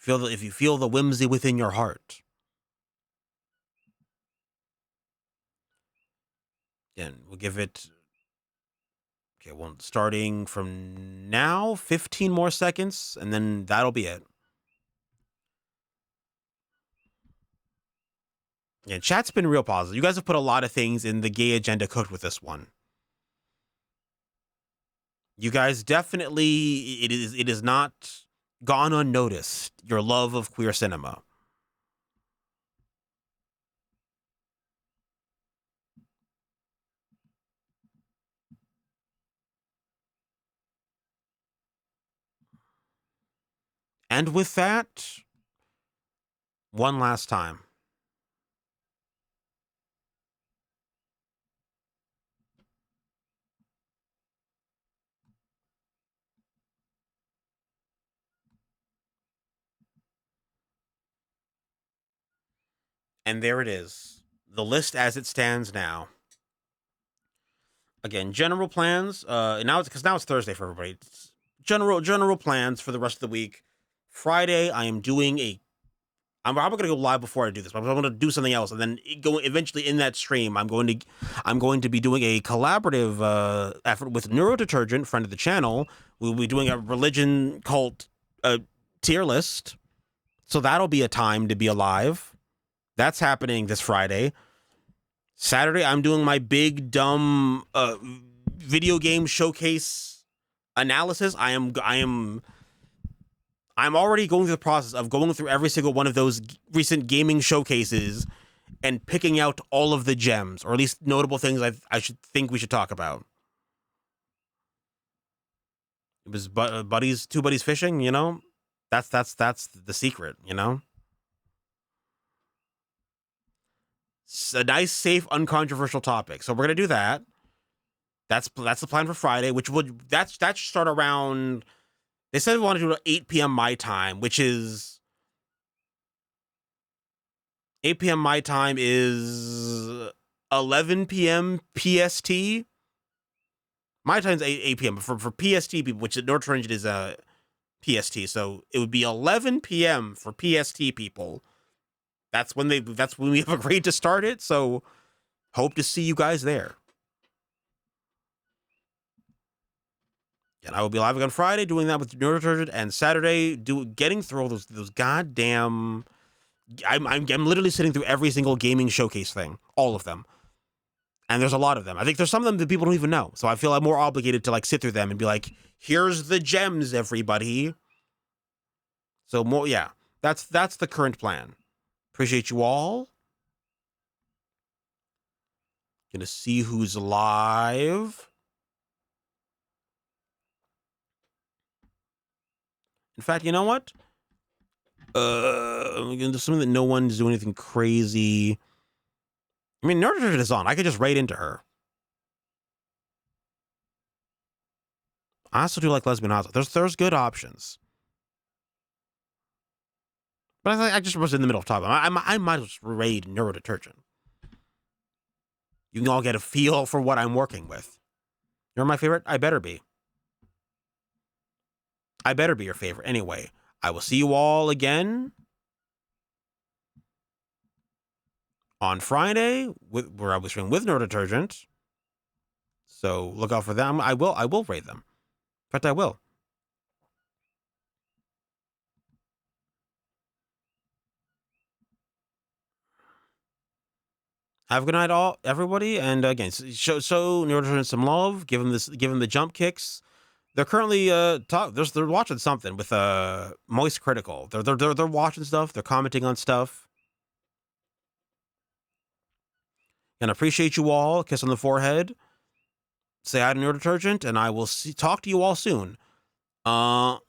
If you feel the whimsy within your heart. Again, we'll give it. Okay, well, starting from now, 15 more seconds, and then that'll be it. Yeah, chat's been real positive. You guys have put a lot of things in the gay agenda cooked with this one. You guys definitely, it is not gone unnoticed, your love of queer cinema. And with that, one last time. And there it is. The list as it stands now. Again, general plans. Now it's Thursday for everybody. It's general plans for the rest of the week. Friday, I am doing I'm probably gonna go live before I do this, but I'm gonna do something else, and then eventually in that stream, I'm going to be doing a collaborative effort with Neurodetergent, friend of the channel. We'll be doing a religion cult tier list, so that'll be a time to be alive. That's happening this Friday. Saturday, I'm doing my big dumb video game showcase analysis. I'm already going through the process of going through every single one of those recent gaming showcases and picking out all of the gems, or at least notable things I should think we should talk about. It was two buddies fishing, you know? That's the secret, you know? It's a nice, safe, uncontroversial topic. So we're gonna do that. That's the plan for Friday, which that should start around. They said we want to do it at 8 p.m. my time, which is 8 p.m. my time is 11 p.m. PST. My time's 8 p.m. But for PST people, which North Engine is PST, so it would be 11 p.m. for PST people. That's when we have agreed to start it. So hope to see you guys there. And I will be live on Friday doing that with Neurodetergent, and Saturday getting through all those goddamn. I'm literally sitting through every single gaming showcase thing, all of them, and there's a lot of them. I think there's some of them that people don't even know, so I feel I'm more obligated to like sit through them and be like, "Here's the gems, everybody." So more, yeah, that's the current plan. Appreciate you all. Gonna see who's live. In fact, you know what? I'm gonna do something that no one's doing anything crazy. I mean, Neurodetergent is on. I could just write into her. I also do like lesbian house. There's good options. But I just was in the middle of talking. I might as well just raid Neurodetergent. You can all get a feel for what I'm working with. You're my favorite? I better be. I better be your favorite. Anyway, I will see you all again on Friday where I was streaming with Neurodetergent. So look out for them. I will rate them. In fact, I will. Have a good night, all everybody. And again, show Neurodetergent some love. Give them the jump kicks. They're currently they're watching something with Moist Critical. They're watching stuff. They're commenting on stuff. And I appreciate you all. Kiss on the forehead. Say hi to Neurodetergent, and I will talk to you all soon. Mwah.